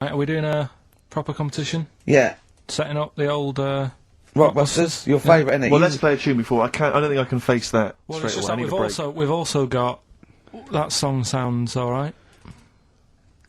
Right, are we doing a proper competition? Yeah. Setting up the old Rockbusters, your favourite, isn't it? Well, let's play a tune before. I don't think I can face that well, straight it's away. just that we've also got that song sounds alright,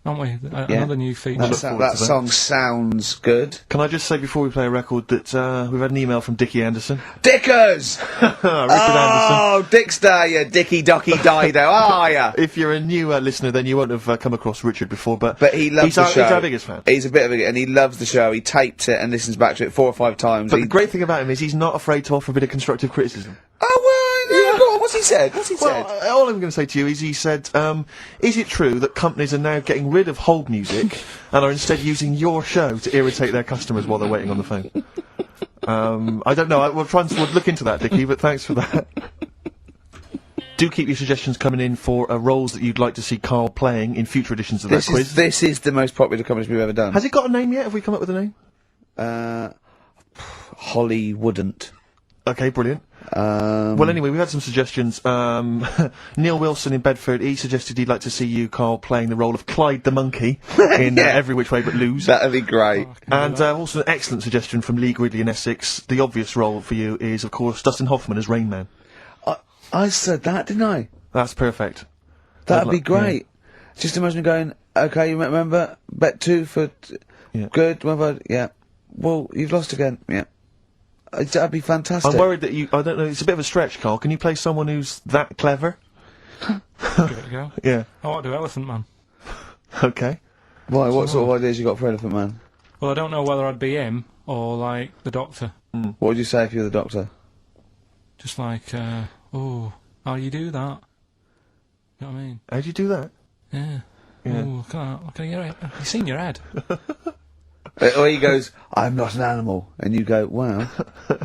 aren't we? Another new feature. That song sounds good. Can I just say before we play a record that we've had an email from Dickie Anderson. Dickers! Richard Anderson. Oh, Dickster, you Dicky Docky Dido, are ya? If you're a new listener, then you won't have come across Richard before, but he loves the show. He's our biggest fan. He's a bit of a, and he loves the show. He tapes it and listens back to it 4 or 5 times. But the great thing about him is he's not afraid to offer a bit of constructive criticism. Oh, well, yeah, go on, what's he said? All I'm going to say to you is he said, is it true that companies are now getting rid of hold music and are instead using your show to irritate their customers while they're waiting on the phone? I don't know. We'll look into that, Dickie, but thanks for that. Do keep your suggestions coming in for roles that you'd like to see Karl playing in future editions of that quiz. This is the most popular competition we've ever done. Has it got a name yet? Have we come up with a name? Holly wouldn't. Okay, brilliant. Well, anyway, we've had some suggestions. Neil Wilson in Bedford, he suggested he'd like to see you, Karl, playing the role of Clyde the Monkey in Every Which Way But Lose. That'd be great. And also an excellent suggestion from Lee Gridley in Essex. The obvious role for you is, of course, Dustin Hoffman as Rain Man. I said that, didn't I? That's perfect. That'd be great. Yeah. Just imagine me going, okay, you remember? Bet 2 for... Good, yeah. Well, you've lost again, yeah. That'd be fantastic. I'm worried that I don't know, it's a bit of a stretch, Karl. Can you play someone who's that clever? Give it a go. Yeah. I want to do Elephant Man. Okay. Why, what sort of ideas you got for Elephant Man? Well, I don't know whether I'd be him or, like, the Doctor. What would you say if you were the Doctor? Just like, oh, how you do that? You know what I mean? How'd you do that? Yeah. Ooh, look at your head. Have you seen your head? Or he goes, I'm not an animal. And you go, wow.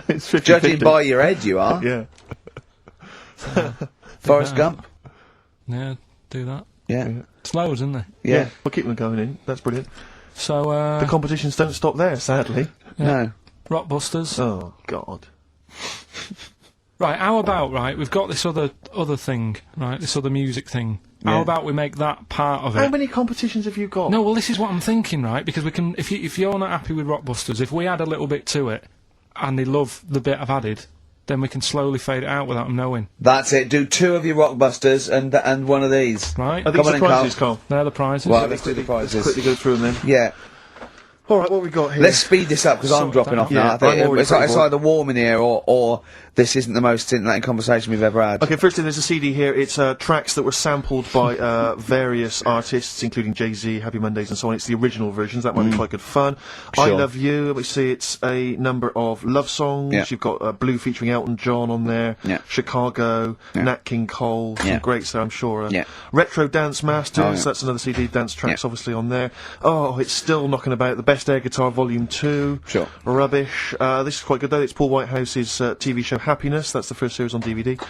It's 50-50. Judging by your head, you are. Yeah. Forrest Gump? Yeah, do that. Yeah. It's loads, isn't there? Yeah. We'll keep them going in. That's brilliant. So, the competitions don't stop there, sadly. No. Rockbusters. Oh, God. Right, how about, we've got this other thing, right, this other music thing. How about we make that part of it? How many competitions have you got? No, well, this is what I'm thinking, right, because we can, if you're not happy with Rockbusters, if we add a little bit to it, and they love the bit I've added, then we can slowly fade it out without them knowing. That's it, do 2 of your Rockbusters and one of these. Right. Are these the prizes, Karl? They're the prizes. Well, let's do the prizes. Quickly go through them then. Yeah. Alright, what have we got here? Let's speed this up, because I'm dropping off now. I think it's either warm in here, or this isn't the most scintillating conversation we've ever had. Okay, firstly, there's a CD here. It's tracks that were sampled by various artists, including Jay-Z, Happy Mondays, and so on. It's the original versions. That might be quite good fun. Sure. I Love You. Let me see. It's a number of love songs. Yeah. You've got Blue featuring Elton John on there. Yeah. Chicago. Yeah. Nat King Cole. Some greats there, I'm sure. Yeah. Retro Dance Masters. Oh, yeah. That's another CD. Dance tracks, obviously, on there. Oh, it's still knocking about. The Best Air Guitar Volume 2. Sure. Rubbish. This is quite good, though. It's Paul Whitehouse's TV show Happiness. That's the first series on DVD.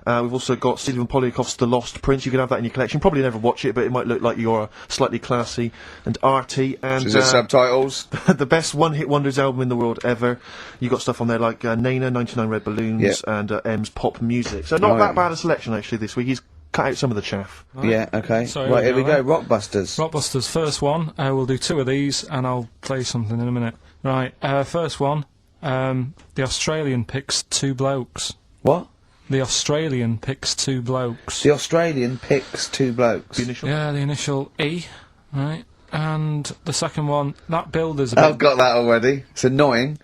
We've also got Stephen Polyakoff's The Lost Prince. You can have that in your collection. Probably never watch it, but it might look like you're slightly classy and arty. And Is there subtitles? the best one-hit wonders album in the world ever. You got stuff on there like Nena, 99 Red Balloons, and M's Pop Music. So not that bad a selection actually this week. He's cut out some of the chaff. Right. Yeah. Okay. So right, here we go. Rockbusters. Rockbusters. First one. We'll do 2 of these, and I'll play something in a minute. Right. First one. The Australian picks 2 blokes. What? The Australian picks 2 blokes. The Australian picks 2 blokes. The initial? Yeah, the initial E, right? And the second one, that builder's a bit... I've got that already. It's annoying.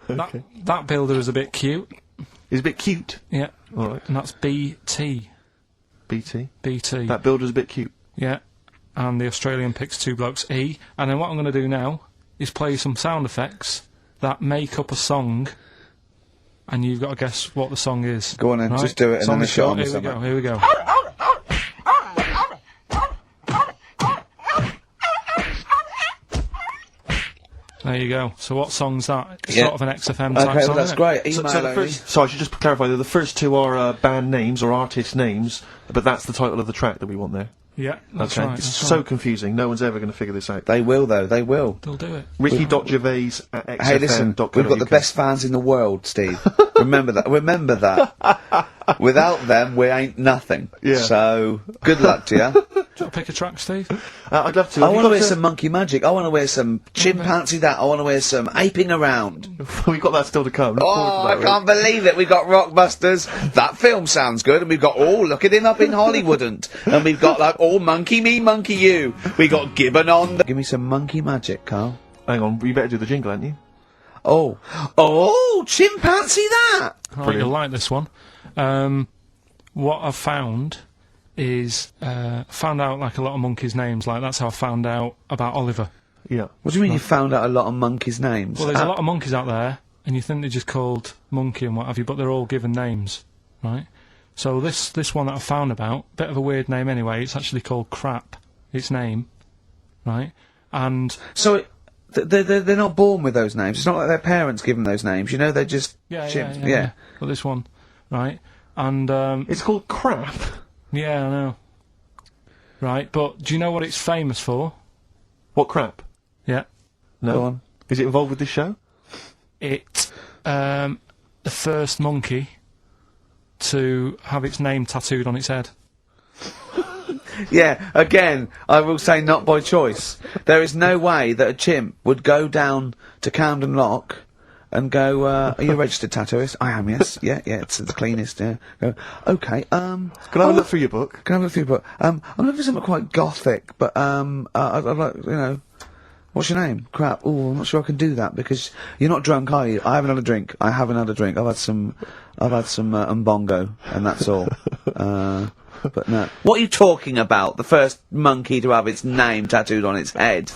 That builder is a bit cute. He's a bit cute. Yeah. Alright. And that's BT. BT? BT. That builder's a bit cute. Yeah. And the Australian picks 2 blokes, E. And then what I'm going to do now is play some sound effects that make up a song, and you've got to guess what the song is. Go on then, just do it and then shot on me something. Here we go. There you go. So what song's that? It's sort of an XFM type okay, song, well, that's isn't it? great. So I should just clarify that the first 2 are band names or artist names, but that's the title of the track that we want there. Yeah, that's okay. right. It's that's so right. confusing. No one's ever going to figure this out. They will, though. They will. They'll do it. Ricky.Gervais at XFM. Hey, listen, we've got the best fans in the world, Steve. Remember that. Remember that. Without them, we ain't nothing. Yeah. So, good luck to you. Do you want to pick a track, Steve? I'd love to. I Have you want to got wear some monkey magic. I want to wear some chimpanzee that. I want to wear some aping around. We've got that still to come. Look Oh, forward I to that, can't believe it. We've got Rockbusters. That film sounds good. And we've got, look at him up in Hollywood. And we've got, like, monkey me, monkey you. We got Gibbon on. Give me some monkey magic, Carl. Hang on, you better do the jingle, ain't you? Oh, chimpanzee that. Right, you'll like this one. What I've found is, found out, like, a lot of monkeys' names. Like, that's how I found out about Oliver. Yeah. What do you mean you found out a lot of monkeys' names? Well, there's a lot of monkeys out there, and you think they're just called Monkey and what have you, but they're all given names, right? So this one that I found about, bit of a weird name anyway, it's actually called Crap, its name, right? And... So, they're not born with those names. It's not like their parents give them those names, you know, they're just chimps. Yeah. Well, this one, right? And, It's called Crap. yeah, I know. Right, but do you know what it's famous for? What crap? Yeah. No. Go on. Is it involved with this show? It's, the first monkey to have its name tattooed on its head. Yeah, again, I will say not by choice. There is no way that a chimp would go down to Camden Lock and go, are you a registered tattooist? I am, yes. Yeah, it's the cleanest, yeah. Go, okay, Can I have a look through your book? Can I have a look through your book? I'm looking for something quite gothic, but, I'd like, you know, what's your name? Crap. Oh, I'm not sure I can do that because you're not drunk, are you? I haven't had a drink. I haven't had a drink. I've had some Mbongo, and that's all. But no. What are you talking about? The first monkey to have its name tattooed on its head.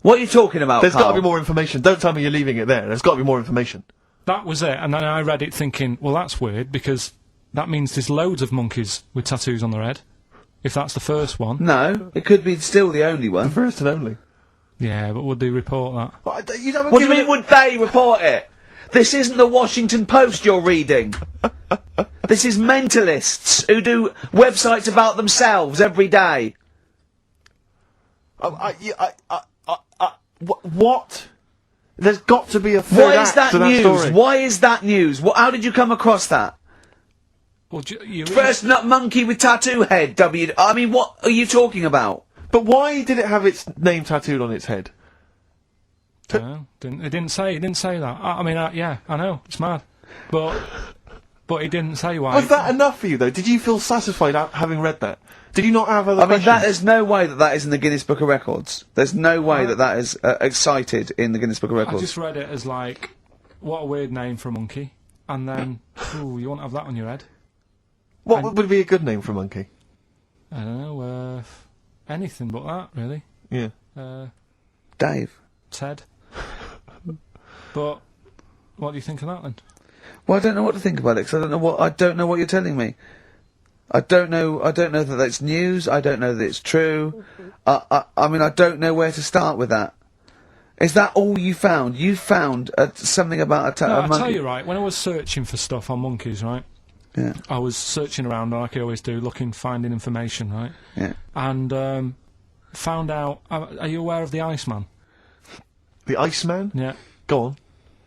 What are you talking about, There's got Carl? to be more information. Don't tell me you're leaving it there. There's got to be more information. That was it, and then I read it thinking, well, that's weird, because that means there's loads of monkeys with tattoos on their head, if that's the first one. No, it could be still the only one. First and only. Yeah, but would they report that? What do you mean, would they report it? This isn't the Washington Post you're reading. This is mentalists who do websites about themselves every day. What? There's got to be a third Why is act that to that news? story. Why is that news? How did you come across that? Well, you First nut monkey with tattoo head, I mean, what are you talking about? But why did it have its name tattooed on its head? No, it didn't say that. I mean, yeah, I know, it's mad. But it didn't say why. Was that enough for you, though? Did you feel satisfied having read that? Did you not have other I mean, questions? there's no way that is in the Guinness Book of Records. There's no way that is cited in the Guinness Book of I Records. just read it as like, what a weird name for a monkey. And then, ooh, you won't have that on your head. What would be a good name for a monkey? I don't know, anything but that, really. Yeah. Dave. Ted. But, what do you think of that then? Well, I don't know what to think about it, 'cause I don't know what you're telling me. I don't know that that's news, I don't know that it's true. I mean, I don't know where to start with that. Is that all you found? You found something about a No, I'll monkey? tell you, right, when I was searching for stuff on monkeys, right, Yeah, I was searching around, like I always do, looking, finding information, right, yeah. and found out, are you aware of the Iceman? The Iceman? Yeah. Go on.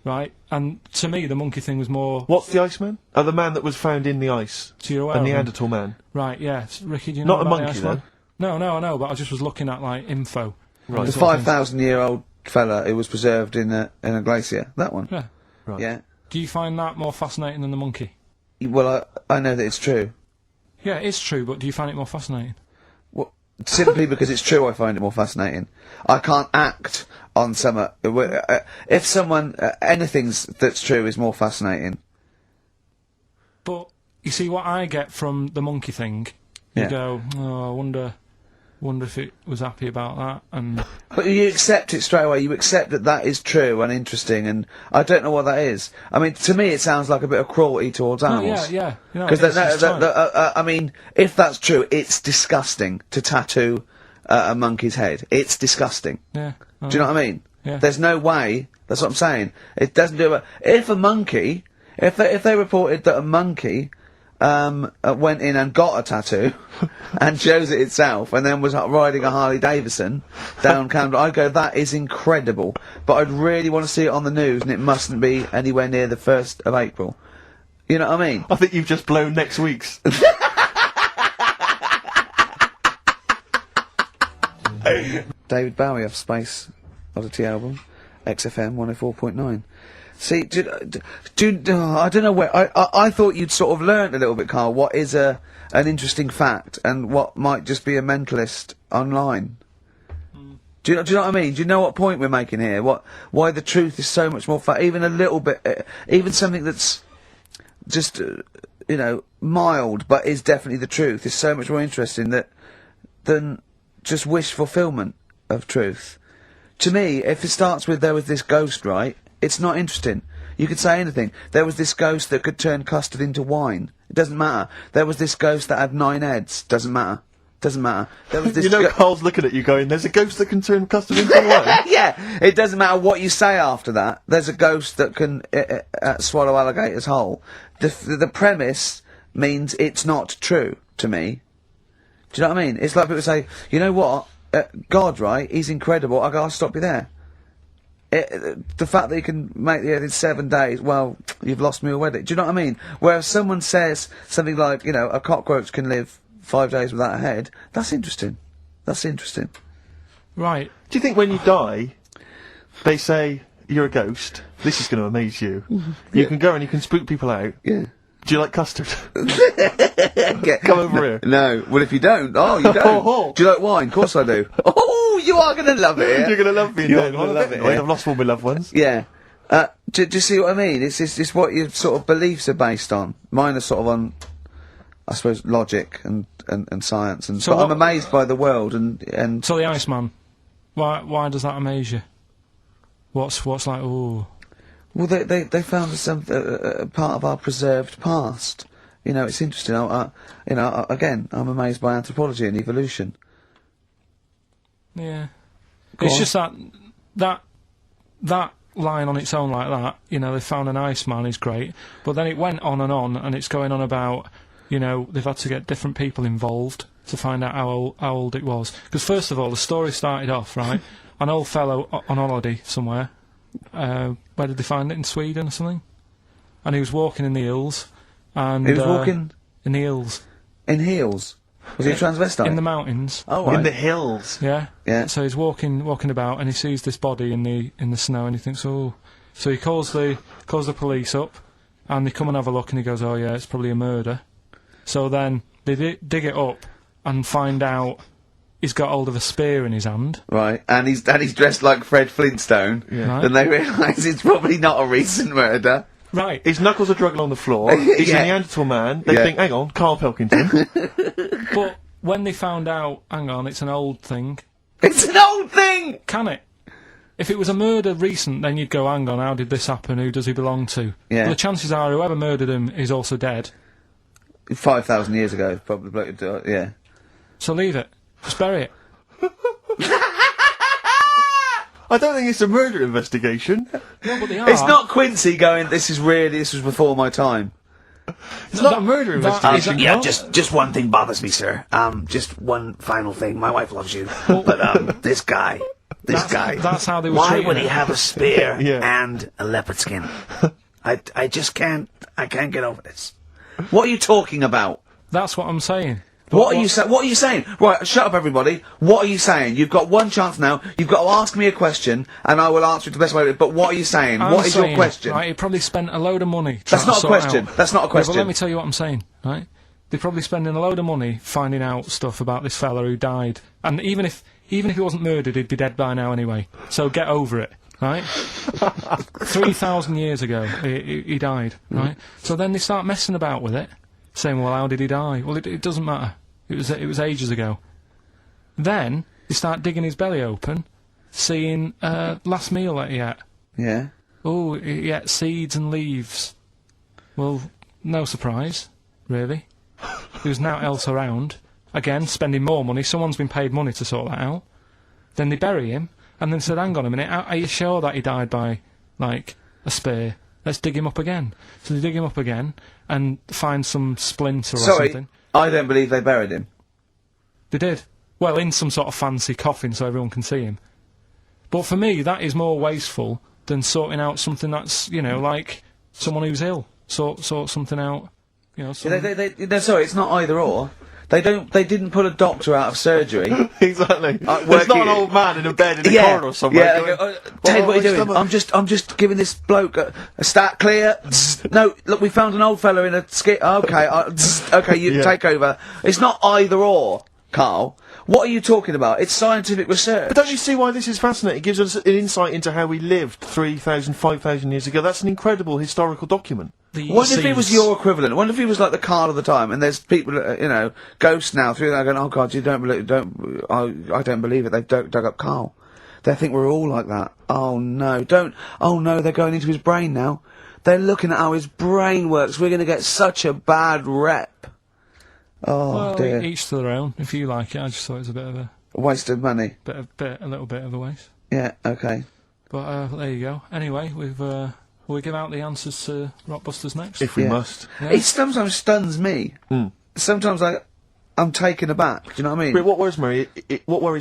Right, and to me the monkey thing was more... What's the Iceman? Oh, the man that was found in the ice. So you're aware A of him? Neanderthal man. Right, yeah. Ricky, do you know Not a about the monkey, Iceman? though. No, I know, but I just was looking at, like, info. Right. The Sort of thing. 5,000-year-old fella who was preserved in a glacier. That one. Yeah. Right. Yeah. Do you find that more fascinating than the monkey? Well, I know that it's true. Yeah, it's true, but do you find it more fascinating? Well, simply because it's true, I find it more fascinating. I can't act on some. If someone anything that's true is more fascinating. But you see, what I get from the monkey thing, you Yeah. go, oh, I wonder if it was happy about that, and But you accept it straight away. You accept that is true and interesting, and I don't know what that is. I mean, to me, it sounds like a bit of cruelty towards animals. yeah. You know, Because it's just right. I mean, if that's true, it's disgusting to tattoo a monkey's head. It's disgusting. Yeah. Do you know what I mean? Yeah. There's no way. That's what I'm saying. It doesn't do it. If a monkey, if they reported that a monkey went in and got a tattoo and chose it itself and then was riding a Harley Davidson down Camden, I'd go, that is incredible. But I'd really want to see it on the news, and it mustn't be anywhere near the 1st of April. You know what I mean? I think you've just blown next week's. David Bowie off Space Oddity album, XFM 104.9. See, I don't know where, I thought you'd sort of learnt a little bit, Karl, what is an interesting fact and what might just be a mentalist online. Do you know what I mean? Do you know what point we're making here? Why the truth is so much more even a little bit, even something that's just, you know, mild, but is definitely the truth, is so much more interesting than just wish fulfillment of truth. To me, if it starts with there was this ghost, right, it's not interesting. You could say anything. There was this ghost that could turn custard into wine. It doesn't matter. There was this ghost that had 9 heads. Doesn't matter. Doesn't matter. There was this you know, Carl's looking at you going, there's a ghost that can turn custard into wine. Yeah, it doesn't matter what you say after that. There's a ghost that can swallow alligators whole. The premise means it's not true to me. Do you know what I mean? It's like people say, you know what, God, right, he's incredible, I'll stop you there. The fact that he can make the earth in 7 days, well, you've lost me already. Do you know what I mean? Whereas someone says something like, you know, a cockroach can live 5 days without a head, that's interesting. That's interesting. Right. Do you think when you die, they say, you're a ghost, this is going to amaze you. You can go and you can spook people out. Yeah. Do you like custard? Come over here. No. Well, if you don't, oh, you don't. Do you like wine? Of course I do. Oh, you are going to love it. You're going to love being You're dead. gonna love it, I've yeah. lost all my loved ones. Yeah. Do you see what I mean? It's what your sort of beliefs are based on. Mine are sort of on, I suppose, logic and science. And So but I'm amazed by the world and. So the Iceman, why does that amaze you? What's like, ooh. Well, they found some part of our preserved past. You know, it's interesting. Again, I'm amazed by anthropology and evolution. Yeah. Go It's on. just that line on its own like that, you know, they found an Iceman is great, but then it went on, and it's going on about, you know, they've had to get different people involved to find out how old it was. Because first of all, the story started off, right, an old fellow on holiday somewhere, where did they find it, in Sweden or something? And he was walking in the hills, and... He was walking... In the hills. In heels? Was he a transvestite? In the mountains. Oh, right. In the hills. Yeah. Yeah. So he's walking about, and he sees this body in the snow, and he thinks, oh. So he calls the police up, and they come and have a look, and he goes, oh yeah, it's probably a murder. So then they dig it up and find out he's got hold of a spear in his hand. Right, and he's dressed like Fred Flintstone. Yeah. Right. And they realise it's probably not a recent murder. Right. His knuckles are dragging on the floor. He's Yeah. a Neanderthal man. They Yeah. think, hang on, Karl Pilkington. But when they found out, hang on, it's an old thing. It's an old thing! Can it? If it was a murder recent, then you'd go, hang on, how did this happen? Who does he belong to? Yeah. But the chances are whoever murdered him is also dead. 5,000 years ago, probably, yeah. So leave it. Just bury it. I don't think it's a murder investigation. No, but they are. It's not Quincy going, this was before my time. It's not a murder investigation. Yeah, Karl. just one thing bothers me, sir. Just one final thing. My wife loves you, but this guy. That's how they were Why treating would he it. have a spear Yeah. and a leopard skin? I just can't get over this. What are you talking about? That's what I'm saying. What are you saying? Right, shut up, everybody. What are you saying? You've got one chance now. You've got to ask me a question, and I will answer it the best way. But what are you saying? I'm What is your saying, question? Right, he probably spent a load of money. That's trying not to a sort question. out- That's not a Yeah, question. but let me tell you what I'm saying, right? They're probably spending a load of money finding out stuff about this fella who died. And even if he wasn't murdered, he'd be dead by now anyway. So get over it, right? 3,000 years ago, he died, right? So then they start messing about with it, saying, well, how did he die? Well, it doesn't matter. It was ages ago. Then they start digging his belly open, seeing last meal that he ate. Yeah. Oh, he ate seeds and leaves. Well, no surprise, really. There's now else around. Again, spending more money. Someone's been paid money to sort that out. Then they bury him, and then said, hang on a minute, are you sure that he died by, like, a spear? Let's dig him up again. So they dig him up again, and find some splinter or Sorry, something. I don't believe they buried him. They did. Well, in some sort of fancy coffin so everyone can see him. But for me, that is more wasteful than sorting out something that's, you know, like someone who's ill. sort something out. You know, No, sorry, it's not either or. They didn't put a doctor out of surgery. Exactly. There's working- not an old man in a bed in a corridor somewhere. Yeah, going, they go, Ted, what are you doing? stomach?" I'm just giving this bloke a stat clear. No, look, we found an old fella in a skit. Okay, okay, you Yeah. take over. It's not either or, Carl. What are you talking about? It's scientific research. But don't you see why this is fascinating? It gives us an insight into how we lived 3,000, 5,000 years ago. That's an incredible historical document. What if it was your equivalent? What if he was like the Carl of the time, and there's people, ghosts now through there going, "Oh God, I don't believe it." They've dug up Carl. They think we're all like that. Oh no, Oh no, they're going into his brain now. They're looking at how his brain works. We're going to get such a bad rep. Oh Well, dear, each to their own. If you like it, I just thought it was a bit of a waste of money. a little bit of a waste. Yeah, okay. But there you go. Anyway, will we give out the answers to Rockbusters next? If we Yeah. must. Yeah. It sometimes stuns me. Sometimes I'm taken aback. Do you know what I mean? But what worries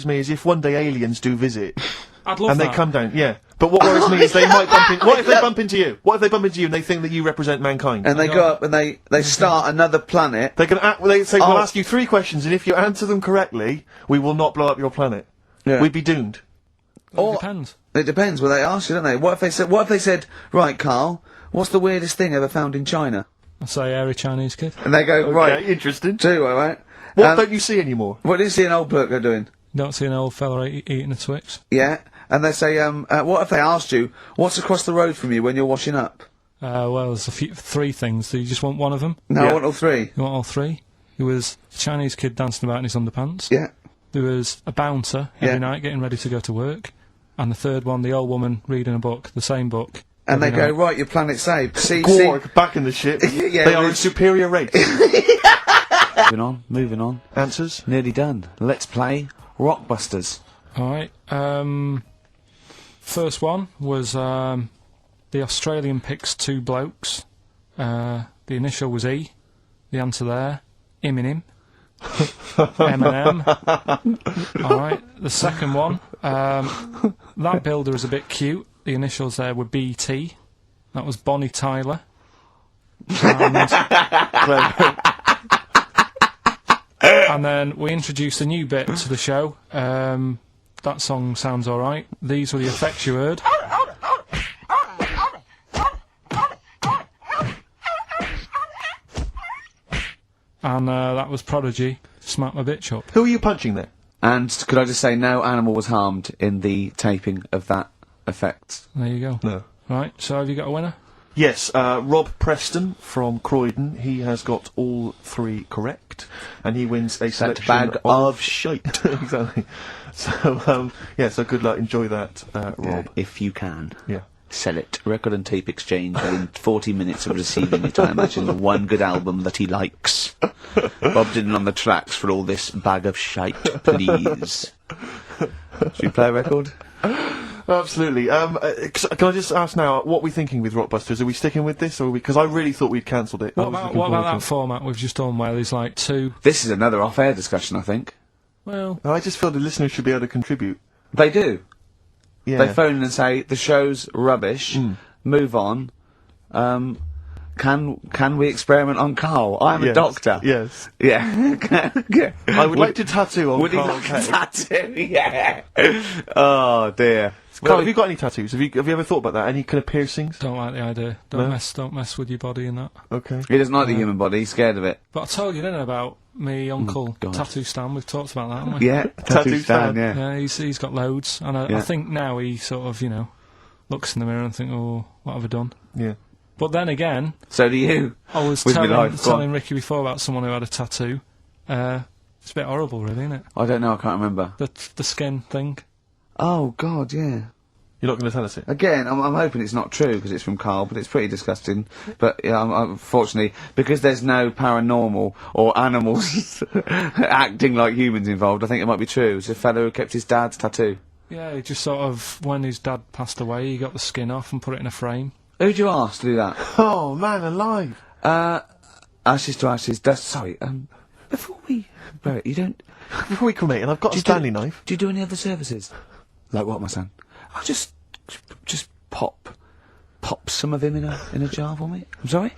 me is if one day aliens do visit I'd love and that. they come down. Yeah. But what worries me is they might bump in. What if they bump into you? What if they bump into you and they think that you represent mankind? And they go up and they start another planet. They say, Oh. we'll ask you 3 questions, and if you answer them correctly, we will not blow up your planet. Yeah. We'd be doomed. It depends. It depends what they ask you, don't they? What if they said, right, Carl, what's the weirdest thing ever found in China? I'd say hairy Chinese kid. And they go, right, Okay, interesting. two, all right. What don't you see anymore? What do you see an old bloke doing? Don't see an old fella eating a Twix. Yeah. And they say, what if they asked you, what's across the road from you when you're washing up? Well, there's 3 things. Do you just want one of them? No, Yeah. I want all 3. You want all 3? There was a Chinese kid dancing about in his underpants. Yeah. There was a bouncer every Yeah. night getting ready to go to work. And the third one, the old woman reading a book, the same book. And they every go, night. right, your planet's saved. See. Gorg, back in the ship. Yeah, they are we- a superior race. Moving on. Answers? Nearly done. Let's play Rockbusters. Alright, first one was the Australian picks 2 blokes. The initial was E. The answer there, Eminem. Eminem. Alright, the second one, that builder is a bit cute. The initials there were BT. That was Bonnie Tyler. And then we introduced a new bit to the show. That song sounds alright. These were the effects you heard. And that was Prodigy, Smack My Bitch Up. Who are you punching there? And could I just say, no animal was harmed in the taping of that effect. There you go. No. Right, so have you got a winner? Yes, Rob Preston from Croydon. He has got all 3 correct, and he wins a selection bag of shite. Exactly. So, so good luck. Enjoy that, Rob. If you can. Yeah. Sell it. Record and tape exchange within 40 minutes of receiving it, I imagine. One good album that he likes. Bob Dylan on the tracks for all this bag of shite, please. Should we play a record? Absolutely. Can I just ask now, what are we thinking with Rockbusters? Are we sticking with this, or because I really thought we'd cancelled it? What about that format we've just done where there's like 2... This is another off-air discussion, I think. Well, I just feel the listeners should be able to contribute. They do. Yeah. They phone in and say, the show's rubbish, move on. Can we experiment on Carl? I'm a Yes. doctor. Yes. Yeah. I would like to tattoo on Would he Carl like a Kay. tattoo? Yeah. Oh, dear. Carl, have you got any tattoos? Have you ever thought about that? Any kind of piercings? don't like the idea. Don't mess with your body and that. Okay. He doesn't like the human body, he's scared of it. But I told you, didn't I, about me uncle God. Tattoo Stan. We've talked about that, haven't we? Yeah, tattoo stand, yeah. Yeah, he's got loads, and I Yeah. think now he sort of, looks in the mirror and think, oh, what have I done? Yeah. But then again, So do you. I was With me life, go telling on. Ricky before about someone who had a tattoo. It's a bit horrible, really, isn't it? I don't know, I can't remember. The skin thing. Oh, God, yeah. You're not going to tell us it? Again, I'm hoping it's not true because it's from Carl, but it's pretty disgusting. But yeah, unfortunately, because there's no paranormal or animals acting like humans involved, I think it might be true. It's a fellow who kept his dad's tattoo. Yeah, he just sort of, when his dad passed away, he got the skin off and put it in a frame. Who'd you ask to do that? Oh, man alive. Ashes to ashes. Sorry, before we bury it, you don't... Before we cremate, and I've got a do you Stanley knife. Do you do any other services? Like what, my son? I'll just pop pop some of him in a jar for me? I'm sorry?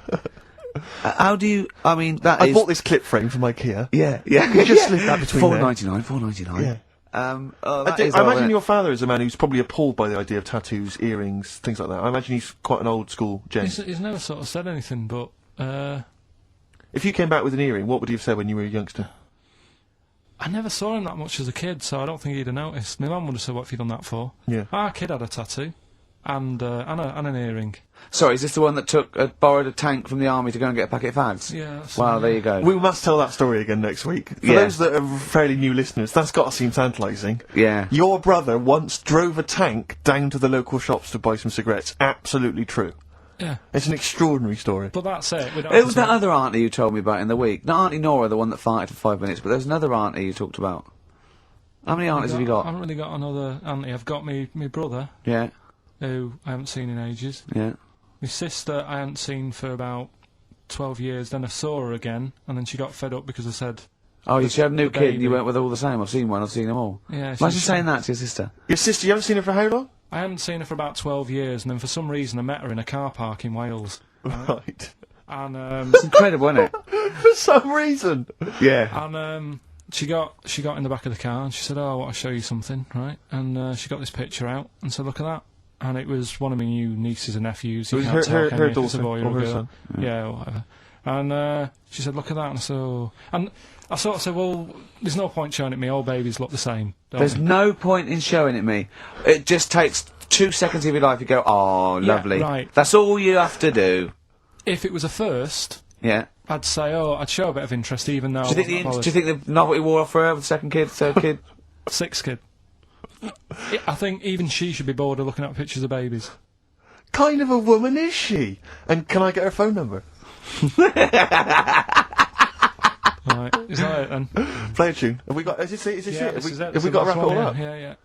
How do you... I mean, that I is... bought this clip frame from IKEA. Yeah. You just slip that between there. $4.99. Yeah. That I is imagine all your father is a man who's probably appalled by the idea of tattoos, earrings, things like that. I imagine he's quite an old school gent. He's never sort of said anything, but If you came back with an earring, what would he have said when you were a youngster? I never saw him that much as a kid, so I don't think he'd have noticed. My mum would have said, "What have you done that for?" Yeah. Our kid had a tattoo, and an earring. Sorry, is this the one that borrowed a tank from the army to go and get a packet of fags? Yeah. That's Well, there you go. We must tell that story again next week. For Yeah. those that are fairly new listeners, that's got to seem tantalising. Yeah. Your brother once drove a tank down to the local shops to buy some cigarettes. Absolutely true. Yeah. It's an extraordinary story. But that's it. We don't It have was to that talk- other auntie you told me about in the week. Not Auntie Nora, the one that farted for 5 minutes, but there's another auntie you talked about. How many aunties have you I got? haven't really got another auntie. I've got me brother, Yeah, who I haven't seen in ages. yeah. My sister I hadn't seen for about 12 years. Then I saw her again, and then she got fed up because I said, Oh, she had a new the kid and you baby. went with all the same. I've seen one, I've seen them all. "Yeah." Imagine saying that to your sister. Your sister, you haven't seen her for how long? I hadn't seen her for about 12 years, and then for some reason I met her in a car park in Wales. Right. And It's incredible, isn't it? For some reason. Yeah. and she got in the back of the car and she said, "Oh, I want to show you something, right?" And she got this picture out and said, "Look at that." And it was one of my new nieces and nephews. You It was can't tell, her can you, if it's daughter a boy or or her a girl. son? Yeah, or whatever. And she said, "Look at that." And I said, "Oh." And I sort of said, "Well, there's no point showing it me. All babies look the same, don't There's they?" no point in showing it me. It just takes 2 seconds of your life. You go, oh, Yeah, lovely. right. That's all you have to do. If it was a first, Yeah. I'd say, "Oh, I'd show a bit of interest, even though." Do you think the novelty wore off for her with the second kid, third kid? Sixth kid. I think even she should be bored of looking at pictures of babies. Kind of a woman is she? And can I get her phone number? Right, is that it then? Play a tune. Have we got? Is this it? Yeah, Have this we, is it. have This we is got to the wrap it last all one, up?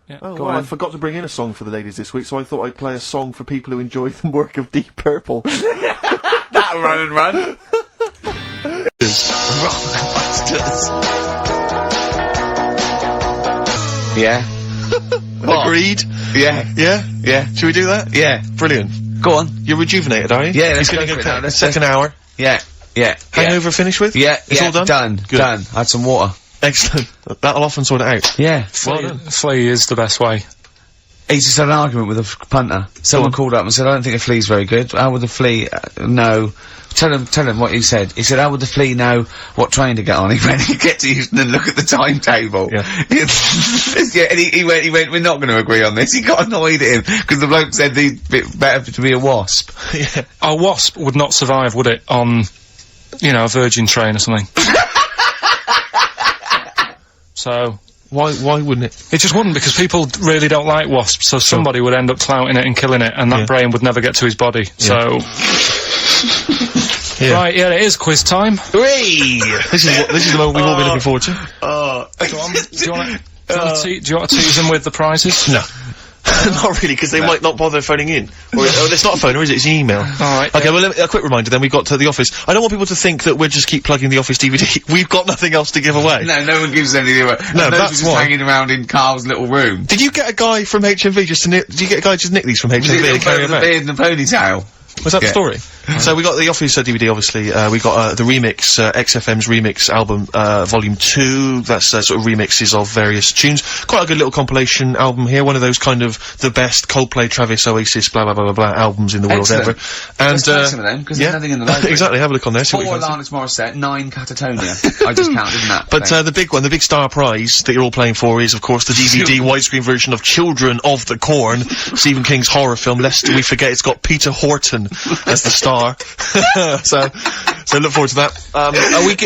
Yeah. Oh, Go well, I on. forgot to bring in a song for the ladies this week, so I thought I'd play a song for people who enjoy the work of Deep Purple. That run and run. Rockbusters. Yeah. What? Agreed. Yeah. Yeah? Yeah. Should we do that? Yeah. Brilliant. Go on. You're rejuvenated, are you? Yeah, let's It's gonna go for it go now. Let's second hour. Yeah. Yeah. Hangover finished with? Yeah. It's yeah. all done? Done. Good. Done. Had some water. Excellent. That'll often sort it out. Yeah. Well done. Flea is the best way. He just had an argument with a punter. Someone called up and said, "I don't think a flea's very good. How would the flea know?" Tell him what he said. He said, "How would the flea know what train to get on?" He went, "He get to Houston and look at the timetable." Yeah. Yeah, and he went, "We're not going to agree on this." He got annoyed at him because the bloke said he'd be better to be a wasp. Yeah. A wasp would not survive, would it, on, a Virgin train or something? So, Why wouldn't it? it just wouldn't, because people really don't like wasps, so somebody would end up clouting it and killing it, and that Yeah. brain would never get to his body, so... Yeah. Right, yeah, it is quiz time. Whee! This is the moment we've all been looking forward to. Go on, do you want to tease them with the prizes? No. Not really, because they might not bother phoning in. Or, it's not a phone, or is it? It's an email. Alright. Okay, well, a quick reminder, then we got to the office. I don't want people to think that we'll just keep plugging the office DVD. We've got nothing else to give away. No one gives anything away. No, Those that's are just why. hanging around in Carl's little room. Did you get a guy from HMV just to nick these from HMV The and carry them out? beard and the ponytail. Was that the Yeah. story? So we got the Office DVD, obviously. We got the remix, XFM's remix album, Volume 2. That's sort of remixes of various tunes. Quite a good little compilation album here. One of those kind of the best Coldplay, Travis, Oasis, blah blah blah blah blah albums in the world Excellent. ever. And Let's take some of them, because there's nothing in the library. exactly. Have a look on there. See what 4 you fancy. Alanis Morissette, 9 Catatonia. I just counted, didn't that? But the big one, the big star prize that you're all playing for is, of course, the DVD widescreen version of Children of the Corn, Stephen King's horror film. Lest we forget, it's got Peter Horton as the star. so look forward to that.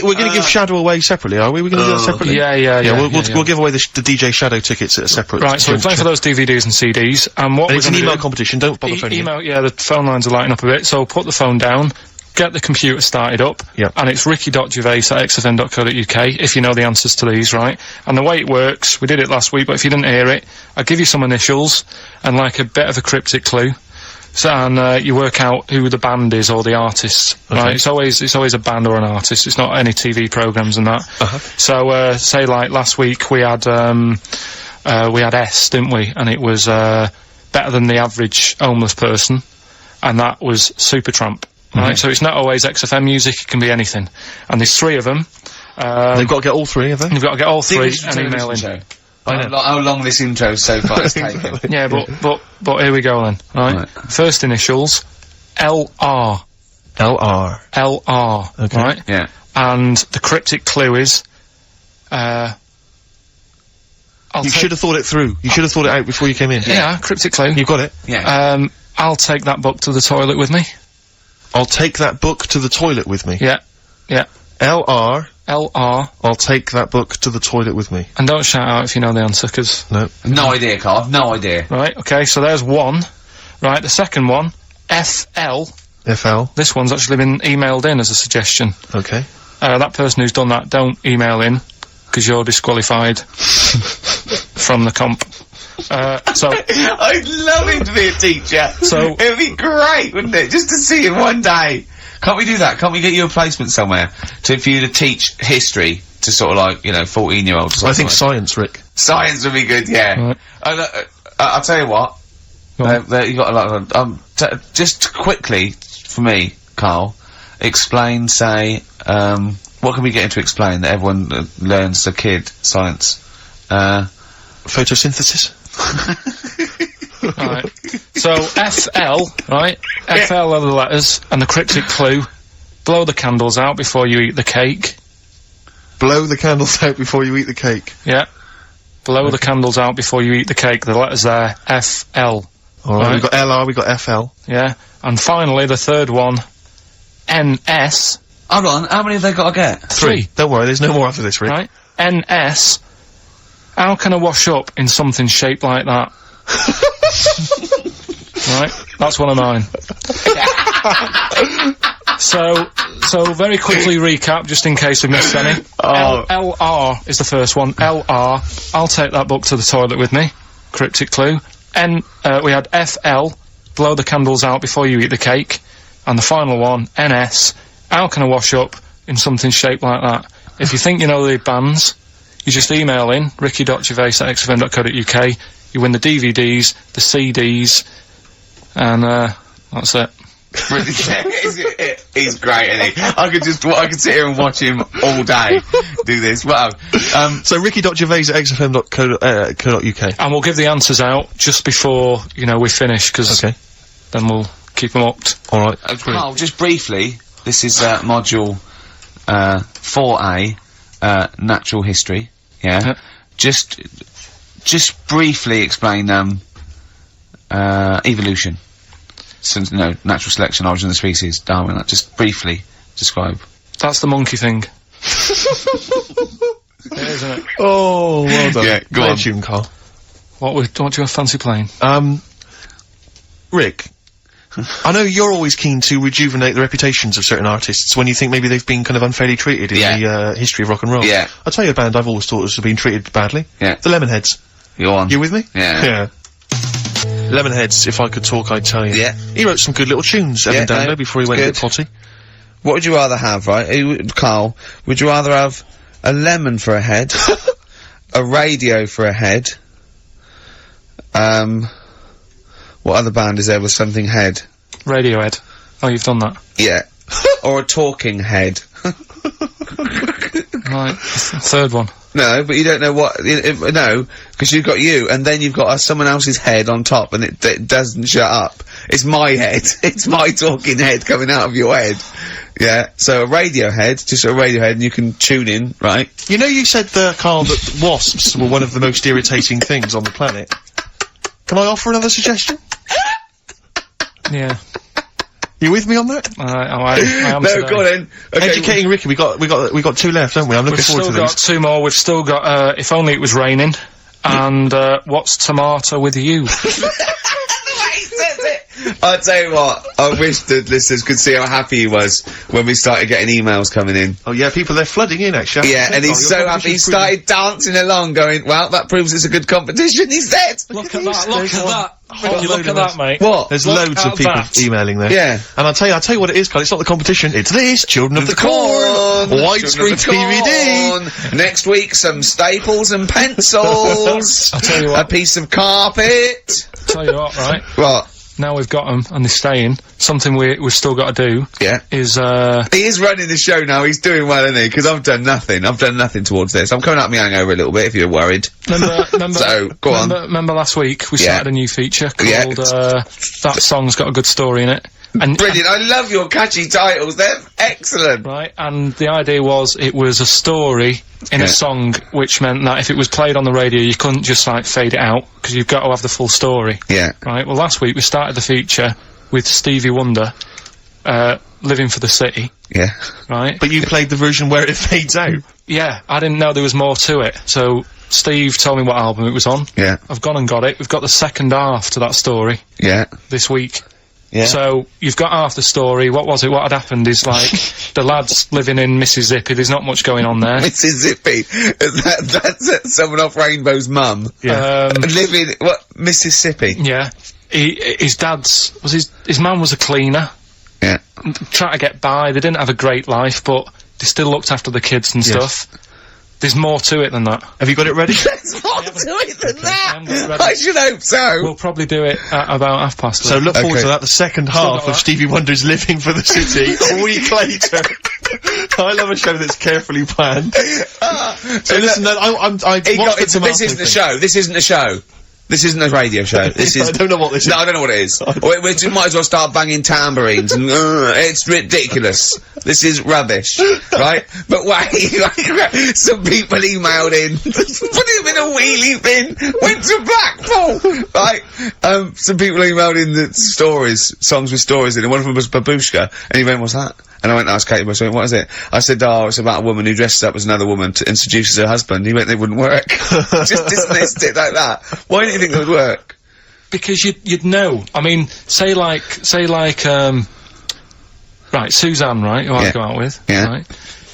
We're going to give Shadow away separately, are we? We're going to do that separately. Yeah. We'll give away the DJ Shadow tickets at a separate. Right, so we're playing for those DVDs and CDs, and what And we're it's an gonna email do- competition. Don't bother phoning in. Email, yeah, the phone lines are lighting up a bit, so put the phone down, get the computer started up, Yep. and it's ricky.gervais@xfm.co.uk, if you know the answers to these, right? And the way it works, we did it last week, but if you didn't hear it, I'll give you some initials, and like a bit of a cryptic clue. So, and you work out who the band is or the artist, right? It's always a band or an artist. It's not any TV programs and that. So, say like last week we had S, didn't we? And it was better than the average homeless person. and that was Supertramp. Right, so it's not always XFM music, it can be anything. And there's 3 of them. They've got to get all 3 of them? You've got to get all 3 English and email in. show. How long this intro so far has taken. Yeah, but here we go then, right? First initials, LR. LR. LR, Okay. right? Yeah. And the cryptic clue is, You should have thought it through. You should have thought it out before you came in. Yeah, cryptic clue. You've got it? Yeah. I'll take that book to the toilet with me. I'll take that book to the toilet with me. Yeah, yeah. LR. LR. I'll take that book to the toilet with me. And don't shout out if you know the answer, 'cause... No. No idea, Carl. No idea. Right, okay, so there's 1. Right, the second one, FL. FL. This one's actually been emailed in as a suggestion. Okay. That person who's done that, don't email in, 'cause you're disqualified from the comp. So... I'd love him to be a teacher. So- It'd be great, wouldn't it? Just to see him one day. Can't we do that? Can't we get you a placement somewhere for you to teach history to sort of like, 14-year-olds? I think science, Rick. Science would be good, yeah. Right. I'll tell you what. Go on. You got a lot of... just quickly, for me, Carl, explain, say, what can we get into explain that everyone learns as a kid, science? Photosynthesis. Right. So, FL, right? FL are the letters, and the cryptic clue, blow the candles out before you eat the cake. Blow the candles out before you eat the cake. Yeah. Blow the candles out before you eat the cake. The letters there, FL. Alright, Right. we've got LR, we've got FL. Yeah. And finally, the third one, NS. Hold on, how many have they got to get? 3. Don't worry, there's no more after this, Rick. Right? NS. How can I wash up in something shaped like that? Right? That's one of mine. So very quickly recap, just in case we missed any. LR is the first one. LR. I'll take that book to the toilet with me. Cryptic clue. We had FL. Blow the candles out before you eat the cake. And the final one, NS. How can I wash up in something shaped like that? If you think you know the bands, you just email in ricky.gervais@xfm.co.uk. You win the DVDs, the CDs, and that's it. He's great, isn't he? I could sit here and watch him all day do this. Wow. So ricky.gervais@xfm.co.uk. And we'll give the answers out just before, we finish, because Okay. then we'll keep them hooked. Alright. Carl, just briefly, this is module 4A, natural history. Yeah. Just briefly explain evolution. So, natural selection, origin of the species, Darwin. Just briefly describe. That's the monkey thing. It is, isn't it? Oh, well done. Yeah, go Play a on. tune, Carl. What do you have fancy playing? Rick, I know you're always keen to rejuvenate the reputations of certain artists when you think maybe they've been kind of unfairly treated in the history of rock and roll. Yeah. I'll tell you a band I've always thought has been treated badly. Yeah. The Lemonheads. Go on. You with me? Yeah. Yeah. Lemonheads, if I could talk, I'd tell you. Yeah. He wrote some good little tunes, Evan Dando, before he went a bit potty. What would you rather have, right? Carl, would you rather have a lemon for a head, a radio for a head, what other band is there with something head? Radiohead. Oh, you've done that. Yeah. Or a talking head. Right. Third one. No, but you don't know what, no, because you've got you, and then you've got someone else's head on top, and it doesn't shut up. It's my head. It's my talking head coming out of your head. Yeah, so a radio head, just a radio head, and you can tune in, right? You know you said, Carl, that wasps were one of the most irritating things on the planet. Can I offer another suggestion? Yeah. You with me on that? I am No, today. go on then. Okay. Educating Ricky, we got 2 left, haven't we? I'm looking We've forward still to got these. 2 more. We've still got, If Only It Was Raining, and, What's Tomato With You? I'll tell you what, I wish the listeners could see how happy he was when we started getting emails coming in. Oh yeah, people, they're flooding in, actually. Yeah, and he's so happy, he started dancing along going, well, that proves it's a good competition, he said! Look at that, look at that. Ricky, look at that, mate. What? There's Look loads of at people that. emailing there. Yeah. And I'll tell you what it is, Carl. It's not the competition. It's this, Children of the Corn! Widescreen DVD! Next week, some staples and pencils! I'll tell you what. A piece of carpet! Tell you what, right? What? now we've got them and they're staying. Something we've still got to do. Yeah. Is He is running the show now. He's doing well, isn't he? Because I've done nothing. I've done nothing towards this. I'm coming out my hangover a little bit. If you're worried. remember. So go on. Remember last week we started a new feature called Yeah. That Song's Got a Good Story in It. And Brilliant. I love your catchy titles. They're excellent. Right, and the idea was it was a story in a song, which meant that if it was played on the radio, you couldn't just like fade it out because you've got to have the full story. Yeah. Right. Well, last week we started the feature with Stevie Wonder, "Living for the City." Yeah. Right. But you played the version where it fades out. Yeah, I didn't know there was more to it, so Steve told me what album it was on. Yeah. I've gone and got it. We've got the second half to that story Yeah. this week. Yeah. So, you've got half the story. What was it? What had happened is, like, the lad's living in Mississippi. There's not much going on there. Mississippi. That's someone off Rainbow's mum. Yeah. Living Mississippi. Yeah. His man was a cleaner. Yeah. Trying to get by. They didn't have a great life, but they still looked after the kids and stuff. There's more to it than that. Have you got it ready? There's more to it than that. ready. I should hope so. We'll probably do it at about 11:30. So look forward Okay. to that, the second half got of that. Stevie Wonder's Living for the City, a week later. I love a show that's carefully planned. So listen, no, I watched the tomato this isn't a thing. show. This isn't a show. This isn't a radio show. This is. I don't know what this is. No, I don't know what it is. We might as well start banging tambourines and it's ridiculous. This is rubbish, right? But wait, some people emailed in, put him in a wheelie bin, went to Blackpool, right? Some people emailed in the songs with stories in it. One of them was Babushka, and he went, "What's that?" And I went to ask Katie Bush, "What is it?" I said, "Oh, it's about a woman who dresses up as another woman to introduces her husband." He went, "They wouldn't work." Just dismissed it like that. Why do you think it would work? Because you'd know. I mean, say like, right, Suzanne, right, who I go out with, Yeah. right?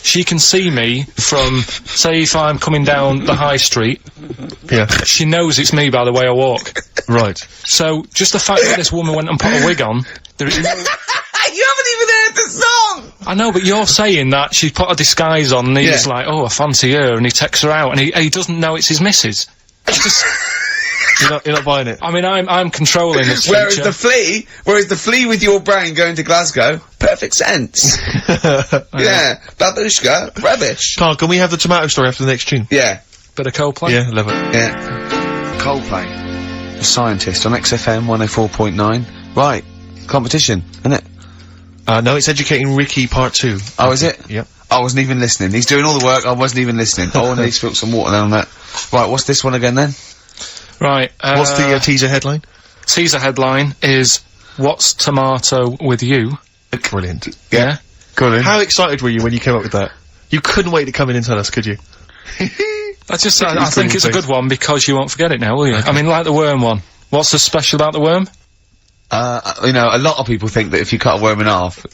She can see me from, say, if I'm coming down the high street, Yeah. she knows it's me by the way I walk. Right. So, just the fact that this woman went and put a wig on, there is no... You haven't even heard the song! I know, but you're saying that she put a disguise on and he's like, oh, I fancy her, and he takes her out, and he doesn't know it's his missus. It's just... You're not buying it. I mean, I'm controlling this Whereas feature. the flea with your brain going to Glasgow, perfect sense. Yeah, Babushka, rubbish. Carl, can we have the tomato story after the next tune? Yeah, Bit of Coldplay. Yeah, love it. yeah. Coldplay, a scientist on XFM 104.9. Right, competition, isn't it? No, it's Educating Ricky Part 2. Oh, is it? Yep. I wasn't even listening. He's doing all the work, I wasn't even listening. Oh, and he's spilled some water down that. Right, what's this one again then? Right. What's the teaser headline? Teaser headline is, What's Tomato with You? Brilliant. Yeah. Go on. How excited were you when you came up with that? You couldn't wait to come in and tell us, could you? I He's think it's a face. good one because you won't forget it now, will you? I mean, like the worm one. What's so special about the worm? You know, a lot of people think that if you cut a worm in half,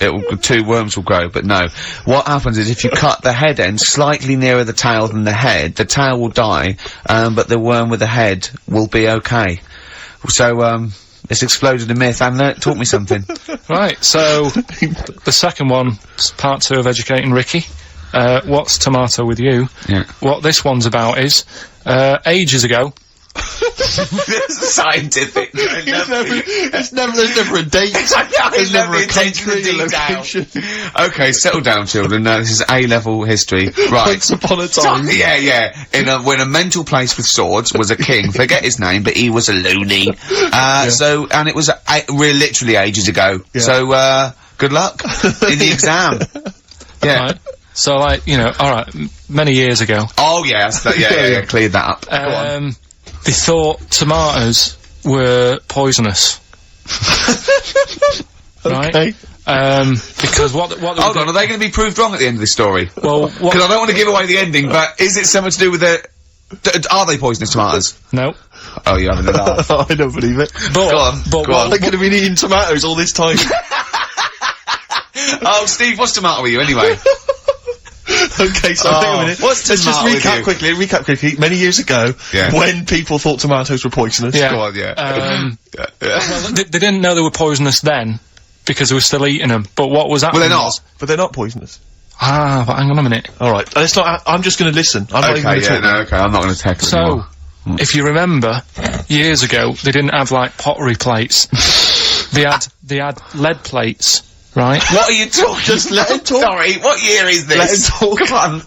two worms will grow, but no. What happens is if you cut the head end slightly nearer the tail than the tail will die, but the worm with the head will be okay. So, it's exploded a myth and taught me something. Right, so, the second one, part 2 of Educating Ricky. What's Tomato with You? Yeah. What this one's about is, ages ago, Scientific. There's never a date. There's never a country, a location. Okay, settle down, children. This is A-level history. Right. Once upon a time. Yeah. When a mental place with swords was a king, forget his name, but he was a loony. So, and it was literally ages ago. Yeah. So, good luck in the exam. Yeah. right? So, like, you know, alright, many years ago, Oh, yeah, yeah, cleared that up. Go on. they thought tomatoes were poisonous. Right? Okay. Because what they were Hold on, are they going to be proved wrong at the end of this story? Well, Because I don't want to give away the ending, but is it something to do with are they poisonous tomatoes? no. Oh, you're having a laugh. I don't believe it. But, Go on, but go what- on. They could have been eating tomatoes all this time. Oh, Steve, what's tomato with you anyway? Okay, so hang on a minute. what's Let's just tomato with you? recap quickly. Many years ago, Yeah. when people thought tomatoes were poisonous. Yeah. Go on, yeah. Well, they didn't know they were poisonous then, because they were still eating them. But what was happening Well, they're not. was- But they're not poisonous. but hang on a minute. Alright, let's not. I'm just going to listen. I'm not even going Okay, to yeah, talk. no, okay, I'm not going to tackle So, if you remember, years ago, they didn't have, like, pottery plates. they had lead plates, right? What are you talking? Just let him talk. Sorry, what year is this? Let him talk. Come on.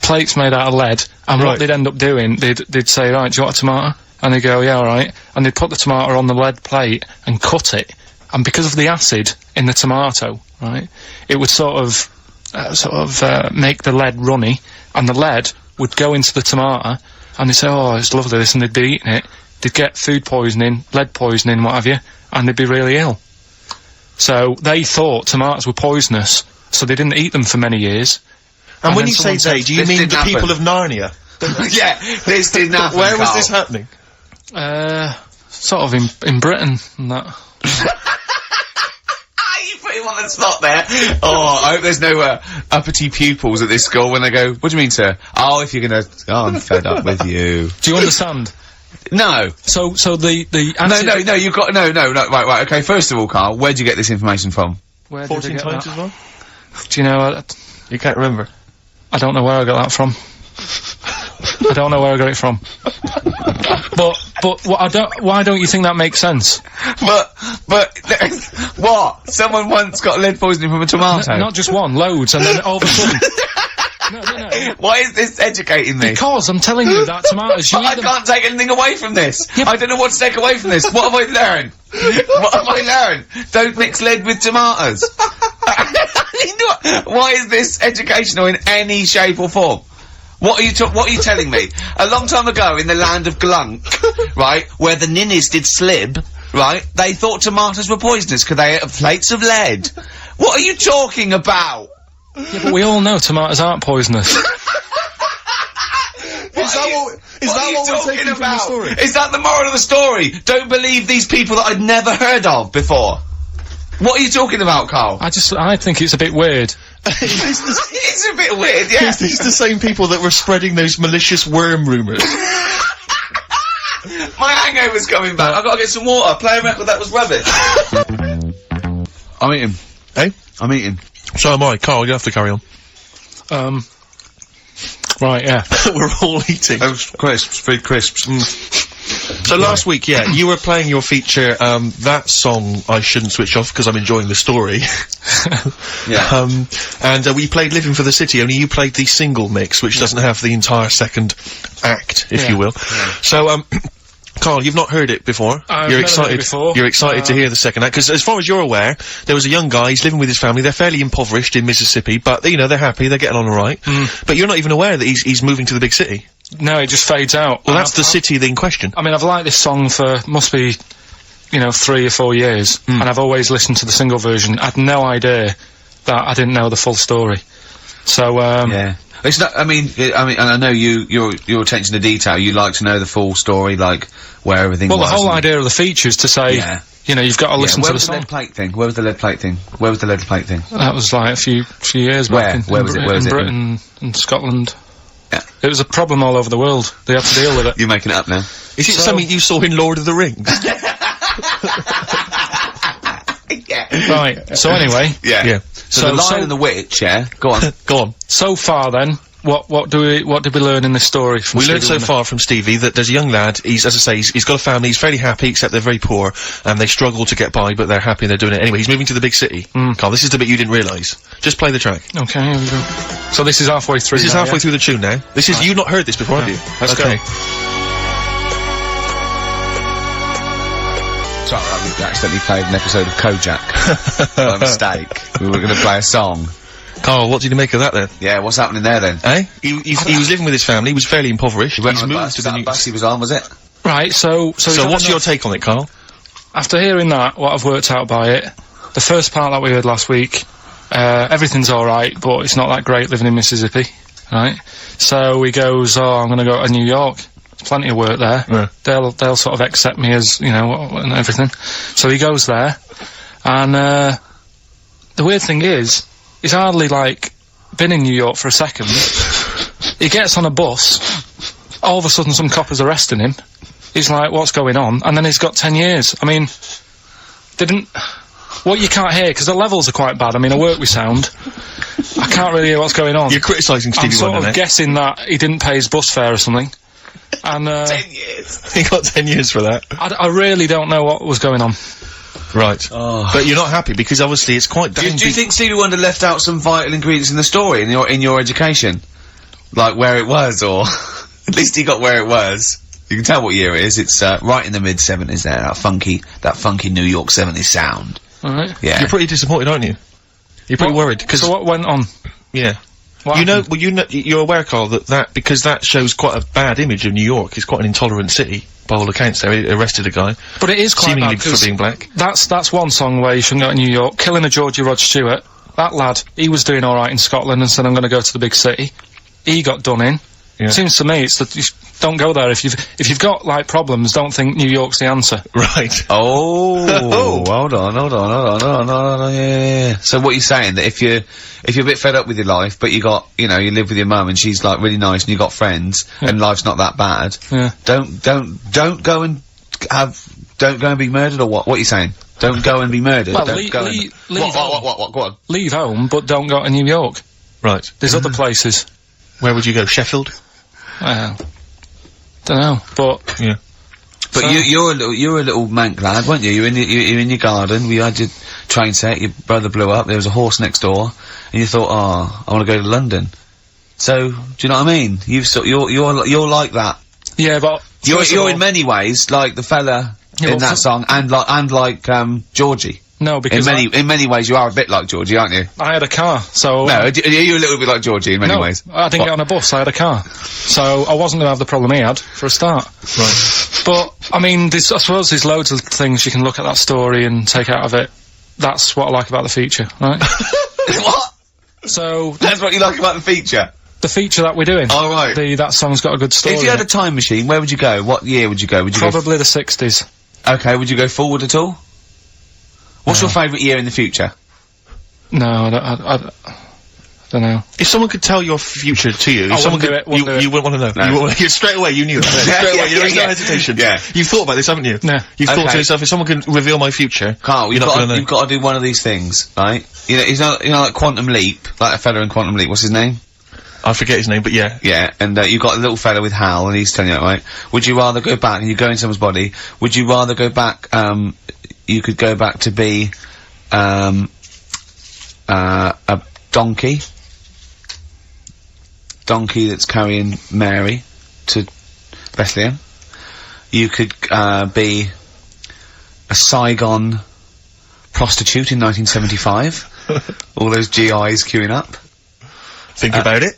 Plates made out of lead, and Right. what they'd end up doing, they'd say, right, do you want a tomato? And they'd go, yeah, all right. And they'd put the tomato on the lead plate and cut it, and because of the acid in the tomato, right, it would sort of make the lead runny, and the lead would go into the tomato, and they'd say, oh, it's lovely this, and they'd be eating it, they'd get food poisoning, lead poisoning, what have you, and they'd be really ill. So they thought tomatoes were poisonous, so they didn't eat them for many years. And when then you say someone they, said, do you "This mean didn't the people happen." of Narnia? Yeah, this didn't happen. Where was Carl. this happening? Sort of in Britain and that. You put him on the spot there. Oh, I hope there's no uppity pupils at this school when they go, what do you mean, sir? Oh, if you're gonna... Oh, I'm fed up with you. Do you understand? No. So the acid... No, you've got... No, right, okay, first of all, Carl, where'd you get this information from? Where did I 14 get times that? as well? Do you know, You can't remember. I don't know where I got that from. I don't know where I got it from. But why don't you think that makes sense? But, what? Someone once got lead poisoning from a tomato? Not just one, loads, and then all of a sudden... No. Why is this educating me? Because I'm telling you that tomatoes, you But I eat them... can't take anything away from this. Yeah, I don't know what to take away from this. What have I learned? What have I learned? Don't mix lead with tomatoes. Why is this educational in any shape or form? What are you telling me? A long time ago in the land of Glunk, right, where the ninnies did slib, right, they thought tomatoes were poisonous because they ate plates of lead. What are you talking about? Yeah, but we all know tomatoes aren't poisonous. Is that what we're taking from the story? Is that the moral of the story? Don't believe these people that I'd never heard of before. What are you talking about, Carl? I think it's a bit weird. It's a bit weird, yeah. Is these the same people that were spreading those malicious worm rumours? My hangover's coming back. I've got to get some water. Play a record that was rubbish. I'm eating. Hey? I'm eating. So am I. Carl, you have to carry on. Right, yeah. We're all eating. Those crisps, food crisps. So last week, yeah, you were playing your feature, that song I shouldn't switch off because I'm enjoying the story. Yeah. And we played Living for the City, only you played the single mix, which doesn't have the entire second act, if you will. So, Carl, you've not heard it before. I've You're never heard it before. You're excited to hear the second act, because as far as you're aware, there was a young guy, he's living with his family, they're fairly impoverished in Mississippi, but, you know, they're happy, they're getting on alright. But you're not even aware that he's moving to the big city. No, it just fades out. Well, that's the city in question. I mean, I've liked this song for, must be, 3 or 4 years, and I've always listened to the single version. I had no idea that I didn't know the full story. So, yeah. It's not, I mean, and I know your attention to detail, you like to know the full story, like, where everything was. Well, the whole idea of the feature is to say, you've got to listen to the song. Where was the lead plate thing? Where was the lead plate thing? Where was the lead plate thing? That was like a few years back Where was it? Where was in it? Britain and Scotland. Yeah. It was a problem all over the world. They had to deal with it. You're making it up now. Is it something you saw in Lord of the Rings? Yeah. Right, so anyway. Yeah. So the Lion and the Witch, yeah? Go on. Go on. So far then, what did we learn in this story from We learned Stevie so Wonder? far from Stevie that there's a young lad, as I say, he's got a family, he's fairly happy, except they're very poor, and they struggle to get by, but they're happy and they're doing it anyway. He's moving to the big city. Carl, this is the bit you didn't realise. Just play the track. Okay, here we go. So this is halfway through. This is now, halfway yeah? through the tune now. This is, you've not heard this before, have you? Let's okay. go. Sorry, we accidentally played an episode of Kojak. By mistake. We were going to play a song. Carl, what did you make of that then? Yeah, what's happening there then? Eh? He was living with his family, he was fairly impoverished, He went he's on a moved bus. to Is the that new... a bus he was on, was it? Right, so what's your take on it, Carl? After hearing that, what I've worked out by it, the first part that we heard last week, everything's alright, but it's not that great living in Mississippi, right? So he goes, I'm gonna go to New York. There's plenty of work there. Yeah. They'll sort of accept me as, and everything. So he goes there, and, the weird thing is, he's hardly, been in New York for a second. He gets on a bus, all of a sudden some cop is arresting him. He's like, what's going on? And then he's got 10 years. I mean, what you can't hear, because the levels are quite bad. I mean, I work with sound. I can't really hear what's going on. You're criticising I'm Stevie sort Wonder of now. guessing that he didn't pay his bus fare or something. And, 10 years. He got 10 years for that. I really don't know what was going on. Right. But you're not happy because obviously it's quite Do you think Stevie Wonder left out some vital ingredients in the story in your education? Like where it was, or at least he got where it was. You can tell what year it is. It's right in the mid-70s there. That funky New York 70s sound. Alright. Yeah. You're pretty disappointed, aren't you? You're pretty worried because So what went on? yeah. What You know, happened? well, you're aware, Carl, that because that shows quite a bad image of New York. It's quite an intolerant city, by all accounts. They arrested a guy, But it is quite seemingly bad, for 'cause being black. That's one song where you shouldn't go to New York. Killing a Georgie Rod Stewart. That lad, he was doing alright in Scotland and said, I'm gonna go to the big city. He got done in. Yeah. Seems to me it's that you don't go there if you've got, like, problems, don't think New York's the answer. Right. Oh, hold on, yeah. So what you're saying, that if you're a bit fed up with your life, but you live with your mum and she's, like, really nice and you got friends, and life's not that bad, Yeah. don't go and be murdered, or what? What are you saying? Don't go and be murdered. Well, Don't go and... leave What? Go on. Leave home, but don't go to New York. Right. There's other places. Where would you go? Sheffield? Well, don't know, but Yeah. But So- you're a little mank lad, weren't you? You're in your garden. We had your train set. Your brother blew up. There was a horse next door, and you thought, oh, I want to go to London. So, do you know what I mean? You're like that. yeah, but first of all- You're in many ways like the fella Yeah, in well, that song, and like Georgie. no, because In many ways, you are a bit like Georgie, aren't you? I had a car, so No, are you a little bit like Georgie in many no, ways? I didn't What? get on a bus. I had a car, so I wasn't gonna have the problem he had for a start. Right. But I mean, I suppose there's loads of things you can look at that story and take out of it. That's what I like about the feature, right? What? So That's what you like about the feature? the feature that we're doing. All right. That song's got a good story. If you had in a time machine, where would you go? What year would you go? Would it. you go Probably the 60s. Okay, would you go forward at all? What's your favourite year in the future? No, I don't know. If someone could tell your future to you, if someone wouldn't could, do it, wouldn't do it. you wouldn't want to know. No. You wouldn't- straight away, you knew that. Straight away, there was no hesitation. Yeah. You've thought about this, haven't you? No. You've thought Okay. to yourself, if someone can reveal my future, Carl, you're not gonna know. you've got to do one of these things, right? You know, like Quantum Leap, like a fella in Quantum Leap. What's his name? I forget his name, but yeah. Yeah, and you've got a little fella with Hal, and he's telling you that, right? Would you rather go back, and you go in someone's body, would you rather go back, you could go back to be, a donkey that's carrying Mary to Bethlehem. You could, be a Saigon prostitute in 1975. All those GIs queuing up. Think about it.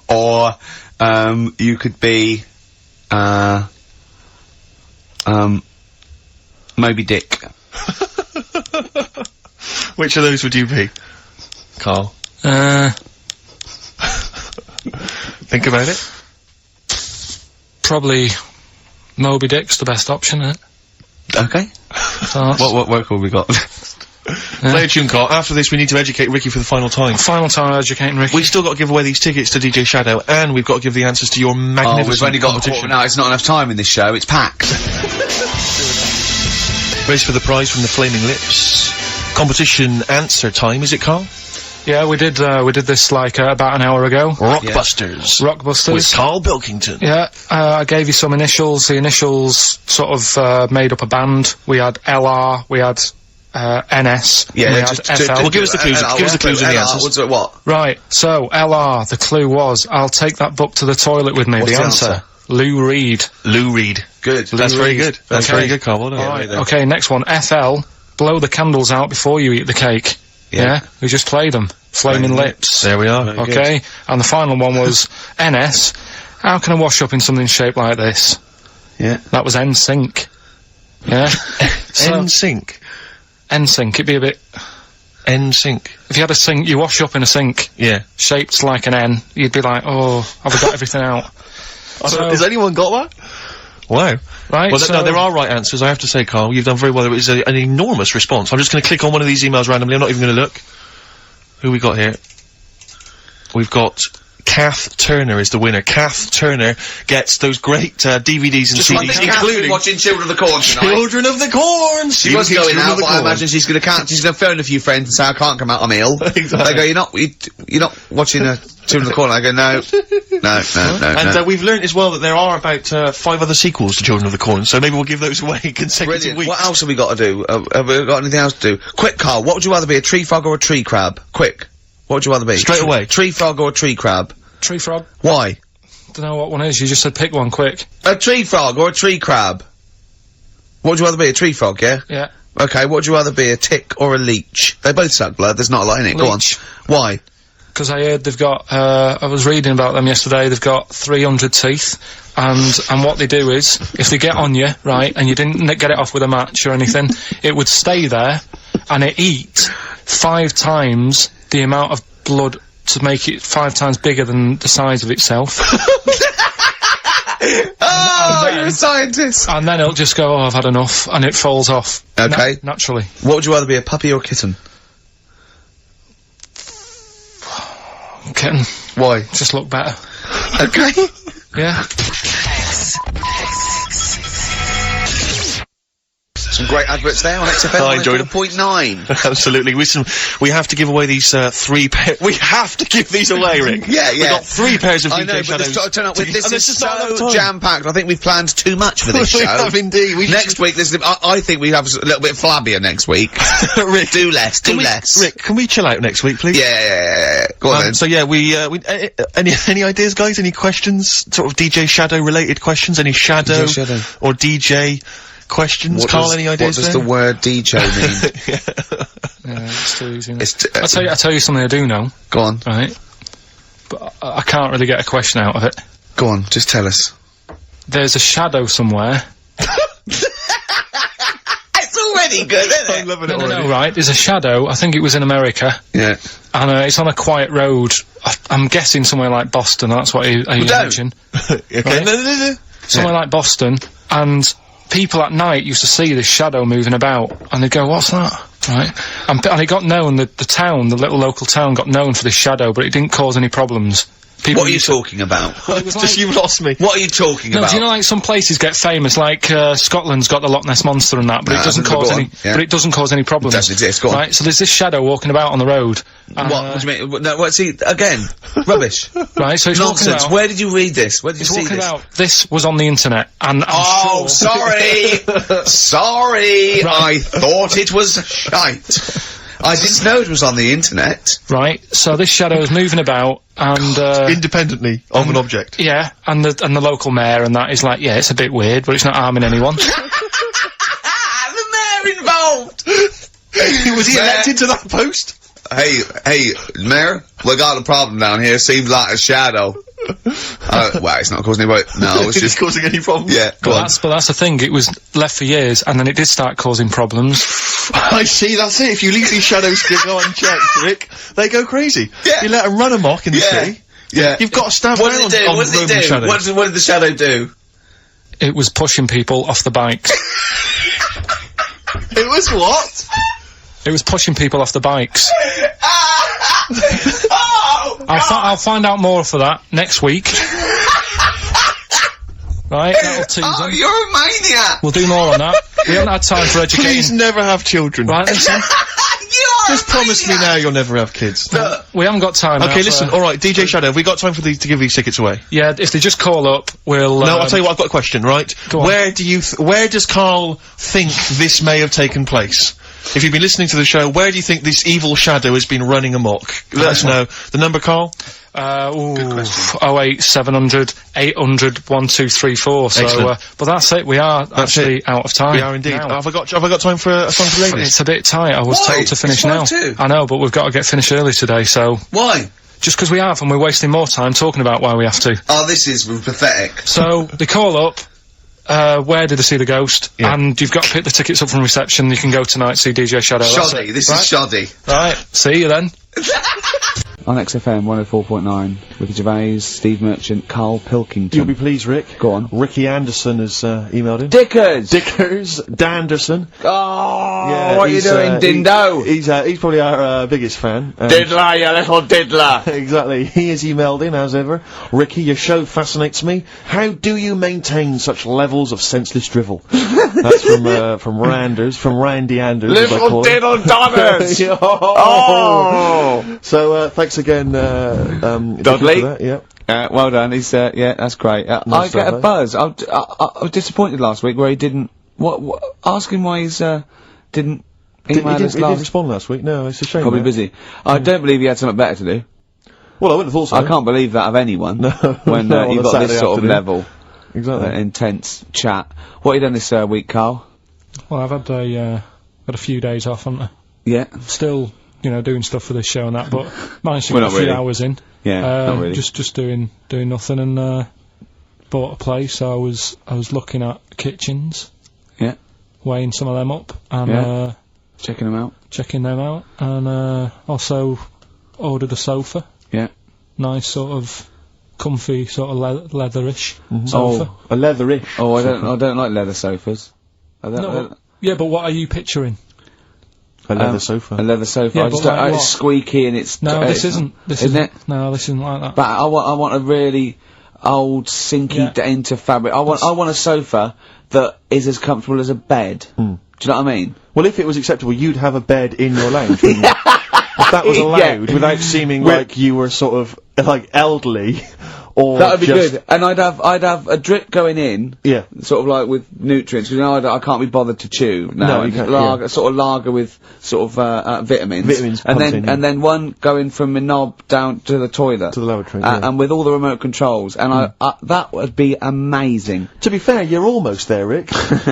Or, you could be, Moby Dick. Which of those would you be, Carl? Think about it. Probably Moby Dick's the best option, isn't it? Okay. So that's- What work have we got? Play a tune, Carl. After this, we need to educate Ricky for the final time. Final time educating Ricky. We've still got to give away these tickets to DJ Shadow, and we've got to give the answers to your Oh, magnificent we've only got a competition. quarter now. It's not enough time in this show. It's packed. Race for the prize from the Flaming Lips. Competition answer time, is it, Carl? Yeah, we did this like about an hour ago. Rockbusters. Rockbusters. With Karl Pilkington. Yeah, I gave you some initials. The initials sort of made up a band. We had LR, we had NS, we had FL. Well, give us the clues. Give us the clues and the answers. What? Right, so LR, the clue was, I'll take that book to the toilet with me. What's the the answer? answer? Lou Reed. Lou Reed. Good. That's very good. That's Okay. very good, Carl. Well done. Right, okay, next one. FL, blow the candles out before you eat the cake. Yeah? We just played them. Flaming Lips. There we are. Okay, and the final one was NS. How can I wash up in something shaped like this? Yeah. That was NSYNC. Yeah? So, NSYNC. NSYNC, it'd be a bit... NSYNC. If you had a sink, you wash up in a sink, Yeah. shaped like an N, you'd be like, oh, have I got everything out? So- Has anyone got that? Wow. Right, Well, so... no, there are right answers, I have to say, Carl. You've done very well. It was an enormous response. I'm just going to click on one of these emails randomly. I'm not even going to look. Who we got here? We've got Kath Turner is the winner. Kath Turner gets those great DVDs and I CDs, think Kath's including watching Children of the Corn tonight. Children of the Corn. She was going out, but I imagine she's going to phone a few friends and say, I can't come out, I'm ill. Exactly. They go, you're not watching Children of the Corn. I go, no. And we've learnt as well that there are about 5 other sequels to Children of the Corn, so maybe we'll give those away consecutive Brilliant. weeks. What else have we got to do? Have we got anything else to do? Quick, Carl, what would you rather be, a tree frog or a tree crab? Quick. What would you rather be? Straight away. Tree frog or a tree crab? Tree frog. Why? Don't know what one is. You just said pick one quick. A tree frog or a tree crab? What would you rather be, a tree frog, yeah? Yeah. Okay, what would you rather be, a tick or a leech? They both suck blood, there's not a lot in it, go on. Leech. Why? Because I heard they've got, I was reading about them yesterday, they've got 300 teeth, and what they do is, if they get on you, right, and you didn't get it off with a match or anything, it would stay there, and it eat 5 times the amount of blood to make it 5 times bigger than the size of itself. Oh, you're a scientist! And then it'll just go, oh, I've had enough, and it falls off. Okay. Naturally. What would you rather be, a puppy or a kitten? Kitten. Why? Just look better. Okay. Yeah. Some great adverts there on XFM. I enjoyed them. 104.9. Absolutely. We have to give away these 3 pairs. We have to give these away, Rick. Yeah. We've got 3 pairs of I DJ know, but Shadows. this turn up with this and is there's just not enough so time. jam-packed. I think we've planned too much for this We show. have indeed. Next week, I think we have a little bit flabbier next week. Rick, do less. Rick, can we chill out next week, please? Yeah. Go on then. So yeah, any ideas, guys? Any questions? Sort of DJ Shadow related questions? Any Shadow or DJ questions? Carl, any ideas? What does the word DJ mean? Yeah, it's too easy. It's I'll tell you something I do know. Go on. Right. But I can't really get a question out of it. Go on, just tell us. There's a shadow somewhere. It's already good, isn't it? I'm loving it already. No, right. There's a shadow. I think it was in America. Yeah. And it's on a quiet road. I'm guessing somewhere like Boston. That's what I imagine. Okay. Right? No. Somewhere like Boston. And people at night used to see this shadow moving about. And they'd go, what's that? Right? And it got known, the town, the little local town got known for this shadow, but it didn't cause any problems. People What are you talking about? Just you've lost me. What are you talking No, about? do you know, like, some places get famous, like, Scotland's got the Loch Ness Monster and that, but No, it doesn't go cause on, any, yeah. but it doesn't cause any problems. It doesn't exist, go on. Right, so there's this shadow walking about on the road. What do you mean? No, what, see, again, rubbish. Right, so it's walking Nonsense. about, Where did you read this? Where did you it's see walking this? about, this was on the internet, and Oh, I'm sure... sorry! Sorry! I thought it was shite. I didn't know it was on the internet. Right, so this shadow is moving about, and, Independently of an object. yeah, and the local mayor and that is like, yeah, it's a bit weird, but it's not harming anyone. The mayor involved! Was he elected to that post? Hey, Mayor, we got a problem down here. Seems like a shadow. Well, it's not causing any. No, it's Is just it causing any problems? Yeah, go on. But that's the thing, it was left for years, and then it did start causing problems. I see, that's it. If you leave these shadows to go unchecked, Rick, they go crazy. Yeah. You let them run amok in the Yeah. city. Yeah. You've got to stand What down did it do? on What did it Roman do? shadows. What did the shadow do? It was pushing people off the bikes. It was what? It was pushing people off the bikes. Oh! I'll find out more for that next week. Right, that'll tease Oh, them. you're a maniac! We'll do more on that. We haven't had time for educating. Please never have children. Right, listen. You're Just promise me now you'll never have kids. We haven't got time. Okay, now listen, for- alright, DJ Shadow, have we got time for these to give these tickets away? Yeah, if they just call up, we'll. No, I'll tell you what, I've got a question, right? Go on. Where does Carl think this may have taken place? If you've been listening to the show, where do you think this evil shadow has been running amok? Let us know. The number, Carl? Good question. 08700 800 1234. So, Excellent. but that's it. We are actually out of time. We are indeed. now. Have I got time for a song for ladies? It's a bit tight. I was Why? told to finish It's now. 5:02. I know, but we've got to get finished early today. So Why? just because we have, and we're wasting more time talking about why we have to. Oh, this is pathetic. So they call up. Where did they see the ghost? Yeah. And you've got to pick the tickets up from reception. You can go tonight, see DJ Shadow. That's Shoddy. it. This Right? is shoddy. Right. See you then. On XFM 104.9, Ricky Gervais, Steve Merchant, Karl Pilkington. You'll be pleased, Rick. Go on. Ricky Anderson has emailed in. Dickers! Dickers Danderson. Oh! Yeah, what are you doing, Dindo? He's probably our biggest fan. Diddler, you little diddler. Exactly. He has emailed in, as ever. Ricky, your show fascinates me. How do you maintain such levels of senseless drivel? That's from Randers, from Randy Anders, as I call Little diddle doggers! Oh! So, thanks again, Dudley. for that, yeah. Well done. He's yeah, that's great. I Nice get stuff, a eh? buzz. I was disappointed last week where he didn't. What? Ask him why he's didn't He email us didn't last. respond last week. No, it's a shame. Probably that. busy. I don't believe he had something better to do. Well, I wouldn't have thought so. I can't believe that of anyone. No, when no, on you've a got Saturday this sort afternoon. of level, Exactly. intense chat. What have you done this week, Carl? Well, I've had a few days off, haven't I? Yeah. Still, doing stuff for this show and that, but managed to Well, get a not few really. hours in. Yeah. Not really. Just doing nothing, and bought a place. So I was looking at kitchens, Yeah. weighing some of them up, and Yeah. Checking them out. checking them out, and also ordered a sofa. Yeah. Nice sort of comfy, sort of leatherish sofa. A leatherish. Oh, I don't like leather sofas. I don't, No, yeah, but what are you picturing? A leather sofa. A leather sofa. Yeah, I but just like don't, what? it's squeaky and it's. No, this isn't. This isn't isn't. it? No, this isn't like that. But I want a really old, sinky into fabric. I want a sofa that is as comfortable as a bed. Do you know what I mean? Well, if it was acceptable, you'd have a bed in your lounge, wouldn't you? If that was allowed, Yeah. without seeming like you were sort of, like, elderly, or That would be just- good. And I'd have a drip going in. Yeah. Sort of like with nutrients, because I can't be bothered to chew. No, you and can't, lager, sort of lager with sort of vitamins. Vitamins and pumped then in, yeah. and then one going from my knob down to the toilet. To the lavatory, yeah. And with all the remote controls, and that would be amazing. To be fair, you're almost there, Rick.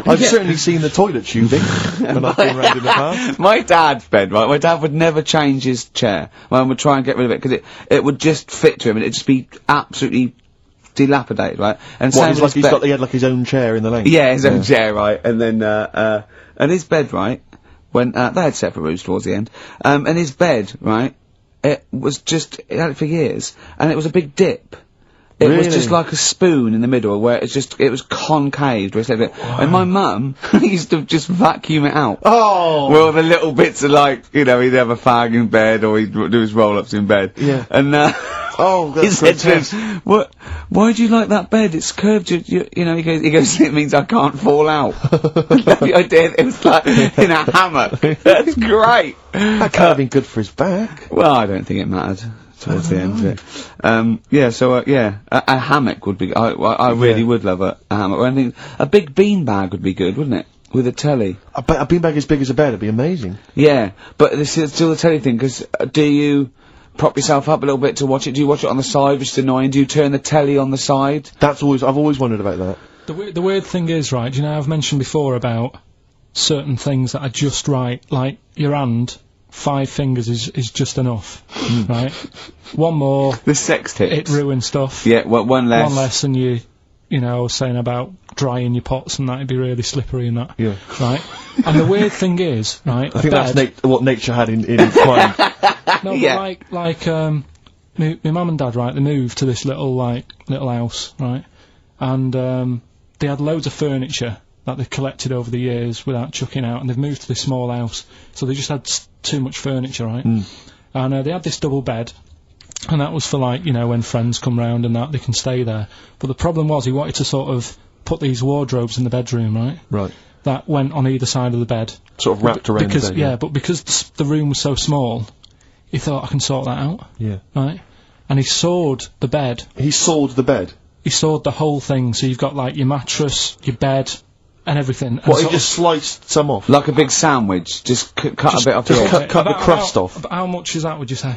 I've certainly seen the toilet tubing when I've been round in the past. My dad's bed, right? My dad would never change his chair. My mum would try and get rid of it because it would just fit to him and it'd just be absolutely dilapidated, right? And What, same he's with like, his bed. he had like his own chair in the lane. Yeah, his own chair, right? And then and his bed, right? When they had separate rooms towards the end, and his bed, right? It had it for years, and it was a big dip. It was just Really? like a spoon in the middle where it was concaved. Where it and my mum used to just vacuum it out. Oh! Well, the little bits are like, he'd have a fag in bed or he'd do his roll-ups in bed. Yeah. And, Oh, he that's said to grotesque. him, why do you like that bed? It's curved, he goes, it means I can't fall out. The idea, it was like in a hammock. That's great. That can't have been good for his back. Well, I don't think it mattered towards the end of it. Yeah, so, a hammock would be, I really would love a hammock. Or anything, a big beanbag would be good, wouldn't it? With a telly. A beanbag as big as a bed would be amazing. Yeah, but this is still the telly thing, because do you prop yourself up a little bit to watch it? Do you watch it on the side, which is annoying? Do you turn the telly on the side? I've always wondered about that. The weird thing is, right, I've mentioned before about certain things that are just right, like your hand, 5 fingers is just enough, right? One more, The sex tips. it ruins stuff. Yeah, one less. One less and I was saying about drying your pots and that, it'd be really slippery and that. Yeah. Right? And the weird thing is, right, I think that's what nature had in mind. no, Yeah. but like my mum and dad, right, they moved to this little house, right? And they had loads of furniture that they've collected over the years without chucking out, and they've moved to this small house, so they just had too much furniture, right? And they had this double bed, and that was for when friends come round and that, they can stay there. But the problem was he wanted to sort of put these wardrobes in the bedroom, right? Right. That went on either side of the bed. Sort of wrapped around Because the bed. yeah, but because the room was so small, he thought, I can sort that out, Yeah. right? And he sawed the bed. He sawed the bed. He sawed the whole thing, so you've got like your mattress, your bed, and everything. And What, he sort just sliced some off? Like a big sandwich, just cut a bit off just the cut- edge. the crust off. About how much is that, would you say?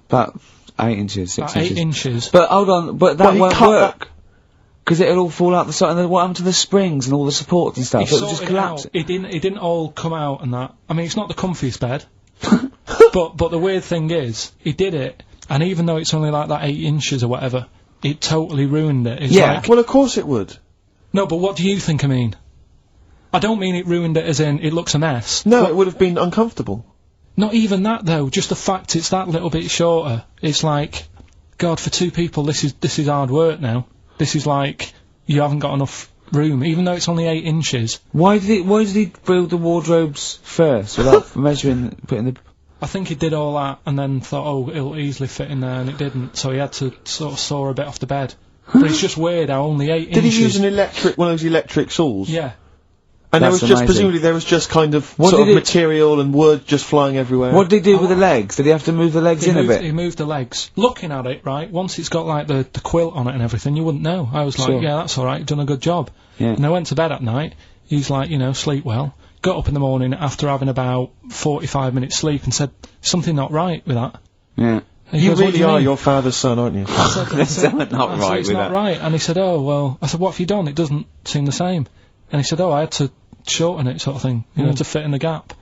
About 8 inches, 6 About 8 inches. inches. But hold on, but that Well, he won't cut work. Because it'll all fall out the side, and then what happened to the springs and all the supports and stuff? He It'll just sorted collapse. out. It didn't all come out and that. I mean, it's not the comfiest bed. but the weird thing is, he did it, and even though it's only like that 8 inches or whatever, it totally ruined it. It's Yeah. like, Well, of course it would. no, but what do you think I mean? I don't mean it ruined it as in it looks a mess. No, it would have been uncomfortable. Not even that though, just the fact it's that little bit shorter. It's like, God, for 2 people this is hard work now. This is like, you haven't got enough room, even though it's only 8 inches. Why did he build the wardrobes first without measuring, putting the... I think he did all that and then thought, oh, it'll easily fit in there, and it didn't, so he had to sort of saw a bit off the bed. But it's just weird how only 8 inches... Did he use one of those electric saws? Yeah. And there That's was just, amazing. presumably there was just kind of What sort did of it- material and wood just flying everywhere. What did he do with the legs? Did he have to move the legs He in a moved, bit? he moved the legs. Looking at it, right, once it's got like the quilt on it and everything, you wouldn't know. I was like, Sure. yeah, that's alright, done a good job. Yeah. And I went to bed at night, he's like, you know, sleep well. Got up in the morning after having about 45 minutes sleep and said, something not right with that. Yeah. And he You goes, "What do really are mean?" your father's son, aren't you? I said, There's something not I said, right it's with not that. right. And he said, oh, well, I said, what have you done? It doesn't seem the same. And he said, oh, I had to shorten it, sort of thing, you know, to fit in the gap.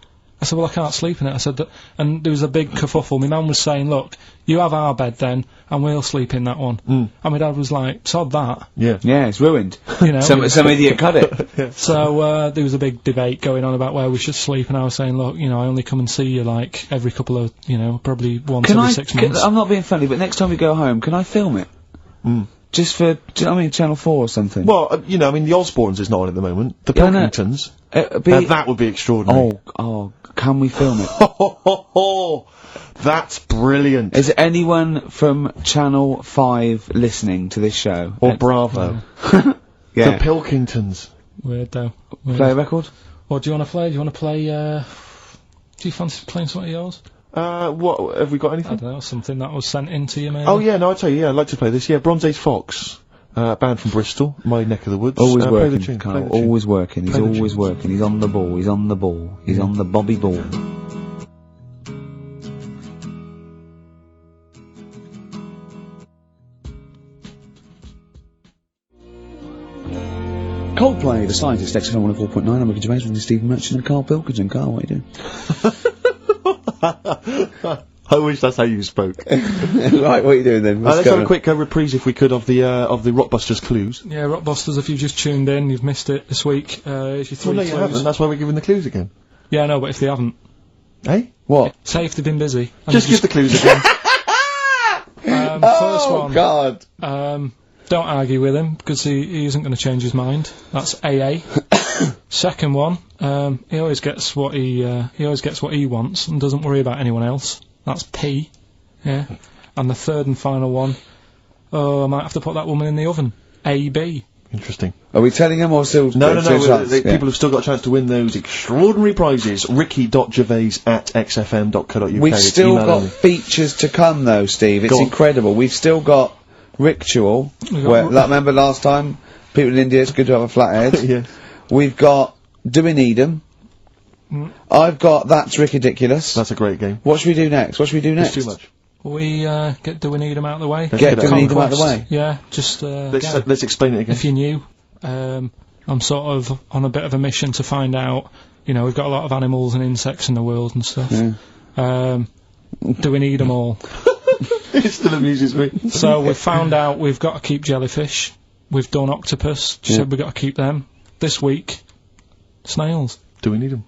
I said, well, I can't sleep in it. I said, and there was a big kerfuffle. My mum was saying, look, you have our bed then, and we'll sleep in that one. And my dad was like, sod that, Yeah. Yeah, it's ruined. you know. Some idiot cut it. So, there was a big debate going on about where we should sleep, and I was saying, look, you know, I only come and see you, like, every couple of, you know, probably once every 6 months. I'm not being funny, but next time we go home, can I film it? Just for, do you know what I mean, Channel 4 or something? Well, you know, I mean, the Osbournes is not on at the moment. The Yeah, I know. Pilkingtons. Be- Now that would be extraordinary. oh, can we film it? That's brilliant. Is anyone from Channel 5 listening to this show? Or Bravo. Yeah. The Pilkingtons. Weird, though. Weird. Play a record? What do you want to play? Do you want to play, do you fancy playing something of yours? What, have we got I anything? don't know, something that was sent in to you, maybe? Oh yeah, no, I'll tell you, yeah, I'd like to play this. Yeah, Bronze Age Fox. Band from Bristol, my neck of the woods. Always play the working, tune, Carl. play the tune. Always working. He's Play the always tune. working. He's on the ball. He's on the ball. He's on the Bobby ball. Coldplay, The Scientist, XFM 104.9. I'm Ricky Gervais with Stephen Merchant and Karl Pilkington. Carl, what are you doing? I wish that's how you spoke. Right, what are you doing then? What's Let's have going a on? quick reprise, if we could, of the Rockbusters clues. Yeah, Rockbusters, if you've just tuned in, you've missed it this week. It's your 3 Well, no, you clues. haven't. That's why we're giving the clues again. Yeah, I know, but if they haven't, Eh? What? say if they've been busy. And Just give the clues again. first one. God. Don't argue with him, because he isn't going to change his mind. That's AA. Second one, he always gets what he always gets what he wants and doesn't worry about anyone else. That's P. Yeah. And the third and final one, oh, I might have to put that woman in the oven. AB. Interesting. Are we telling him or still? No. still chance? Yeah. People have still got a chance to win those extraordinary prizes. Ricky.gervais@xfm.co.uk. We've It's still email got only. features to come though, Steve. It's Go on. incredible. We've still got Ritual. We've got Where, Ri- like, remember last time? People in India, it's good to have a flathead. Yeah. We've got Do We Need 'Em? I've got That's Ridiculous. That's a great game. What should we do next? What should we do next? It's too much. Do we need him out of the way? Let's Get get Do it We out. Need 'Em out of the way? Yeah, just go. Let's explain it again. If you're new, I'm sort of on a bit of a mission to find out, you know, we've got a lot of animals and insects in the world and stuff. Do we need them all? It still amuses me. So we've found out we've got to keep jellyfish. We've done octopus. She said we've got to keep them. This week, snails. Do we need them?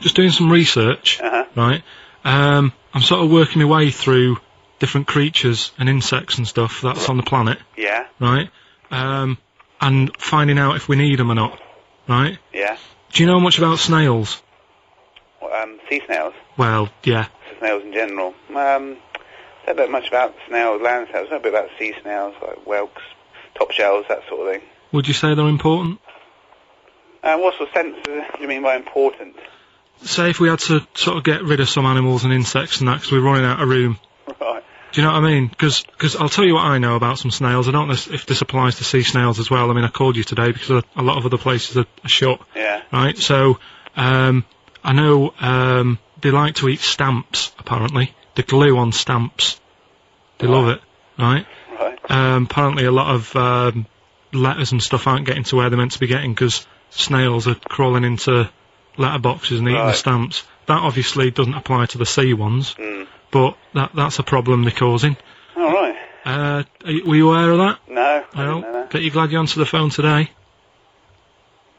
Just doing some research, right? I'm sort of working my way through different creatures and insects and stuff that's on the planet, Yeah, right? And finding out if we need them or not, right? yeah. Do you know much about snails? Sea snails, Well, yeah. so snails in general. Don't know much about snails, land snails. Know a bit about sea snails, like whelks, top shells, that sort of thing. Would you say they're important? What sort of sense do you mean by important? Say if we had to sort of get rid of some animals and insects and that because we're running out of room. Right. Do you know what I mean? Because I'll tell you what I know about some snails. I don't know if this applies to sea snails as well. I mean, I called you today because a lot of other places are shut. Yeah. Right? So, I know they like to eat stamps, apparently. The glue on stamps. They love it, right? Right. Apparently a lot of letters and stuff aren't getting to where they're meant to be getting because snails are crawling into letterboxes and eating the Right. stamps. That obviously doesn't apply to the sea ones, but that's a problem they're causing. All right. Were you aware of that? No, I Well, didn't know that. bet you're glad you answered the phone today.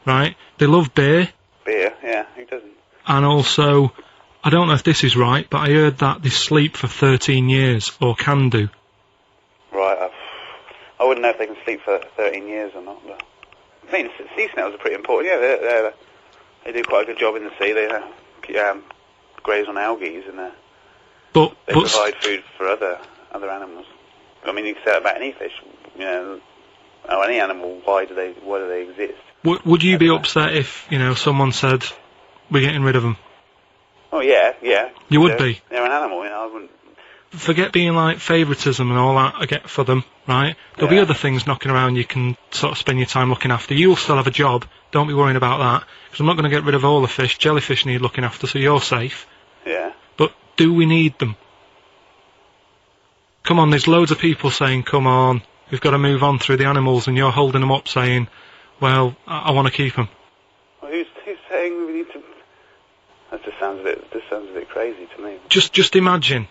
right? They love beer, Beer, yeah, who doesn't? and also, I don't know if this is right, but I heard that they sleep for 13 years, or can do. Right, I wouldn't know if they can sleep for 13 years or not, but I think sea snails are pretty important. Yeah, they do quite a good job in the sea. They graze on algae, and they provide food for other animals. I mean, you can say that about any fish, you know, or any animal. Why do they exist? Would you be upset if, you know, someone said, we're getting rid of them? Oh yeah. You would be? They're an animal, you know, I wouldn't... Forget being like favouritism and all that I get for them, right? There'll be other things knocking around you can sort of spend your time looking after. You'll still have a job, don't be worrying about that, because I'm not going to get rid of all the fish. Jellyfish need looking after, so you're safe. Yeah. But do we need them? Come on, there's loads of people saying, come on, we've got to move on through the animals, and you're holding them up saying, well, I want to keep them. Well, who's saying we need to... That just sounds a bit crazy to me. Just imagine.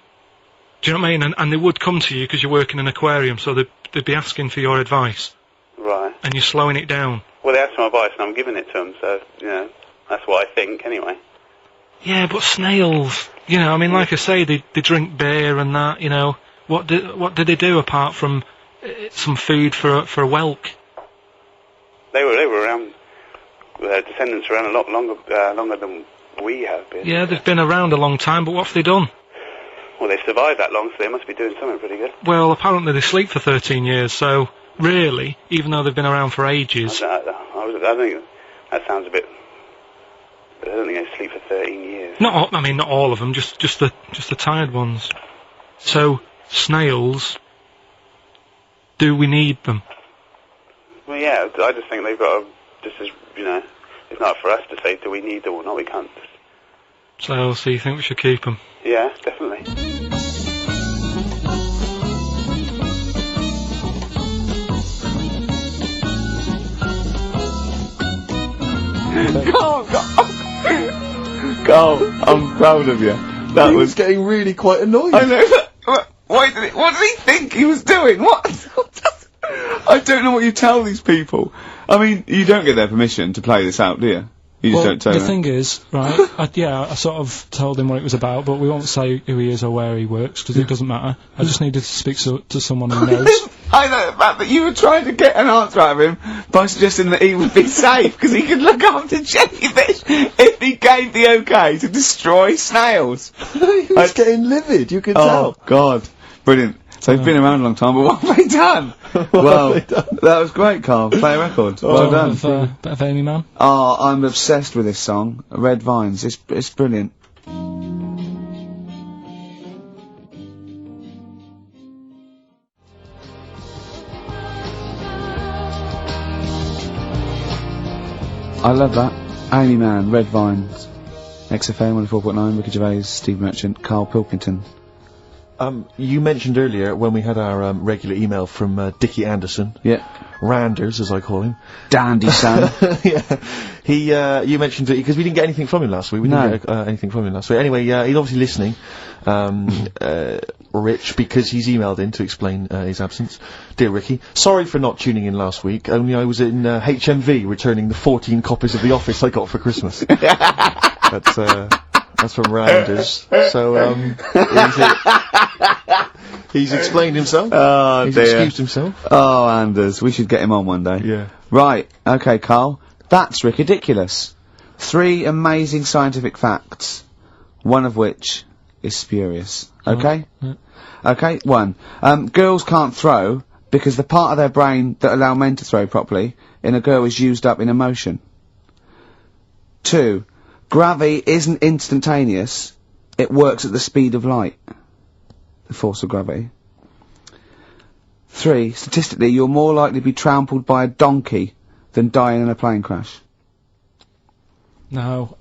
Do you know what I mean? And they would come to you because you work in an aquarium, so they'd be asking for your advice. Right. And you're slowing it down. Well, they asked for my advice and I'm giving it to them, so, you know, that's what I think, anyway. Yeah, but snails, you know, I mean, like I say, they drink beer and that, you know. What do they do apart from some food for a whelk? They were around, their descendants were around a lot longer than we have been. Yeah, they've been around a long time, but what have they done? Well, they've survived that long, so they must be doing something pretty good. Well, apparently they sleep for 13 years, so really, even though they've been around for ages... I think that sounds a bit... I don't think they sleep for 13 years. Not all of them, just the tired ones. So, snails, do we need them? Well, yeah, I just think they've got to, just as, you know, it's not for us to say, do we need them or not, we can't. So you think we should keep them? Yeah, definitely. Carl, I'm proud of you. That was getting really quite annoyed. I know. What did he think he was doing? What? I don't know what you tell these people. I mean, you don't get their permission to play this out, do you? You just don't tell the them. thing is, right, I sort of told him what it was about, but we won't say who he is or where he works, because it doesn't matter. I just needed to speak to someone who knows. I know the fact that you were trying to get an answer out of him by suggesting that he would be safe, because he could look after jellyfish if he gave the okay to destroy snails. He was getting livid, you could tell. Oh, God. Brilliant. So he's been around a long time, but what have they done? Well, that was great, Carl. Play a record. Well done. Bit of Amy Man. Oh, I'm obsessed with this song, Red Vines. It's brilliant. I love that. Amy Man, Red Vines. XFM 104.9, Ricky Gervais, Steve Merchant, Karl Pilkington. You mentioned earlier when we had our regular email from Dickie Anderson. Yeah. Randers, as I call him. Dandy son. Yeah. You mentioned it because we didn't get anything from him last week. We didn't get anything from him last week. Anyway, he's obviously listening. Rich, because he's emailed in to explain his absence. Dear Ricky, sorry for not tuning in last week. Only I was in HMV returning the 14 copies of The Office I got for Christmas. That's from Randers. So, he's explained himself. Oh, he's dear. excused himself. Oh, Anders, we should get him on one day. Yeah. Right, okay, Carl. That's ridiculous. 3 amazing scientific facts, one of which is spurious. Okay? Yeah. Okay, 1. Girls can't throw because the part of their brain that allow men to throw properly in a girl is used up in emotion. 2. Gravity isn't instantaneous, it works at the speed of light. The force of gravity. 3. Statistically, you're more likely to be trampled by a donkey than die in a plane crash. Now,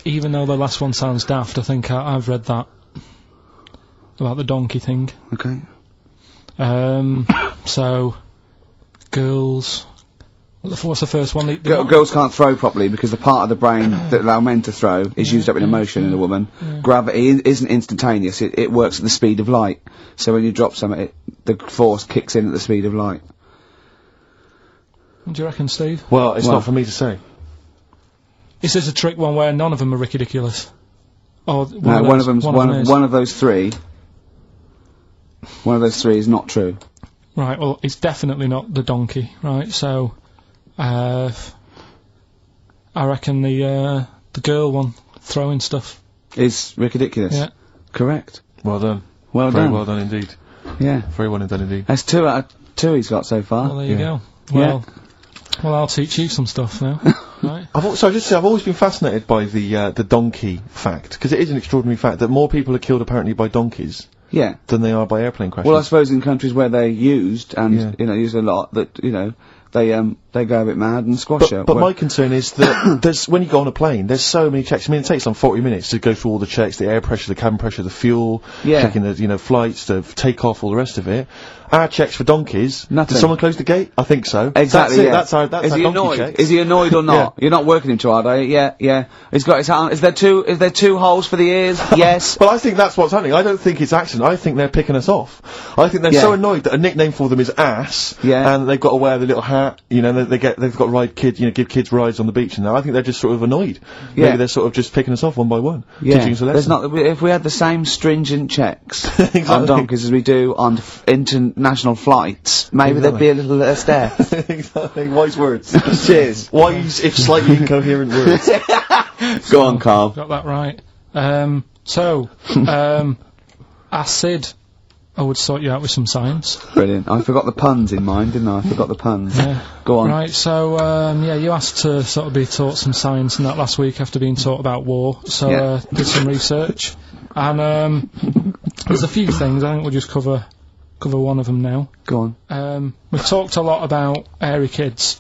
even though the last one sounds daft, I think I've read that. About the donkey thing. Okay. So, girls... What's the first one? Girls can't throw properly because the part of the brain that allow men to throw is used up in emotion in a woman. Yeah. Gravity isn't instantaneous, it works at the speed of light. So when you drop something, the force kicks in at the speed of light. What do you reckon, Steve? Well, it's not for me to say. Is this a trick one where none of them are ridiculous? Or No, one of them's is? one of those three. One of those three is not true. Right, well, it's definitely not the donkey, right? So, I reckon the girl one, throwing stuff. Is ridiculous. Yeah. Correct. Well done. Well Very done. well done indeed. Yeah. Very well done indeed. That's 2 out of 2 he's got so far. Well, there you Yeah. go. Well, I'll teach you some stuff now. Right? I've always been fascinated by the donkey fact, because it is an extraordinary fact that more people are killed apparently by donkeys Yeah. than they are by airplane crashes. Well, I suppose in countries where they're used and Yeah. used a lot, that they go a bit mad and squash it. But Where- my concern is that there's when you go on a plane, there's so many checks. I mean, it takes 40 minutes to go through all the checks: the air pressure, the cabin pressure, the fuel, Yeah. checking the flights, the takeoff, all the rest of it. Our checks for donkeys. Nothing. Did someone close the gate? I think so. Exactly. That's it. Yeah. That's our Is he donkey annoyed? checks. Is he annoyed or not? You're not working him too hard, are you? Yeah, yeah. He's got his hand. Is there two holes for the ears? Yes. Well, I think that's what's happening. I don't think it's accident. I think they're picking us off. I think they're Yeah. so annoyed that a nickname for them is ass. Yeah. And they've got to wear the little hat. You know, they've got to ride kids. You know, give kids rides on the beach and that. I think they're just sort of annoyed. Yeah. Maybe they're sort of just picking us off one by one. Yeah. Teaching us a There's lesson. not. If we had the same stringent checks on Exactly. donkeys as we do on international flights, maybe there'd be a little less there. Exactly. Wise words. Cheers. Wise, if slightly incoherent words. Go on, Carl. Got that right. Acid. I would sort you out with some science. Brilliant. I forgot the puns in mind, didn't I? I forgot the puns. Yeah. Go on. Right, so, you asked to sort of be taught some science and that last week after being taught about war, so, Yeah. did some research, and, there's a few things, I think we'll just cover one of them now. Go on. We've talked a lot about hairy kids.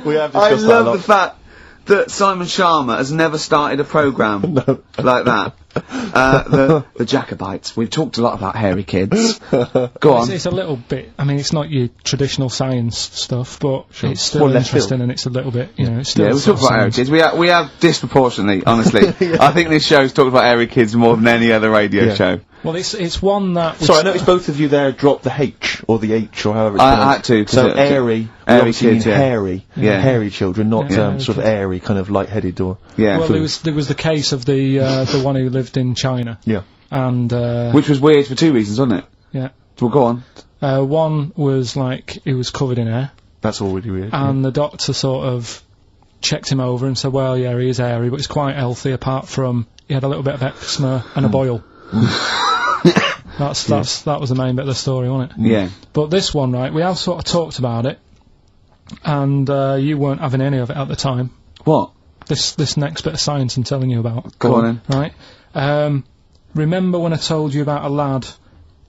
We have I discussed that a love lot. the fact that Simon Sharma has never started a programme like that. The Jacobites. We've talked a lot about hairy kids. Go on. It's a little bit, I mean, it's not your traditional science stuff, but it's still More left interesting field. and it's a little bit, it's still Yeah, we talk about hairy science. kids. We have disproportionately, honestly. I think this show's talked about hairy kids more than any other radio Yeah. show. Well, it's one that... Sorry, I noticed both of you there dropped the H, or the H, or however it's I pronounced. had to, 'cause So it- airy, airy obviously kids, mean yeah. hairy. Yeah. Hairy children, not Yeah. sort of airy, kind of light-headed or... Yeah. Well, there was the case of the one who lived in China, Yeah. and, Which was weird for 2 reasons, wasn't it? yeah. Well, go on. One was like, he was covered in hair, That's already weird. and the doctor sort of checked him over and said, well, yeah, he is hairy, but he's quite healthy, apart from he had a little bit of eczema and a boil. That was the main bit of the story, wasn't it? Yeah. But this one, right, we have sort of talked about it, and you weren't having any of it at the time. What? This next bit of science I'm telling you about. Go on then. Right? Remember when I told you about a lad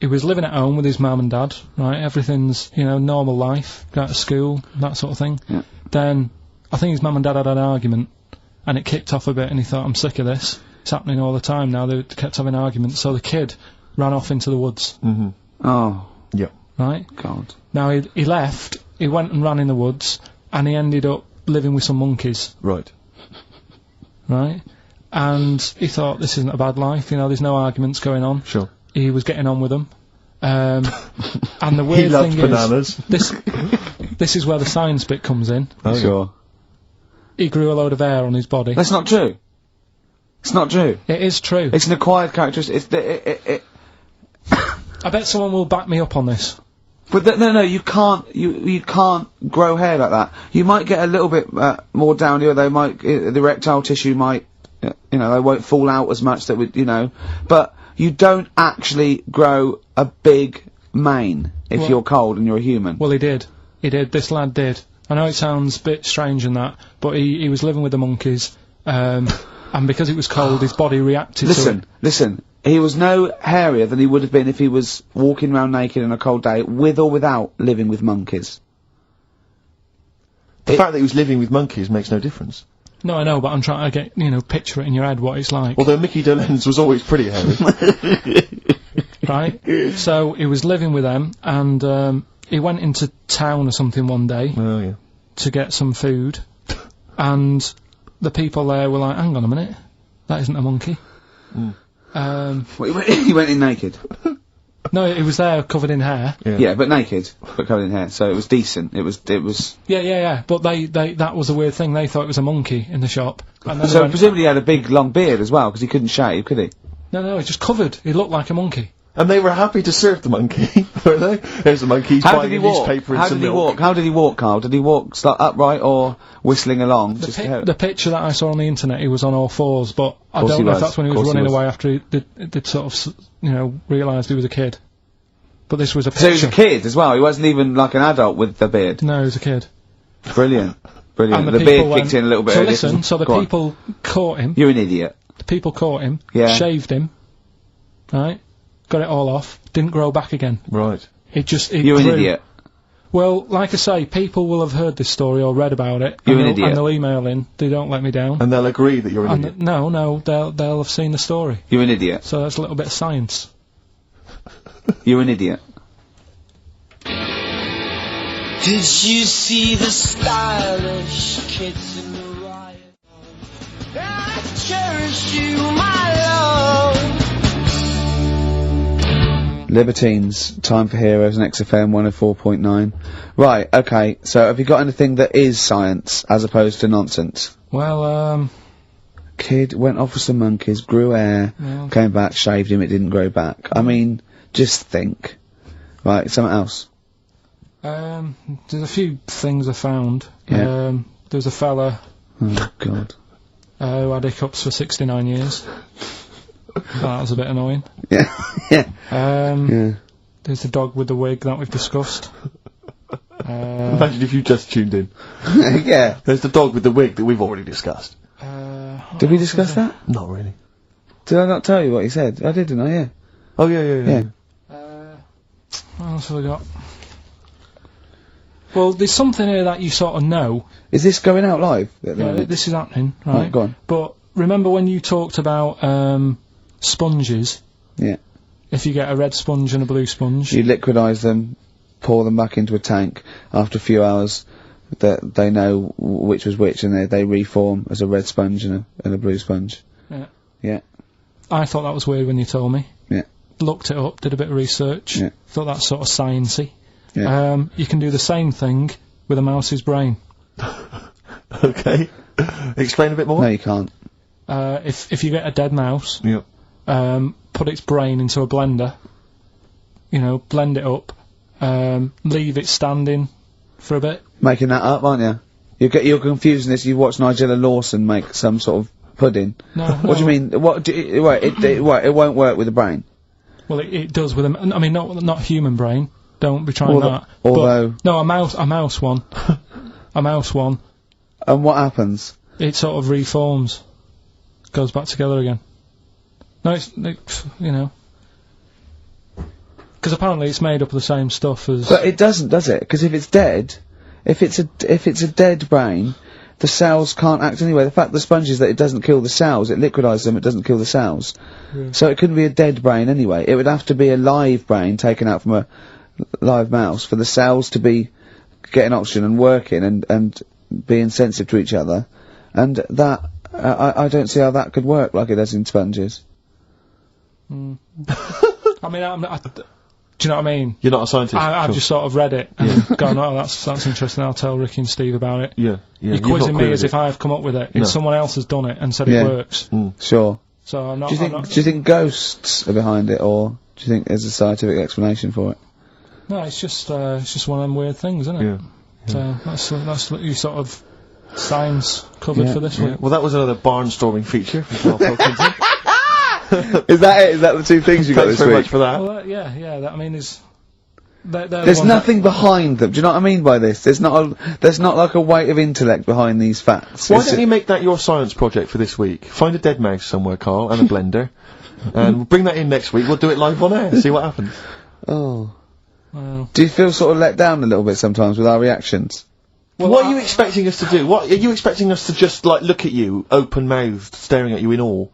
who was living at home with his mum and dad, right? Everything's, normal life, go out to school, that sort of thing. Yeah. Then, I think his mum and dad had an argument, and it kicked off a bit, and he thought, I'm sick of this. It's happening all the time now, they kept having arguments, so the kid ran off into the woods, Mm-hmm. Oh, Yeah. right? God. Now, he left, he went and ran in the woods, and he ended up living with some monkeys, Right. right? And he thought, this isn't a bad life, there's no arguments going on. Sure. He was getting on with them. And the weird He loved thing bananas. is, this is where the science bit comes in. Oh, yeah. Sure. He grew a load of hair on his body. That's not true. It's not true. It is true. It's an acquired characteristic. It's I bet someone will back me up on this. But no, you can't. You can't grow hair like that. You might get a little bit more down here. They might the erectile tissue might, they won't fall out as much. That would, but you don't actually grow a big mane if Well- you're cold and you're a human. Well, he did. This lad did. I know it sounds a bit strange and that, but he was living with the monkeys, and because it was cold, his body reacted to it. Listen. He was no hairier than he would have been if he was walking around naked on a cold day, with or without living with monkeys. The fact that he was living with monkeys makes no difference. No, I know, but I'm trying to get, picture it in your head what it's like. Although Mickey Dolenz was always pretty hairy. Right? So he was living with them, and he went into town or something one day Oh, yeah. to get some food, and the people there were like, hang on a minute, that isn't a monkey. Well, he went in naked. No, it was there covered in hair. Yeah, but naked, but covered in hair, so it was decent. It was. Yeah. But that was a weird thing. They thought it was a monkey in the shop. And then So presumably he had a big long beard as well, because he couldn't shave, could he? No, it's just covered. He looked like a monkey. And they were happy to serve the monkey, were they? There's the monkey. How did he walk? Newspaper and How some did he milk. walk? How did he walk, Carl? Did he walk upright or whistling along? The picture that I saw on the internet, he was on all fours, but I Course he don't know if was. that's when he Course was he running was. away after they'd sort of, realised he was a kid. But this was a picture. So he was a kid as well. He wasn't even like an adult with the beard. No, he was a kid. Brilliant. And The people beard went- kicked in a little bit. So earlier. listen, so the Go on. people caught him. You're an idiot. The people caught him. Yeah. Shaved him. Right. Got it all off. Didn't grow back again. Right. It You're grew. an idiot. Well, like I say, people will have heard this story or read about it. You're and an idiot. And they'll email in. They don't let me down. And they'll agree that you're an idiot. No, they'll have seen the story. You're an idiot. So that's a little bit of science. You're an idiot. Did you see the stylish kids in the riot? I cherish you, my love. Libertines, Time for Heroes, and XFM 104.9. Right, okay, so have you got anything that is science, as opposed to nonsense? Well, Kid went off with some monkeys, grew hair, Yeah. came back, shaved him, it didn't grow back. I mean, just think. Right, something else. there's a few things I found. Yeah. There's a fella Oh, God. who had hiccups for 69 years. That was a bit annoying. Yeah, yeah, yeah. There's the dog with the wig that we've discussed. Imagine if you just tuned in. Yeah. There's the dog with the wig that we've already discussed. Did we discuss that? Not really. Did I not tell you what he said? I did, didn't I? Yeah. Oh, yeah. What else have I got? Well, there's something here that you sort of know. Is this going out live? At the Yeah, moment? this is happening, right? Right, go on. But remember when you talked about sponges? Yeah. If you get a red sponge and a blue sponge. You liquidise them, pour them back into a tank. After a few hours, they know which was which, and they reform as a red sponge and a blue sponge. Yeah. Yeah. I thought that was weird when you told me. Yeah. Looked it up, did a bit of research. Yeah. Thought that's sort of sciencey. Yeah. You can do the same thing with a mouse's brain. Okay. Explain a bit more. No, you can't. If you get a dead mouse, Yeah. put its brain into a blender, blend it up, leave it standing for a bit. Making that up, aren't you? You're confusing this. You watch Nigella Lawson make some sort of pudding. No. What do you mean? It won't work with the brain. Well, it does with a. I mean, not human brain. Don't be trying Although- that. although- But, no, a mouse one. A mouse one. And what happens? It sort of reforms, goes back together again. No, it's because apparently it's made up of the same stuff as. But it doesn't, does it? Because if it's dead, if it's a dead brain, the cells can't act anyway. The fact the sponge is that it doesn't kill the cells, it liquidises them, it doesn't kill the cells. Yeah. So it couldn't be a dead brain anyway. It would have to be a live brain taken out from a live mouse for the cells to be getting oxygen and working and being sensitive to each other. And that, I don't see how that could work like it does in sponges. I mean, do you know what I mean? You're not a scientist. I've Sure. just sort of read it and gone, oh, that's interesting. I'll tell Ricky and Steve about it. Yeah. You're You've not quizzing me queried as it. if I've come up with it. No. It's someone else has done it and said Yeah. it works. Sure. So I'm not. Do you think ghosts are behind it, or do you think there's a scientific explanation for it? No, it's just one of them weird things, isn't it? Yeah. So that's what you sort of science covered Yeah. for this Yeah. week. Well, that was another barnstorming feature from Karl Pilkington. Is that it? Is that the two things you got Thanks this very week? much for that. Well, yeah. That I mean is. They're the There's ones nothing behind them. Do you know what I mean by this? There's not like a weight of intellect behind these facts. Why It's don't you make that your science project for this week? Find a dead mouse somewhere, Carl, and a blender, and we'll bring that in next week. We'll do it live on air. See what happens. Oh. Well, Do you feel sort of let down a little bit sometimes with our reactions? What are you expecting us to do? What are you expecting us to just like look at you, open-mouthed, staring at you in awe?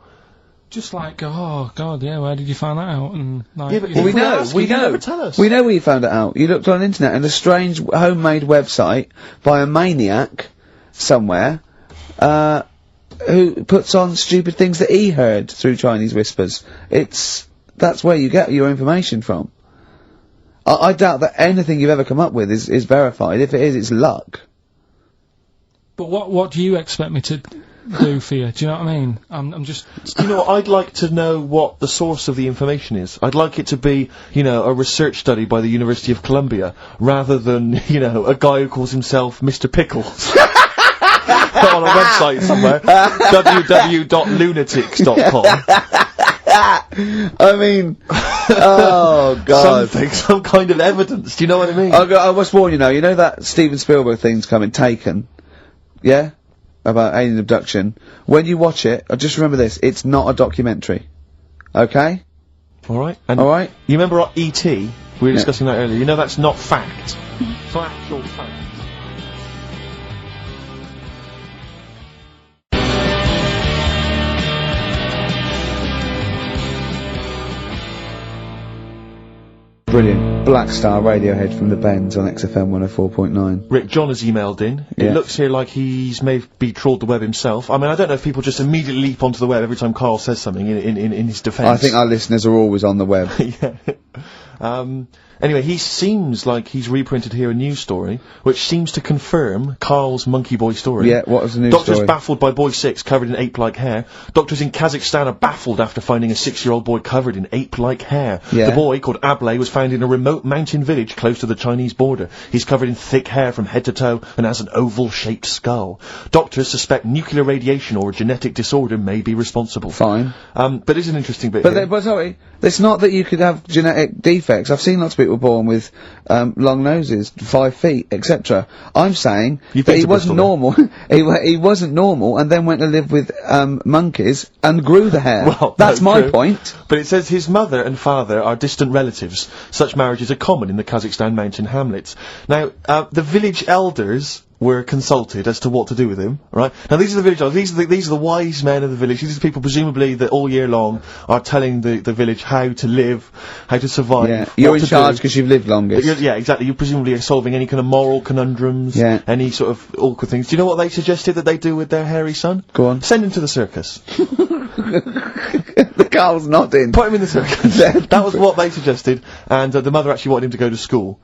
just like, oh god, yeah, where did you find that out? And like, Yeah, but you know, we know. You never tell us. We know where you found it out. You looked on the internet and a strange homemade website by a maniac somewhere, who puts on stupid things that he heard through Chinese whispers. That's where you get your information from. I doubt that anything you've ever come up with is verified. If it is, it's luck. But what do you expect me to do for you? Do you know what I mean? I'm just... You know, I'd like to know what the source of the information is. I'd like it to be, you know, a research study by the University of Columbia, rather than, you know, a guy who calls himself Mr. Pickles. On a website somewhere. www.lunatics.com. I mean, oh god. Some kind of evidence, do you know what I mean? I must warn you now, you know that Steven Spielberg thing's coming, Taken? Yeah? About alien abduction. When you watch it, just remember this, it's not a documentary. Okay? Alright. Alright? You remember E.T.? We were discussing that earlier. You know that's not fact. It's not actual fact. Brilliant. Black Star Radiohead from the Bends on XFM 104.9. Rick John has emailed in. Yeah. It looks here like he's maybe trawled the web himself. I mean, I don't know if people just immediately leap onto the web every time Karl says something in his defence. I think our listeners are always on the web. Yeah. Anyway, he seems like he's reprinted here a news story, which seems to confirm Karl's Monkey Boy story. Yeah, what was the news Doctors story? baffled by boy 6 covered in ape-like hair. Doctors in Kazakhstan are baffled after finding a 6-year-old boy covered in ape-like hair. Yeah. The boy, called Ablay, was found in a remote mountain village close to the Chinese border. He's covered in thick hair from head to toe and has an oval-shaped skull. Doctors suspect nuclear radiation or a genetic disorder may be responsible. Fine. But it's an interesting bit But, here. but sorry, it's not that you could have genetic defects. I've seen lots of people born with long noses, 5 feet, etc. I'm saying You've that been he to wasn't Bristol, normal. he wasn't normal, and then went to live with monkeys and grew the hair. Well, that's no, my true. point. But it says his mother and father are distant relatives. Such marriages are common in the Kazakhstan mountain hamlets. Now, the village elders were consulted as to what to do with him, right? Now these are the village elders, these are the wise men of the village, these are the people presumably that all year long are telling the village how to live, how to survive. Yeah, you're what in to charge do. because you've lived longest. Yeah, exactly. You presumably are solving any kind of moral conundrums, Yeah. any sort of awkward things. Do you know what they suggested that they do with their hairy son? Go on. Send him to the circus. The Carl's nodding. Put him in the circus. That was what they suggested, and the mother actually wanted him to go to school.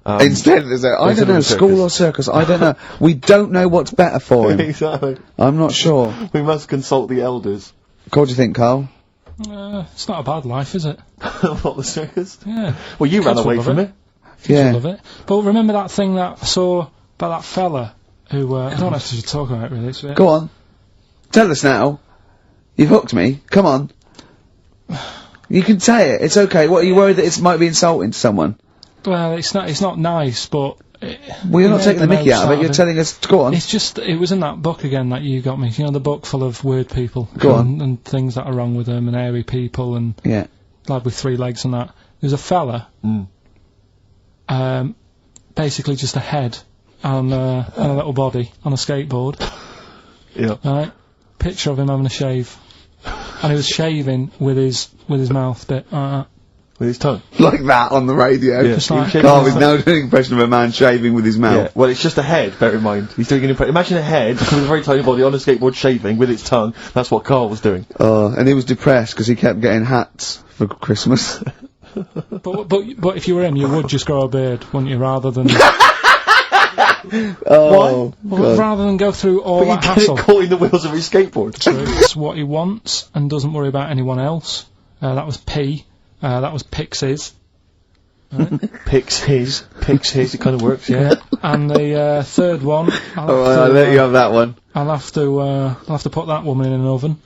Instead, there's a, I instead don't know, of the school or circus. circus, I don't know. We don't know what's better for him. Exactly. I'm not sure. We must consult the elders. What do you think, Carl? It's not a bad life, is it? What, the circus? Yeah. Well, you ran Kids will away love from it. it. Yeah. Love it. But remember that thing that I saw about that fella who, I don't know if I should talk about it really, it's a bit... Go on. Tell us now. You've hooked me. Come on. You can say it. It's okay. What, are you worried that it might be insulting to someone? Well, it's not nice, but... Well, you're not taking the mickey out of it. You're telling us... Go on. It's just, it was in that book again that you got me. You know, the book full of weird people. Go on. And things that are wrong with them, and hairy people, and Yeah. lad with 3 legs and that. There's a fella, basically just a head and a little body on a skateboard. Yeah. Right? Picture of him having a shave. And he was shaving with his mouth bit. With his tongue. Like that on the radio. Yeah. Just like- Carl is now doing an impression of a man shaving with his Yeah. mouth. Well, it's just a head, bear in mind. He's doing an impression. Imagine a head with a very tiny body on a skateboard shaving with its tongue. That's what Karl was doing. And he was depressed because he kept getting hats for Christmas. But if you were him, you would just grow a beard, wouldn't you, rather than... Oh, God. rather than go through all But you that get hassle. it caught in the wheels of his skateboard. It's what he wants and doesn't worry about anyone else. That was P. That was Pixies. Picks his. It kind of works, yeah. And the third one, I'll let you have that one. I'll have to put that woman in an oven.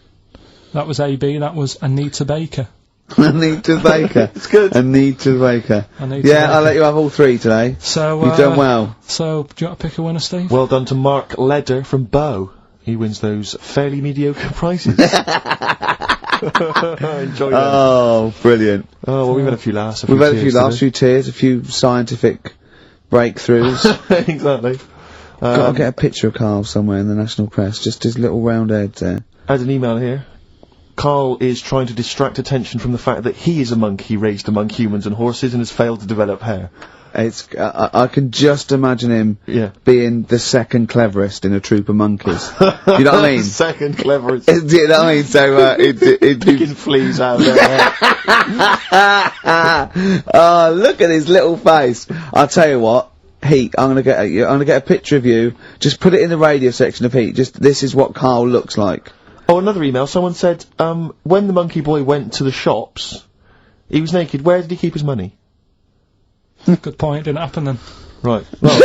That was AB. That was Anita Baker. Anita Baker. It's good. Anita Baker. Anita Yeah, Baker. I'll let you have all 3 today. So You've done well. So do you want to pick a winner, Steve? Well done to Mark Leder from Bow. He wins those fairly mediocre prizes. Enjoy them. Oh, brilliant. Oh, well, we've had a few laughs. We've had a few laughs, a few tears, a few scientific breakthroughs. Exactly. Gotta get a picture of Carl somewhere in the national press, just his little round head there. I had an email here. Karl is trying to distract attention from the fact that he is a monkey raised among humans and horses and has failed to develop hair. It's I can just imagine him being the second cleverest in a troop of monkeys. You know what I mean? Second cleverest. Do you know what I mean? So it'd Picking fleas out of there. oh, look at his little face. I'll tell you what. Heat, I'm gonna get a picture of you. Just put it in the radio section of Heat. This is what Karl looks like. Oh, another email. Someone said, when the monkey boy went to the shops, he was naked. Where did he keep his money? Good point. Didn't happen then. Right. Well.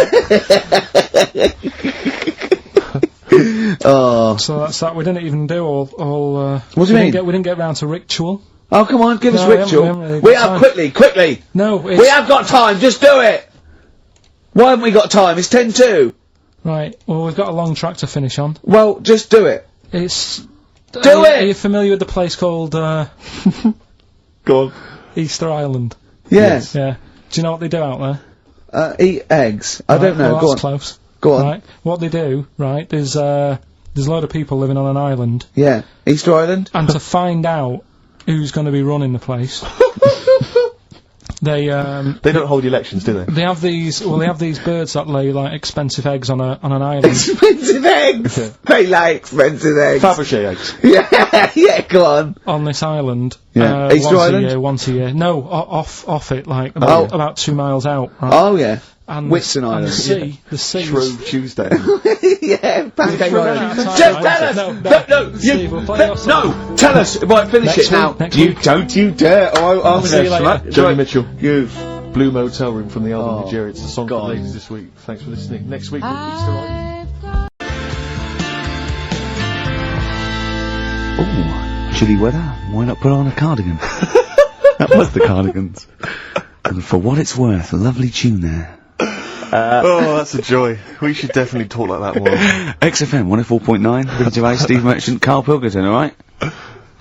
Oh. So that's that. We didn't even do all. What do you mean? We didn't get round to ritual. Oh, come on, give us we ritual. haven't really We got have time. quickly. No, We have got time. Just do it. Why haven't we got time? It's 10:02. Right. Well, we've got a long track to finish on. Well, just do it. It's. Do it! Are you familiar with the place called Go on. Easter Island? Yes. Yeah. Do you know what they do out there? Eat eggs. I don't know. Well, Go that's on. close. Go on. Right. What they do, right? There's a load of people living on an island, Yeah. Easter Island. and to find out who's going to be running the place, they don't hold elections, do they? they have these birds that lay like expensive eggs on an island. Expensive eggs. They like expensive eggs. Fabergé eggs. Yeah. Yeah. Go on. On this island, Yeah. Easter Island? once a year. No, off it, like Oh. about 2 miles out. Right? Oh yeah. And Whitsun and Island. the sea. Shrove Tuesday. Yeah. Pancake We're running Island. out of time, Just right? tell us. No, Steve, we'll play your song. No. Tell us. Right. Finish Next it now. week, next You week. don't you dare. Oh, I'm See you later. Joni Right. Mitchell. You. Blue Motel Room from the album Oh, Nigeria. It's the song for God. ladies this week. Thanks for listening. Next week, Easter Island. Ooh, chilly weather. Why not put on a cardigan? That was the Cardigans. And for what it's worth, a lovely tune there. Oh, that's a joy. We should definitely talk like that more. XFM 104.9. Ricky Gervais, Steve Merchant, Karl Pilkington. All right.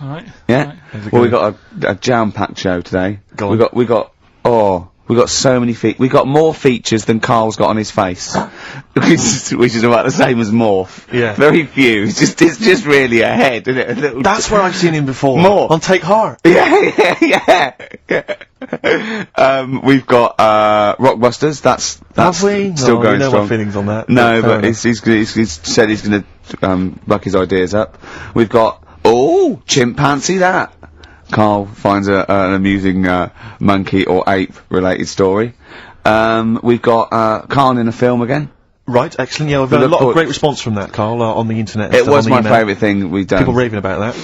All right. Yeah. Well, we got a jam-packed show today. Go We on. got so many we got more features than Karl's got on his face, which is about the same as Morph. Yeah. Very few. It's just really a head, isn't it? A little That's where I've seen him before. More. On Take Heart. Yeah. We've got Rockbusters. That's Have we? still No, going you know strong. my feelings on that. No, Fair but enough. he's said he's going to buck his ideas up. We've got chimpanzee that. Karl finds an amusing monkey or ape related story. We've got Karl in a film again. Right, excellent. Yeah, I've had a lot of great response from that, Karl, on the internet. And It stuff, was on the my email. favourite thing we've done. People raving about that.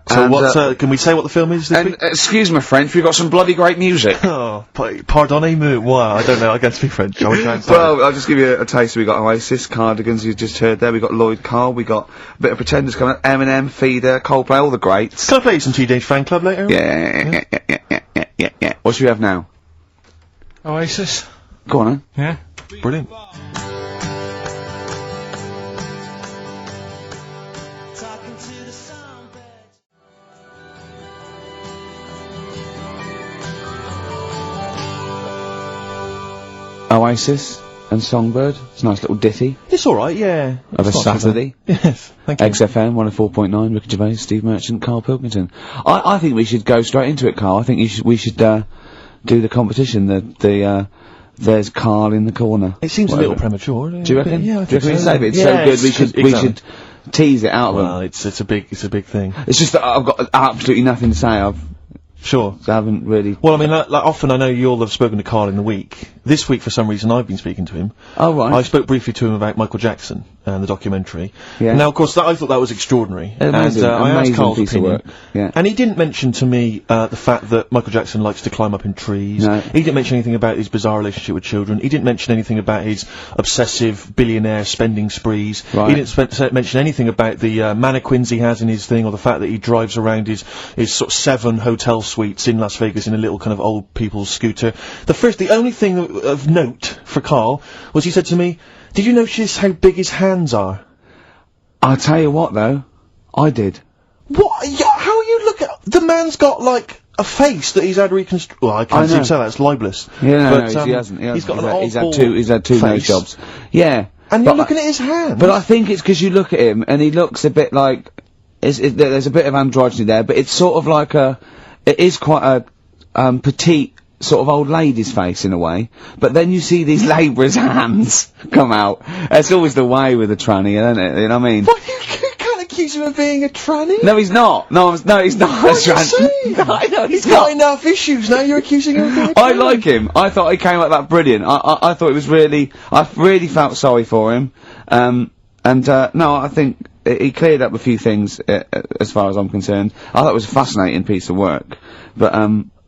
So So what? Can we say what the film is this And week? excuse my French, we've got some bloody great music. Oh, pardonnez-moi. Wow, I don't know. I can't speak French. I wish I had Well, I'll just give you a taste. We got Oasis, Cardigans, you just heard there. We got Lloyd Karl. We got a bit of Pretenders coming up. Eminem, Feeder, Coldplay, all the greats. Can I play you some Teenage Fan Club later? Yeah. What should we have now? Oasis. Go on, Yeah. Brilliant. Oasis and Songbird. It's a nice little ditty It's alright, yeah. of a It's not too bad. Saturday. Yes, thank you. XFM 104.9, Ricky Gervais, Steve Merchant, Karl Pilkington. I think we should go straight into it, Karl. I think we should do the competition. There's Karl in the corner. It seems a Whatever. little premature. Do you reckon? Yeah, I Do you think reckon we so. save it? It's Yeah, so good. We exactly. should tease it out of Well, them. it's a big thing. It's just that I've got absolutely nothing to say. Sure. I haven't really. Well, I mean, like often I know you'll have spoken to Karl in the week. This week, for some reason, I've been speaking to him. Oh right. I spoke briefly to him about Michael Jackson and the documentary. Yeah. Now, of course, I thought that was extraordinary. Amazing, and I asked amazing Karl's piece of opinion. work. Yeah. And he didn't mention to me the fact that Michael Jackson likes to climb up in trees. No. He didn't mention anything about his bizarre relationship with children. He didn't mention anything about his obsessive billionaire spending sprees. Right. He didn't mention anything about the mannequins he has in his thing, or the fact that he drives around his sort of 7 hotel suites in Las Vegas in a little kind of old people's scooter. The only thing of note for Karl was he said to me, "Did you notice how big his hands are?" I'll tell you what though, I did. What? Yeah, how you look at the man's got like a face that he's had reconstructed. Well, I I can't seem know. to say that. It's libelous. Yeah, But, no, he hasn't. He's got He's an had two nose face. jobs. Yeah. And but you're looking at his hands. But I think it's because you look at him and he looks a bit like there's a bit of androgyny there, but it's sort of like it is quite a petite sort of old lady's face in a way, but then you see these labourers' hands come out. That's always the way with a tranny, isn't it? You know what I mean? What, you can't accuse him of being a tranny? No, he's not. No, he's not a tranny. No, I know, He's got enough issues, now you're accusing him of being a tranny? I like him. I thought he came out that brilliant. I thought it was really, I really felt sorry for him. No, I think he cleared up a few things, as far as I'm concerned. I thought it was a fascinating piece of work. But,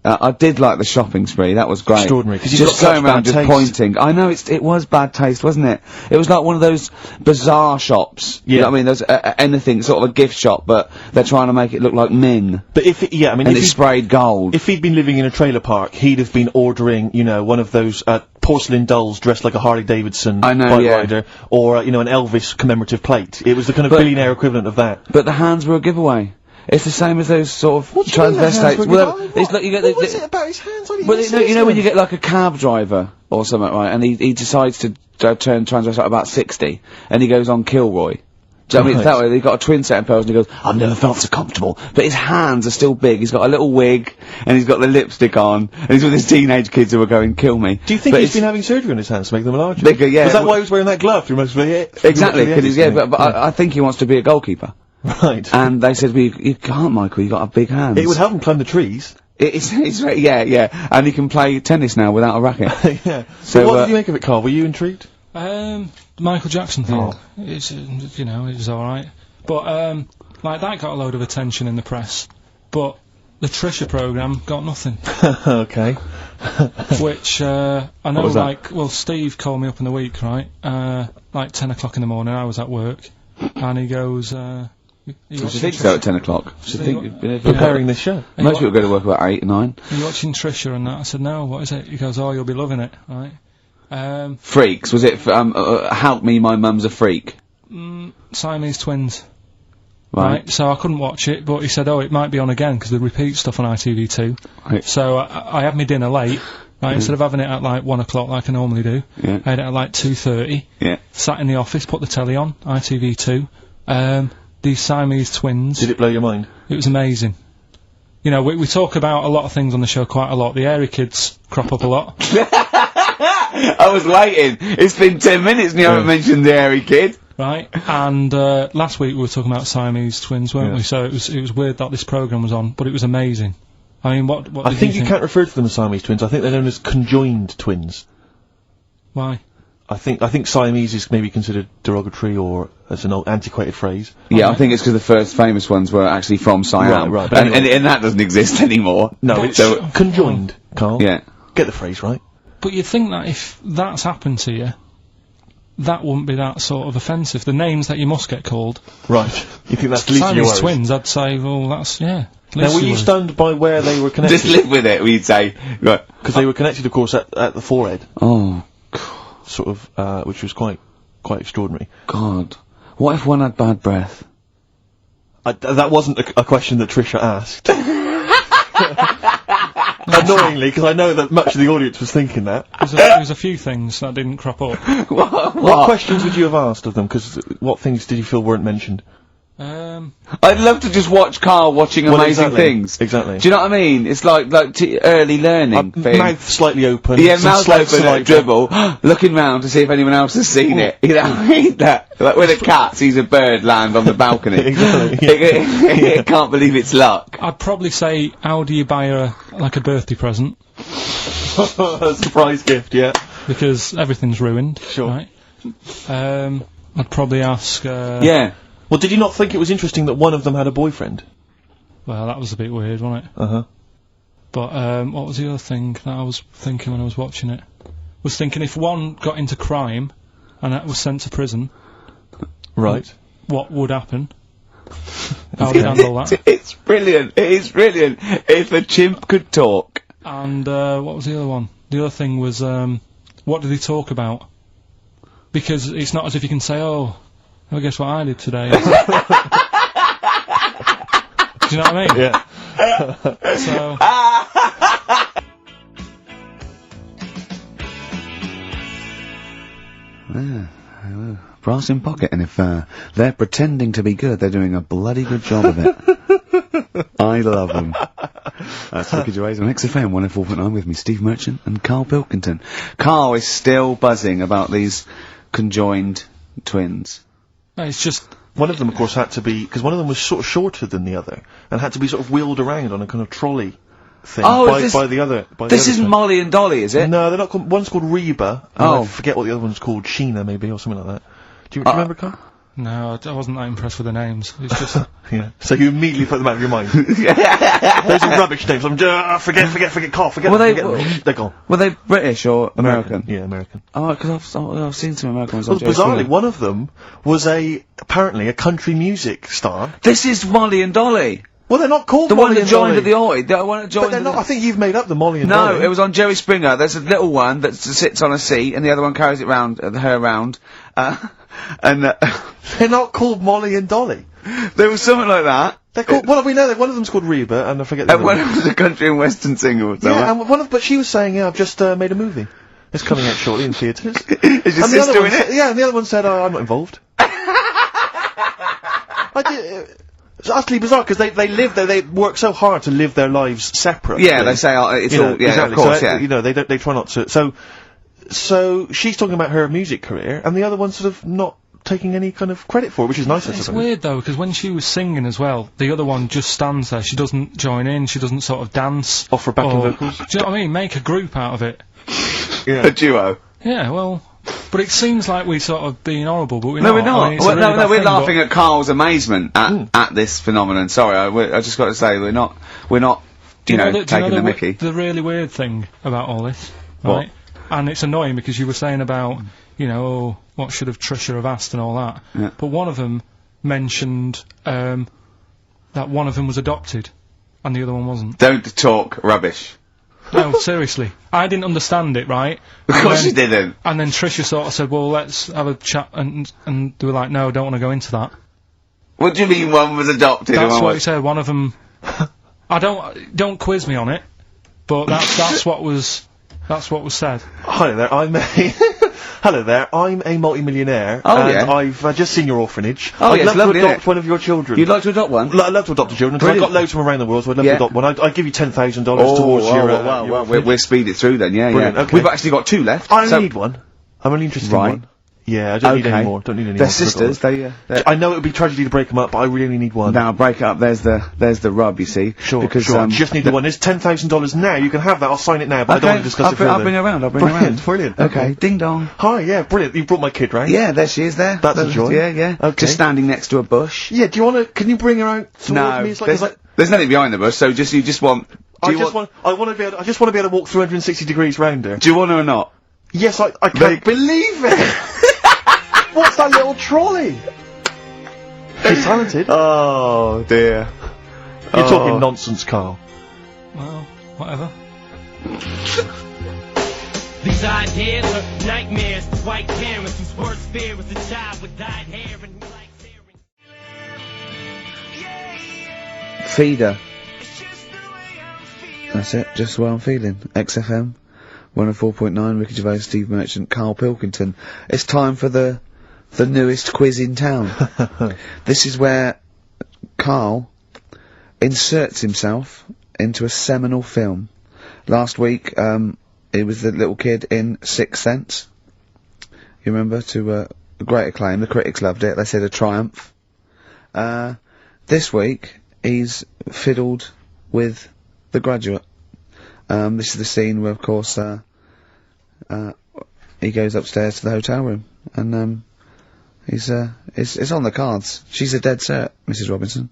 I did like the shopping spree. That was great. Extraordinary, 'cause you've just got going such around bad just taste. pointing. I know it was bad taste, wasn't it? It was like one of those bazaar shops. You know what I mean? There's anything, sort of a gift shop, but they're trying to make it look like Min. But I mean, And if it's sprayed gold. If he'd been living in a trailer park, he'd have been ordering, you know, one of those, porcelain dolls dressed like a Harley Davidson I know, bike yeah. rider, or, you know, an Elvis commemorative plate. It was the kind of billionaire equivalent of that. But the hands were a giveaway. It's the same as those sort of What do you mean the hands transvestites. were a Well, giveaway? it's like you get What was it about his hands? I didn't Well, even see you know when this you get like a cab driver or something, right, and he decides to turn transvestite about 60, and he goes on Kilroy. Do you know what I mean? It's that way, they've got a twin set of pearls, and he goes, I've never felt so comfortable. But his hands are still big, he's got a little wig, and he's got the lipstick on, and he's with his teenage kids who are going, kill me. Do you think But he's it's been having surgery on his hands to make them larger? bigger, yeah. Was that why he was wearing that glove through most of the Exactly, through because the edges, but I think he wants to be a goalkeeper. Right. And they said, well, you can't, Michael, you got a big hands. It would help him climb the trees. It's yeah, and he can play tennis now without a racket. Yeah. So, So what did you make of it, Carl? Were you intrigued? The Michael Jackson thing, it's, you know, it was alright. But, like, that got a load of attention in the press. But the Trisha programme got nothing. Okay. Which, I know, was that? like, well, Steve called me up in the week, right? Like 10 o'clock in the morning, I was at work. And he goes, You should think to go at 10 o'clock. Preparing this show. Most people go to work about 8 or 9. Are you watching Trisha and that? I said, no, what is it? He goes, oh, you'll be loving it, right? Freaks, was it, Help Me, My Mum's a Freak? Siamese twins. Right. So I couldn't watch it, but he said, oh, it might be on again, because they repeat stuff on ITV2. Right. So I had my dinner late, right, instead of having it at like 1 o'clock like I normally do. Yeah. I had it at like 2:30. Yeah. Sat in the office, put the telly on, ITV2. These Siamese twins. Did it blow your mind? It was amazing. You know, we talk about a lot of things on the show quite a lot. The Airy Kids crop up a lot. I was waiting. It's been 10 minutes and you haven't mentioned the Airy Kid. Right, and last week we were talking about Siamese twins, weren't we? So it was weird that this programme was on, but it was amazing. I mean, what I did think you you can't refer to them as Siamese twins. I think they're known as conjoined twins. Why? I think Siamese is maybe considered derogatory or as an old antiquated phrase. Yeah, I think it's because the first famous ones were actually from Siam. Right, but and, anyway. and that doesn't exist anymore. No, That's- it's conjoined, Carl. Yeah. Get the phrase right. But you'd think that if that's happened to you, that wouldn't be that sort of offensive. The names that you must get called. Right. You think that's the least of your Siamese worries? twins, I'd say, well, that's, yeah. Now, were you stunned by where they were connected? Just live with it, we'd say. Right. Because they were connected, of course, at the forehead. Oh, Sort of, which was quite extraordinary. God. What if one had bad breath? That wasn't a question that Trisha asked. Annoyingly, because I know that much of the audience was thinking that. There was a few things that didn't crop up. What questions would you have asked of them? Because what things did you feel weren't mentioned? I'd love to just watch Carl watching amazing exactly. things. Exactly. Do you know what I mean? It's like early learning thing. Mouth slightly open. Yeah, some mouth slight open, saliva. dribble, looking round to see if anyone else has seen it. You know what I mean? That, like when a cat sees a bird land on the balcony. Exactly, It can't believe it's luck. I'd probably say, how do you buy her, like, a birthday present? A surprise gift, yeah. Because everything's ruined. Sure. Right? I'd probably ask, Yeah. Well, did you not think it was interesting that one of them had a boyfriend? well, that was a bit weird, wasn't it? Uh-huh. But, what was the other thing that I was thinking when I was watching it? Was thinking if one got into crime, and that was sent to prison, Right. what would happen? How would you handle that? It's brilliant. It is brilliant. If a chimp could talk. And, what was the other one? The other thing was, what did he talk about? Because it's not as if you can say, oh, well, guess what I did today? Do you know what I mean? Yeah. So, Brass in pocket, and if they're pretending to be good, they're doing a bloody good job of it. I love them. That's Ricky Gervais on XFM 104.9 with me, Steve Merchant and Karl Pilkington. Karl is still buzzing about these conjoined twins. No, it's just One of them, of course, had to be, because one of them was sort of shorter than the other, and had to be sort of wheeled around on a kind of trolley thing by the other. This isn't Molly and Dolly, is it? No, they're not called. One's called Reba. And Oh. I forget what the other one's called. Sheena, maybe, or something like that. Do you remember, Carl? no, I wasn't that impressed with the names. It's just Yeah. So you immediately put them out of your mind. Those are rubbish names. I'm forget, Carl, forget Well, them. They're gone. Were they British or American? Yeah, American. Oh, because I've seen some American ones Well, on Jerry bizarrely, Springer. one of them was apparently a country music star. This is Molly and Dolly. Well, they're not called The Molly one that and joined Dolly. at the Oi. The one that joined. But they're not. I think you've made up the Molly and No, Dolly. it was on Jerry Springer. There's a little one that sits on a seat, and the other one carries it round, her around. And They're not called Molly and Dolly. there was something like that. They're called. Well, we know that one of them's called Reba, and I forget the And other one was a country and western singer or something. Yeah, and but she was saying, yeah, I've just made a movie. It's coming out shortly in theatres. Is your And the other sister one in it? Yeah, and the other one said, oh, I'm not involved. It's utterly bizarre, because they live there, they work so hard to live their lives separate. Yeah, they say it's You know, all. Yeah, exactly. of course. So, Yeah. you know, they try not to. So she's talking about her music career, and the other one's sort of not taking any kind of credit for it, which is nice, I it's suppose. weird though, because when she was singing as well, the other one just stands there. She doesn't join in. She doesn't sort of dance. Offer backing or- vocals. Do you know what I mean? Make a group out of it. A duo. Yeah, well, but it seems like we're sort of being horrible, but we're No, not. we're not. I mean, it's a Well, really no, bad we're thing, laughing at Carl's amazement at this phenomenon. Sorry, I just got to say we're not. Do you know taking the the Mickey. The really weird thing about all this, What? right? And it's annoying because you were saying about, you know, oh, what should have Trisha have asked and all that. Yeah. But one of them mentioned that one of them was adopted, and the other one wasn't. Don't talk rubbish. No, seriously, I didn't understand it, right? Of And course then- you didn't. And then Trisha sort of said, "Well, let's have a chat," and they were like, "No, don't want to go into that." What do you mean one was adopted? and That's one what he was... said. One of them. I don't quiz me on it, but that's what was said. Hi there, hello there, I'm a multi-millionaire, Oh, and yeah. I've just seen your orphanage. Oh, I'd yeah, it's love lovely, to isn't adopt it? one of your children. You'd like to adopt one? I'd love to adopt a children, because I've got Brilliant. loads from around the world, so I'd love Yeah. to adopt one. I'd give you $10,000 Oh, towards your, well, we'll speed it through then, yeah, Brilliant, yeah. okay. We've actually got two left. I so only need one. I'm only interested Right. in one. Yeah, I don't need Okay. any more. Don't need any They're more. sisters, they're... I know it would be tragedy to break them up, but I really only need one. Now, break it up, there's the rub, you see. Sure, because, sure. I just need the one. There's $10,000 now. You can have that. I'll sign it now, but I don't want to discuss it further. I'll bring her around, Brilliant, brilliant. Okay, ding dong. Hi, yeah, brilliant. You brought my kid round. Yeah, there she is there. That's a joy. Yeah, yeah. Okay. Just standing next to a bush. Yeah, do you want to? Can you bring her out towards No, me? It's like, there's nothing behind the bush, so you just want... I just want to be able. I just want to be able to walk 360 degrees round her. Do you want her or not? Yes, I can't believe it. What's that little trolley? She's talented. Oh, dear. You're talking nonsense, Carl. Well, whatever. These ideas are nightmares to white parents whose worst fear was a child with dyed hair and who likes hearing. Feeder. That's it, just the way I'm feeling. XFM, 104.9, Ricky Gervais, Steve Merchant, Karl Pilkington. It's time for the newest quiz in town. This is where Karl inserts himself into a seminal film. Last week, it was the little kid in Sixth Sense. You remember? To great acclaim. The critics loved it. They said a triumph. This week, he's fiddled with The Graduate. This is the scene where, of course, he goes upstairs to the hotel room, and it's on the cards. She's a dead cert, Mrs. Robinson.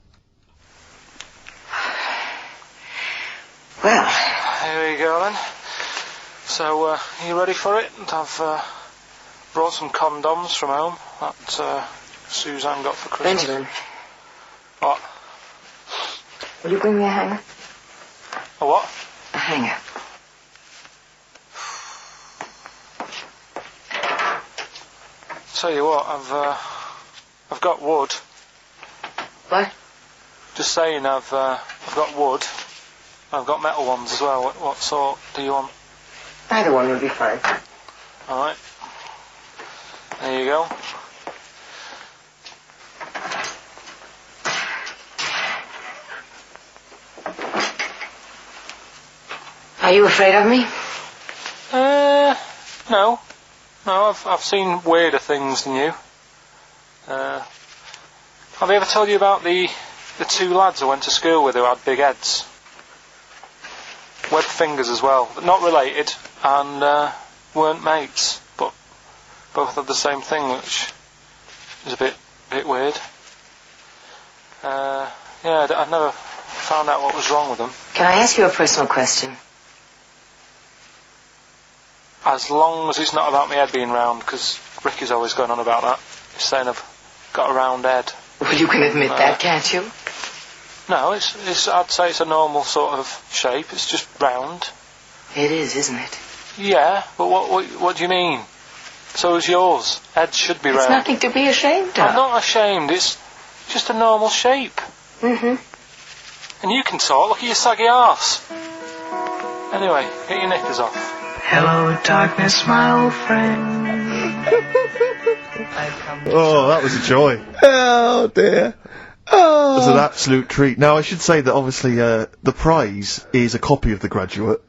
Well, Here we go then. So, are you ready for it? I've brought some condoms from home that Suzanne got for Christmas. Benjamin, What? will you bring me a hanger? A what? A hanger. Tell you what, I've got wood. What? Just saying, I've got wood. I've got metal ones as well. What sort do you want? Either one will be fine. Alright. There you go. Are you afraid of me? No. No, I've seen weirder things than you. Have I ever told you about the two lads I went to school with who had big heads? Webbed fingers as well, but not related, and weren't mates, but both had the same thing, which is a bit weird. Yeah, I'd never found out what was wrong with them. Can I ask you a personal question? As long as it's not about my head being round, because Ricky's always going on about that. He's saying I've got a round head. Well, you can admit that, can't you? No, it's. I'd say it's a normal sort of shape. It's just round. It is, isn't it? Yeah, but what do you mean? So is yours. Head should be round. It's nothing to be ashamed of. I'm not ashamed. It's just a normal shape. And you can talk. Look at your saggy arse. Anyway, get your knickers off. Hello, darkness, my old friend. Oh, that was a joy. Oh dear. It was an absolute treat. Now, I should say that obviously the prize is a copy of The Graduate.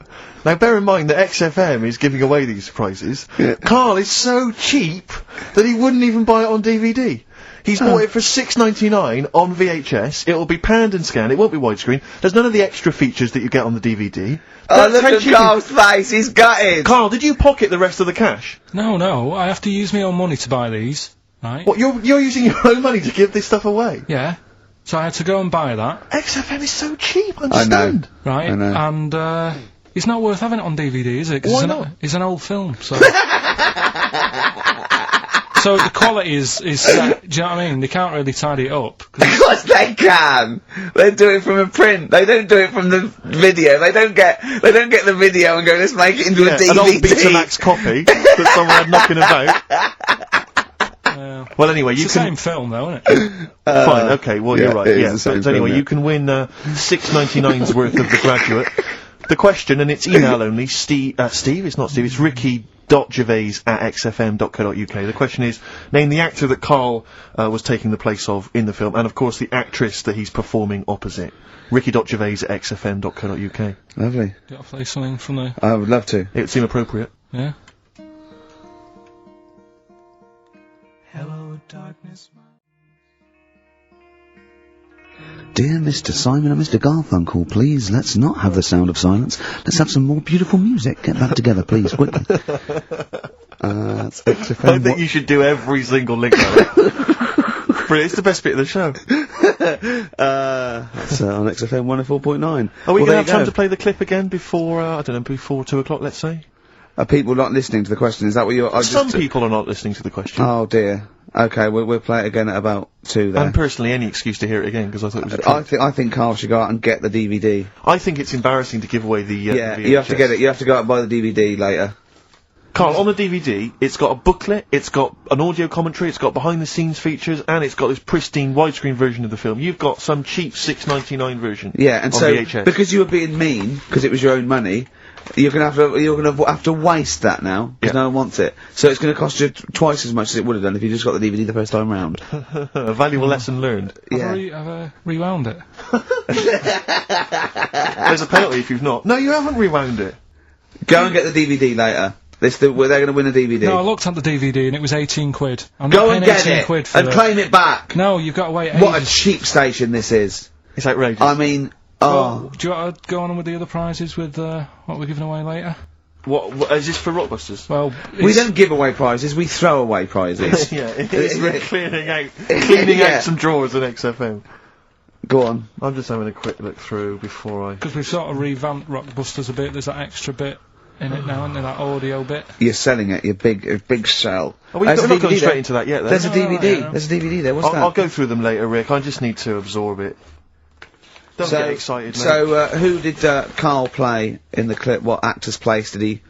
Now, bear in mind that XFM is giving away these prizes. Yeah. Carl is so cheap that he wouldn't even buy it on DVD. He's bought it for $6.99 on VHS. It'll be panned and scanned. It won't be widescreen. There's none of the extra features that you get on the DVD. Oh, look at Carl's face. He's gutted. Carl, did you pocket the rest of the cash? No. I have to use my own money to buy these. Right? What, you're using your own money to give this stuff away? Yeah. So I had to go and buy that. XFM is so cheap, understand? Right? I know. And it's not worth having it on DVD, is it? 'Cause Why not? It's an old film, so. So the quality is set, do you know what I mean? They can't really tidy it up. Of course they can. They do it from a print. They don't do it from the video. They don't get the video and go, let's make it into a DVD. An old Betamax copy that someone had knocking about. Well, anyway, It's you the can. same film, though, isn't it? Fine, okay, well, yeah, you're right, it is yeah. the same But anyway, film, yeah. you can win $6.99's worth of The Graduate. The question, and it's email only, Steve, it's not Steve, it's ricky.gervais@xfm.co.uk. The question is, name the actor that Karl was taking the place of in the film, and of course the actress that he's performing opposite. ricky.gervais@xfm.co.uk. Lovely. Do you want to play something from the... I would love to. It would seem appropriate. Yeah? Hello, darkness, my... Dear Mr. Simon and Mr. Garfunkel, please, let's not have the sound of silence. Let's have some more beautiful music. Get that together, please, quickly. That's XFM. I think you should do every single link like that. Brilliant, it's the best bit of the show. That's on XFM 104.9. Are we Well, going to there have you time go. to play the clip again before, I don't know, before 2 o'clock, let's say? Are people not listening to the question? Is that what you're... Some people are not listening to the question. Oh, dear. Okay, we'll play it again at about 2 then. And personally, any excuse to hear it again, because I thought it was a treat. I think Carl should go out and get the DVD. I think it's embarrassing to give away the Yeah, VHS. you have to get it. You have to go out and buy the DVD later. Carl, on the DVD, it's got a booklet, it's got an audio commentary, it's got behind-the-scenes features, and it's got this pristine widescreen version of the film. You've got some cheap $6.99 version. Yeah, and on so VHS. because you were being mean, because it was your own money, you're gonna have to waste that now because no one wants it. So it's gonna cost you twice as much as it would have done if you just got the DVD the first time round. A valuable lesson learned. Yeah. Have I rewound it? There's a penalty if you've not. No, you haven't rewound it. Go and get the DVD later. They're going to win a DVD. No, I looked at the DVD and it was 18 quid. I'm Go not and paying get 18 it quid for and claim it back. No, you've got to wait What a ages. cheap station this is. It's outrageous. I mean, Well, do you want to go on with the other prizes with what we're giving away later? What is this for Rockbusters? Well, we don't give away prizes, we throw away prizes. Yeah, it's cleaning out some drawers in XFM. Go on. I'm just having a quick look through before I... Because we've sort of revamped Rockbusters a bit, there's that extra bit in it now, isn't there, that audio bit? You're selling it, your big sell. Oh, we're not going straight into that yet, then. There's a DVD. No. There's a DVD there. What's that? I'll go through them later, Rick. I just need to absorb it. Don't get excited, mate. So, who did Karl play in the clip? What actor's place did he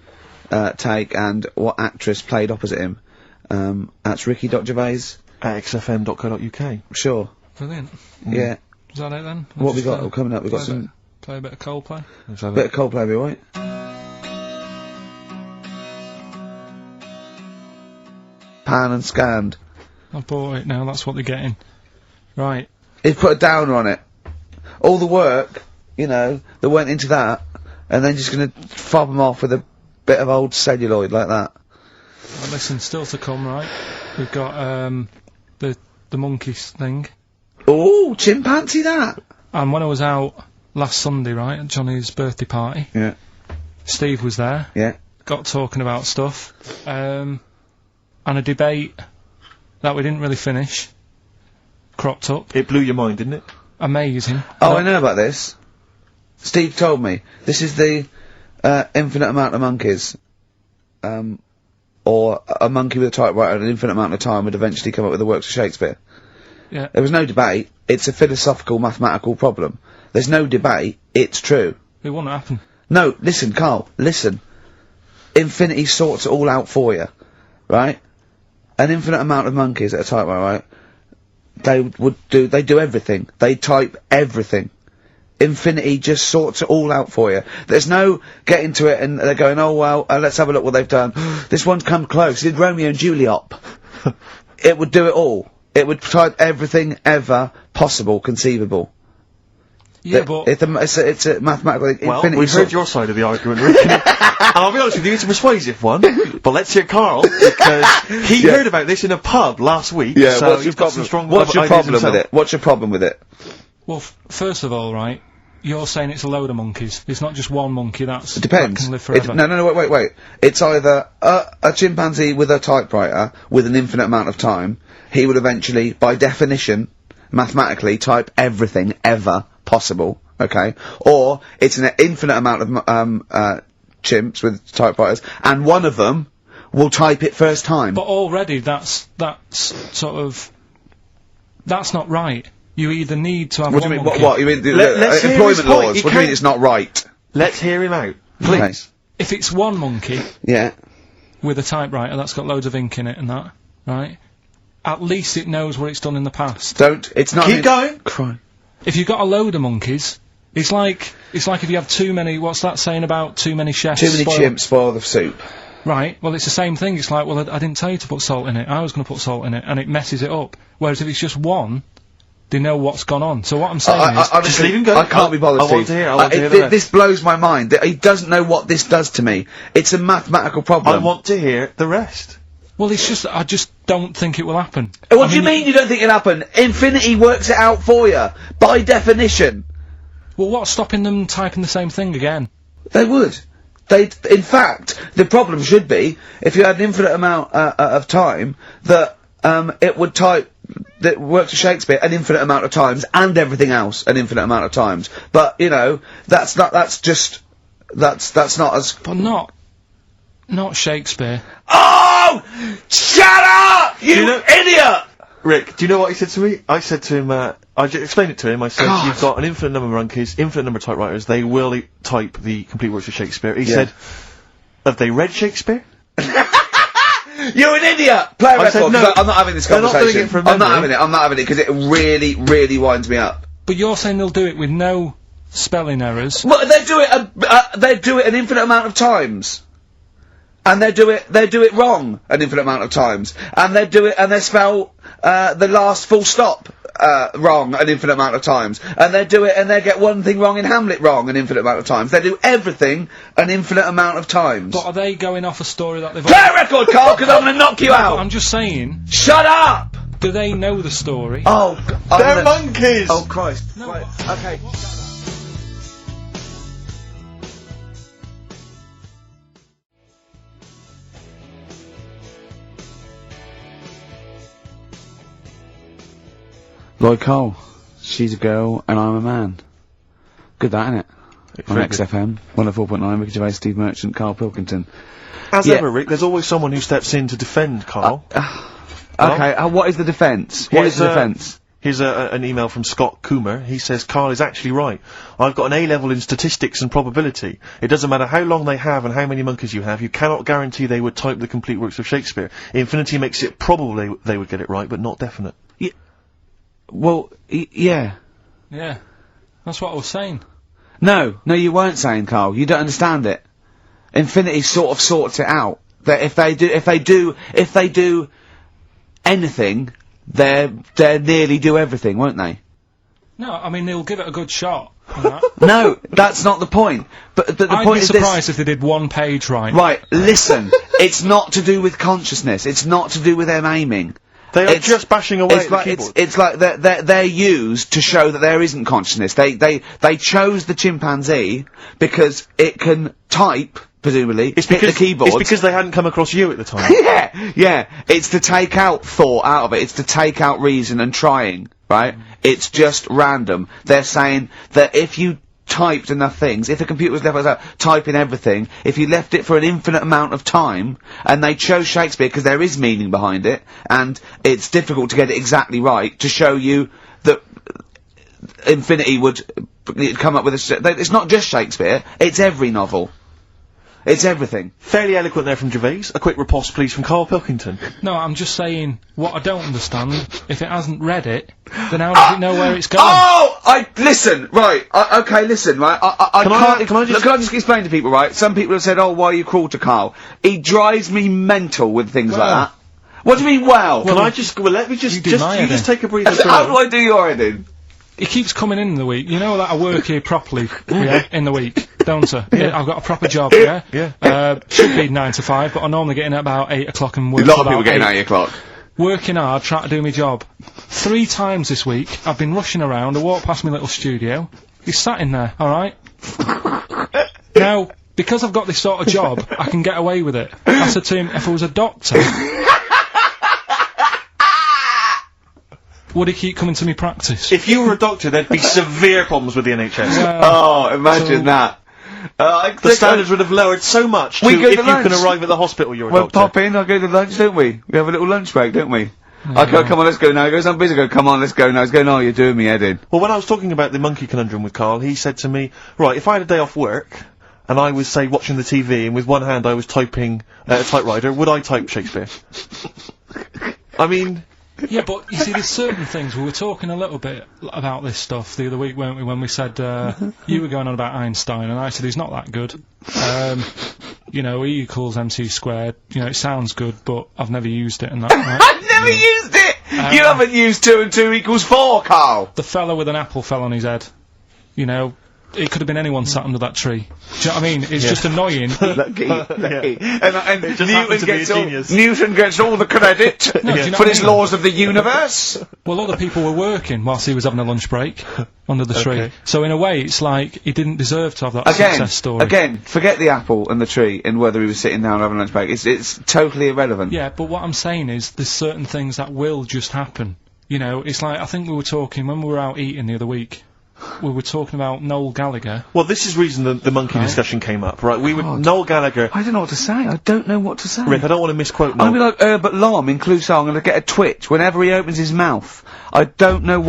take, and what actress played opposite him? That's Ricky.Gervais. At xfm.co.uk. Sure. Brilliant. Yeah. Is that it then? What we got coming up? We got some play a bit of Coldplay. Let's have bit it. of Coldplay, be alright? Pan and scanned. I've bought it now, that's what they're getting. Right. He's put a downer on it. All the work, you know, that went into that, and then just gonna fob them off with a bit of old celluloid like that. Well, listen, still to come, right? We've got the monkeys thing. Oh, chimpanzee that! And when I was out last Sunday, right, at Johnny's birthday party, Yeah. Steve was there. Yeah. Got talking about stuff, and a debate that we didn't really finish cropped up. It blew your mind, didn't it? Amazing. Oh, I know about this. Steve told me. This is the, infinite amount of monkeys. Or a monkey with a typewriter and an infinite amount of time would eventually come up with the works of Shakespeare. Yeah. There was no debate. It's a philosophical, mathematical problem. There's no debate. It's true. It wouldn't happen. No, listen, Carl, listen. Infinity sorts it all out for you, right? An infinite amount of monkeys at a typewriter, right? They do everything. They type everything. Infinity just sorts it all out for you. There's no getting to it and they're going, oh well, let's have a look what they've done. This one's come close. It did Romeo and Juliet. It would do it all. It would type everything ever possible, conceivable. Yeah, but it's a mathematical Well, infinity. we've heard your side of the argument, Rick. And I'll be honest with you, it's a persuasive one. But let's hear Carl, because he heard about this in a pub last week. Yeah, so what's he's your got problem? some strong What's your ideas problem with himself. it? What's your problem with it? well, first of all, right, you're saying it's a load of monkeys. It's not just one monkey. It depends. That can live forever. No, wait. It's either a chimpanzee with a typewriter with an infinite amount of time. He would eventually, by definition, mathematically, type everything ever possible. Okay, or it's an infinite amount of chimps with typewriters, and one of them will type it first time. But already, that's not right. You either need to have What do one you mean? monkey. What you mean? Let's hear his Employment point. laws. He What do you mean can't- it's not right? Let's hear him out, please. Okay. If it's one monkey Yeah. with a typewriter that's got loads of ink in it and that, right? At least it knows what it's done in the past. It's not. Keep going. Cry. If you've got a load of monkeys, it's like if you have too many. What's that saying about too many chefs? Too many spoil- chimps spoil the soup. Right. Well, it's the same thing. It's like, well, I didn't tell you to put salt in it. I was going to put salt in it, and it messes it up. Whereas if it's just one, they know what's gone on. So what I'm saying is, honestly, Just leave him go. I can't be bothered, I want Steve. to hear- I want to hear the rest. This blows my mind. He doesn't know what this does to me. It's a mathematical problem. I want to hear the rest. well, it's just I just don't think it will happen. What do you mean you don't think it'll happen? Infinity works it out for you, by definition. Well, what's stopping them typing the same thing again? They would. In fact, the problem should be, if you had an infinite amount of time, that it would type the works of Shakespeare an infinite amount of times, and everything else an infinite amount of times. But, you know, that's not as... But not Shakespeare. Oh! Shut up! You idiot! Rick, do you know what he said to me? I said to him, I explained it to him, I said, you've got an infinite number of monkeys, infinite number of typewriters, they will type the complete works of Shakespeare. He said, have they read Shakespeare? You're an idiot! Play a I said record, no, 'cause I'm not having this they're not conversation. doing it from I'm not memory. having it, because it really, really winds me up. But you're saying they'll do it with no spelling errors. Well, they do it an infinite amount of times. And they do it wrong an infinite amount of times. And they spell, the last full stop, wrong an infinite amount of times. And they get one thing wrong in Hamlet wrong an infinite amount of times. They do everything an infinite amount of times. But are they going off a story that they've... Play a record, Carl, because I'm gonna knock you out! I'm just saying, Shut up! do they know the story? Oh, They're monkeys! Oh, Christ. No, Right, but- okay. Lloyd Cole. She's a girl and I'm a man. Good that, innit? On very good. XFM, 104.9, Ricky Gervais, Steve Merchant, Karl Pilkington. As Yeah. ever, Rick, there's always someone who steps in to defend Carl. Okay, what is the defence? What is the defence? Here's an email from Scott Coomer. He says, Carl is actually right. I've got an A-level in statistics and probability. It doesn't matter how long they have and how many monkeys you have, you cannot guarantee they would type the complete works of Shakespeare. Infinity makes it probable they would get it right, but not definite. Well, yeah. Yeah. That's what I was saying. No, you weren't saying, Carl. You don't understand it. Infinity sort of sorts it out. That if they do anything, they nearly do everything, won't they? No, I mean, they'll give it a good shot. and that. No, that's not the point. But the I'd point be is this. surprised if they did one page right. Right, listen. It's not to do with consciousness. It's not to do with them aiming. They are just bashing away at the keyboard. It's like they're used to show that there isn't consciousness. They chose the chimpanzee because it can type, presumably, hit the keyboard. It's because they hadn't come across you at the time. Yeah. It's to take out thought out of it. It's to take out reason and trying, right? It's just random. They're saying that if you typed enough things, if the computer was left like that, typing everything, if you left it for an infinite amount of time, and they chose Shakespeare because there is meaning behind it, and it's difficult to get it exactly right, to show you that infinity would come up with it's not just Shakespeare, it's every novel. It's everything. Fairly eloquent there from Gervais. A quick riposte, please, from Karl Pilkington. No, I'm just saying, what I don't understand, if it hasn't read it, then how does it know where it's going? Listen, right, listen, right, Can I just explain to people, right? Some people have said, oh, why are you cruel to Karl? He drives me mental with things like that. What do you mean, let me just take a breather. How do I do your editing? He keeps coming in the week. You know that I work here properly, in the week, don't I? Yeah. I've got a proper job, yeah? Should be 9 to 5, but I normally get in at about 8 o'clock and work A lot of people getting 8 o'clock. Working hard, trying to do my job. 3 times this week, I've been rushing around, I walked past my little studio. He's sat in there, alright? Now, because I've got this sort of job, I can get away with it. I said to him, if I was a doctor, would he keep coming to me practice? If you were a doctor, there'd be severe problems with the NHS. Oh, imagine that. The standards would have lowered so much if you can arrive at the hospital, you're a doctor. Pop in, I'll go to lunch, don't we? We have a little lunch break, don't we? I go, come on, let's go now. He goes, I'm busy. I go, come on, let's go now. He's going, oh, you're doing me head in. Well, when I was talking about the monkey conundrum with Karl, he said to me, right, if I had a day off work, and I was, say, watching the TV, and with one hand I was typing a typewriter, would I type Shakespeare? I mean... Yeah, but you see, there's certain things. We were talking a little bit about this stuff the other week, weren't we? When we said you were going on about Einstein, and I said he's not that good. You know, E equals MC squared. You know, it sounds good, but I've never used it. And that. Right? I've never used it. You haven't used 2 and 2 equals 4, Karl. The fella with an apple fell on his head. You know. It could have been anyone sat under that tree. Do you know what I mean? It's just annoying. Lucky. And Newton gets all the credit for his laws of the universe. Well, other people were working whilst he was having a lunch break under the tree. So in a way, it's like he didn't deserve to have that success story. Again, forget the apple and the tree and whether he was sitting down having a lunch break. It's totally irrelevant. Yeah, but what I'm saying is there's certain things that will just happen. You know, it's like, I think we were talking, when we were out eating the other week, we were talking about Noel Gallagher. Well, this is reason the monkey discussion came up, right? Noel Gallagher... I don't know what to say. I don't know what to say. Rick, I don't want to misquote Noel. I'm gonna be like Herbert Lom in Clouseau. I'm gonna get a twitch whenever he opens his mouth. I don't know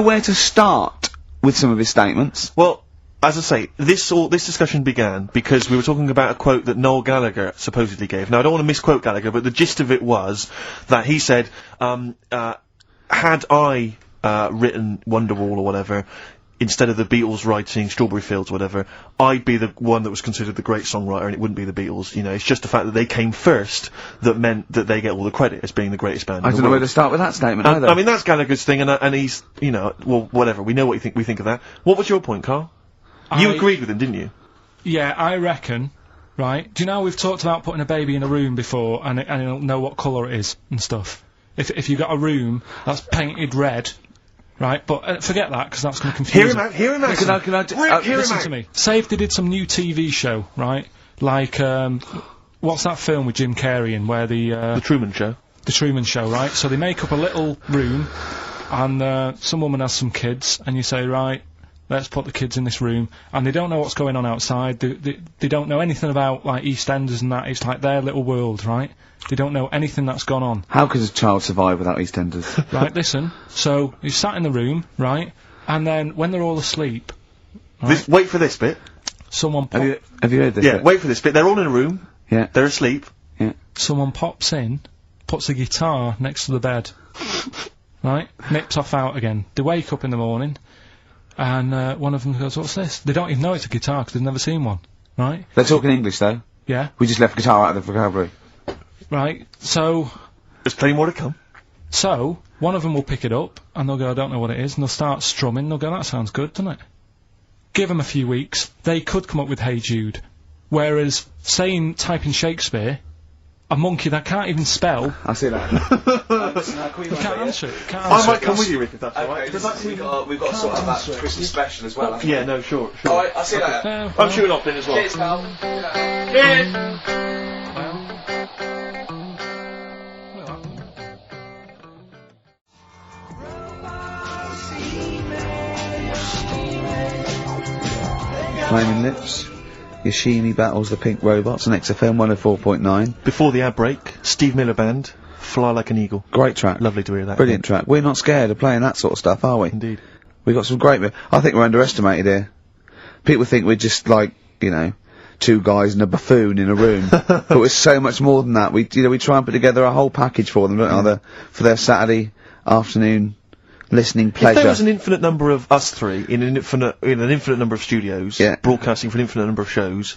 where to start with some of his statements. Well, as I say, this discussion began because we were talking about a quote that Noel Gallagher supposedly gave. Now, I don't want to misquote Gallagher, but the gist of it was that he said, had I... written Wonderwall or whatever, instead of the Beatles writing Strawberry Fields or whatever, I'd be the one that was considered the great songwriter and it wouldn't be the Beatles, you know, it's just the fact that they came first that meant that they get all the credit as being the greatest band in the world. I don't know where to start with that statement either. I mean, that's Gallagher's thing and he's, you know, well, whatever, we know what we think of that. What was your point, Karl? You agreed with him, didn't you? Yeah, I reckon, right, do you know we've talked about putting a baby in a room before and it'll know what colour it is and stuff? If you've got a room that's painted red, right, but forget that, because that's going to confuse him. Hear him out. Listen to me. Say if they did some new TV show, right, like, what's that film with Jim Carrey in, where The Truman Show. The Truman Show, right, so they make up a little room, and, some woman has some kids, and you say, right, let's put the kids in this room, and they don't know what's going on outside, they don't know anything about, like, EastEnders and that, it's like their little world, right? They don't know anything that's gone on. How could a child survive without EastEnders? Right, listen, so you sat in the room, right, and then when they're all asleep... Right, wait for this bit. Someone Have you heard this bit? Wait for this bit. They're all in a room. Yeah. They're asleep. Yeah. Someone pops in, puts a guitar next to the bed, right, nips off out again. They wake up in the morning, and one of them goes, what's this? They don't even know it's a guitar, because they've never seen one, right? They're talking English, though. Yeah. We just left guitar out of the vocabulary. Right, so... There's plenty more to come. So, one of them will pick it up, and they'll go, I don't know what it is, and they'll start strumming, they'll go, that sounds good, doesn't it? Give them a few weeks, they could come up with Hey Jude. Whereas, typing Shakespeare, a monkey that can't even spell, I see that. you can't answer it. I might come with you, Rick, if that's alright. We've got to sort out that Christmas special as well. Yeah, no, sure. Alright, I'll see you later. I'm shooting off then as well. Cheers, pal. Flaming Lips. Yoshimi battles the Pink Robots on XFM 104.9. Before the ad break, Steve Miller Band, Fly Like an Eagle. Great track. Lovely to hear that. Brilliant track. We're not scared of playing that sort of stuff, are we? Indeed. We got some great. I think we're underestimated here. People think we're just like, you know, two guys and a buffoon in a room, but we're so much more than that. We try and put together a whole package for them, don't we? For their Saturday afternoon listening pleasure. If there was an infinite number of us three in an infinite number of studios, broadcasting for an infinite number of shows,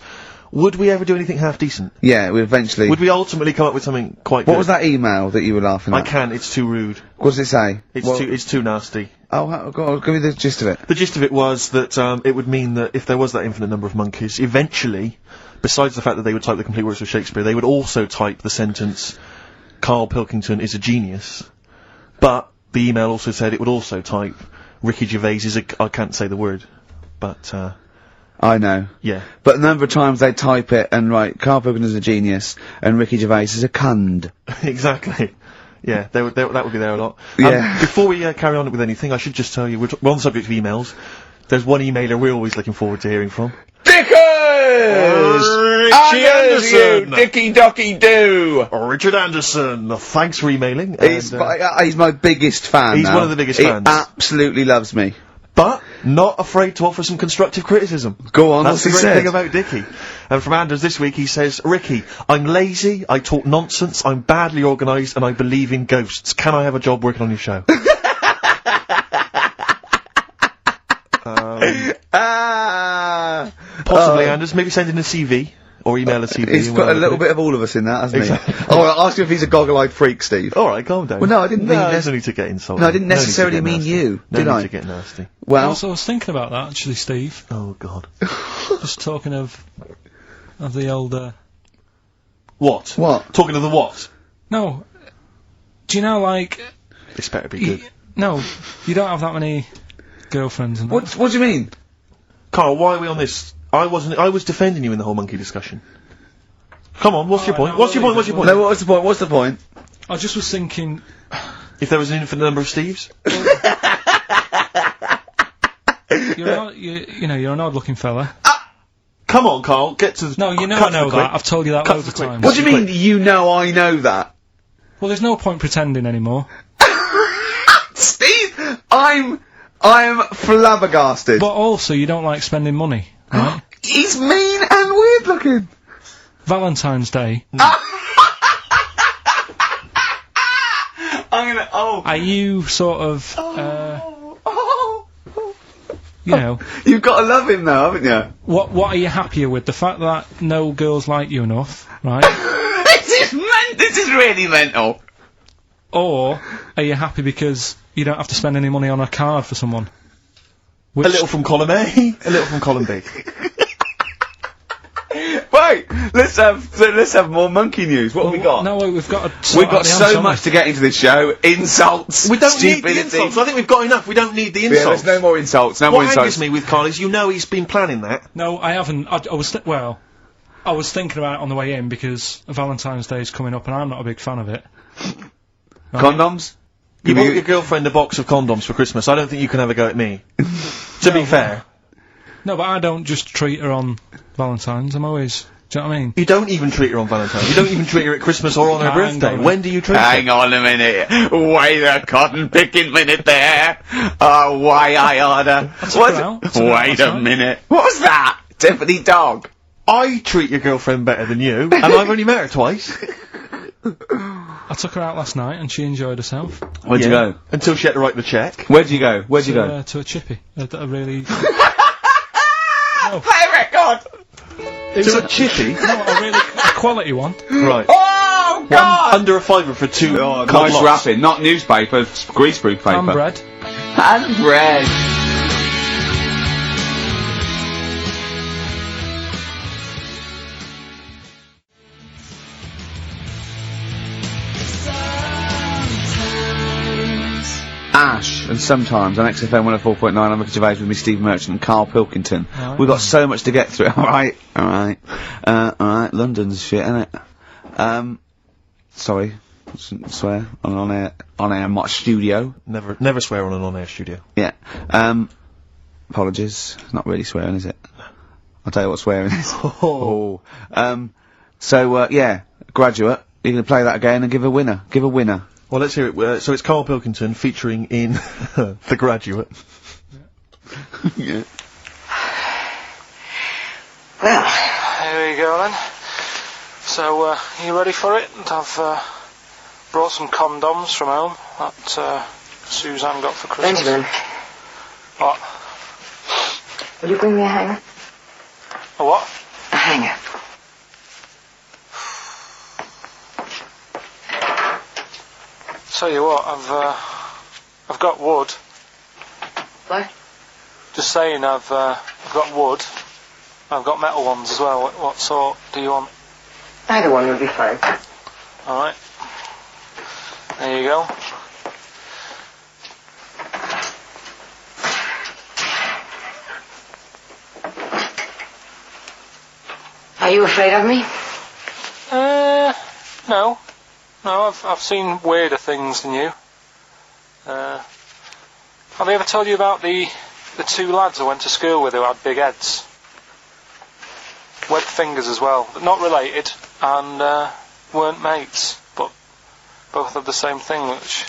would we ever do anything half decent? Yeah, we eventually. Would we ultimately come up with something quite good? What was that email that you were laughing at? I can't, it's too rude. What does it say? It's too nasty. Oh, go on, give me the gist of it. The gist of it was that, it would mean that if there was that infinite number of monkeys, eventually, besides the fact that they would type the complete works of Shakespeare, they would also type the sentence, Karl Pilkington is a genius. But, the email also said it would also type, Ricky Gervais is I can't say the word, but, I know. Yeah. But the number of times they type it and write, Karl Pilkington is a genius, and Ricky Gervais is a cund. Exactly. Yeah, that would be there a lot. Yeah. Before we carry on with anything, I should just tell you, we're on the subject of emails. There's one emailer we're always looking forward to hearing from. Dickers! Richie Anderson! Dicky Docky Doo! Richard Anderson, thanks for emailing. He's my biggest fan. He's now. one of the biggest he fans. Absolutely loves me. But not afraid to offer some constructive criticism. Go on, That's the what's he great said? thing about Dickie. And from Anders this week, he says, Ricky, I'm lazy, I talk nonsense, I'm badly organised, and I believe in ghosts. Can I have a job working on your show? Possibly, Anders. Maybe send in a CV. Or email a CV. He's put a little bit of all of us in that, hasn't Exactly. he? Oh, I'll ask you if he's a goggle-eyed freak, Steve. Alright, calm down. Well, no, I didn't mean there's no need to get insulted. No, I didn't No need to necessarily get mean nasty. you, No did need I? to get nasty. Well, Also, I was thinking about that, actually, Steve. Oh, God. Just talking of the old, What? What? Talking of the what? No. Do you know, like... This better be good. No, you don't have that many girlfriends and that. what do you mean? Carl, why are we on this? I was defending you in the whole monkey discussion. Come on, what's your point? no, What's your we'll point? leave What's your it, point? No, what's the point? What's the point? I just was thinking... If there was an infinite number of Steves? You're an odd-looking fella. Come on, Carl, get to the... No, you know cut I know to the quick. that. I've told you that Cut loads to of the quick. times. What do you mean, you know I know that? Well, there's no point pretending anymore. Steve, I am flabbergasted. But also, you don't like spending money, right? He's mean and weird looking. Valentine's Day. I'm gonna, Are you sort of, you know... You've got to love him though, haven't you? What are you happier with? The fact that no girls like you enough, right? This is really mental. Or are you happy because you don't have to spend any money on a card for someone? Which, A little from column A, a little from column B. Right, let's have more monkey news. What have we got? No, we've got to We've got so much to get into this show. Insults. We don't need stupidity. the insults. I think we've got enough. We don't need the Yeah, insults. there's no more insults. No more What insults. angers me with Carl is you know he's been planning that. No, I haven't. I was thinking about it on the way in because Valentine's Day is coming up and I'm not a big fan of it. Condoms? You bought your girlfriend a box of condoms for Christmas. I don't think you can have a go at me. To be fair. No, but I don't just treat her on Valentine's. I'm always... Do you know what I mean? You don't even treat her on Valentine's. You don't even treat her at Christmas or on her Hang birthday. on. When do you treat Hang her? on a minute. Wait a cotton picking minute there. Oh, why I order. her out. Took her out Wait last a night. minute. What was that? Tiffany Dog. I treat your girlfriend better than you, and I've only met her twice. I took her out last night and she enjoyed herself. Where'd you go? Until she had to write the check. Where'd you go? Where'd you go? To a chippy. A really... Play a record! It was a chippy. No, a really quality one. Right. Oh, Oh, God! Under a fiver for 2 Oh, cold nice lots. wrapping. Not newspaper, it's greaseproof paper. And bread. And bread. Ash, and sometimes on XFM 104.9, I'm Ricky Gervais with me, Steve Merchant and Karl Pilkington. Right. We've got so much to get through. Alright. London's shit, innit? Sorry. Swear. On air, my studio. Never swear on an on-air studio. Yeah. Apologies. Not really swearing, is it? I'll tell you what swearing is. Oh. Yeah, Graduate. You're gonna play that again and give a winner. Give a winner. Well, let's hear it. So it's Karl Pilkington featuring in The Graduate. Yeah. Well, Here we go then. So, you ready for it? I've brought some condoms from home that Suzanne got for Christmas. Benjamin, What? will you bring me a hanger? A what? A hanger. Tell you what, I've got wood. What? Just saying, I've got wood. I've got metal ones as well. What sort do you want? Either one would be fine. All right. There you go. Are you afraid of me? No. No, I've seen weirder things than you. Have I ever told you about the 2 lads I went to school with who had big heads? Webbed fingers as well, but not related, and weren't mates, but both had the same thing, which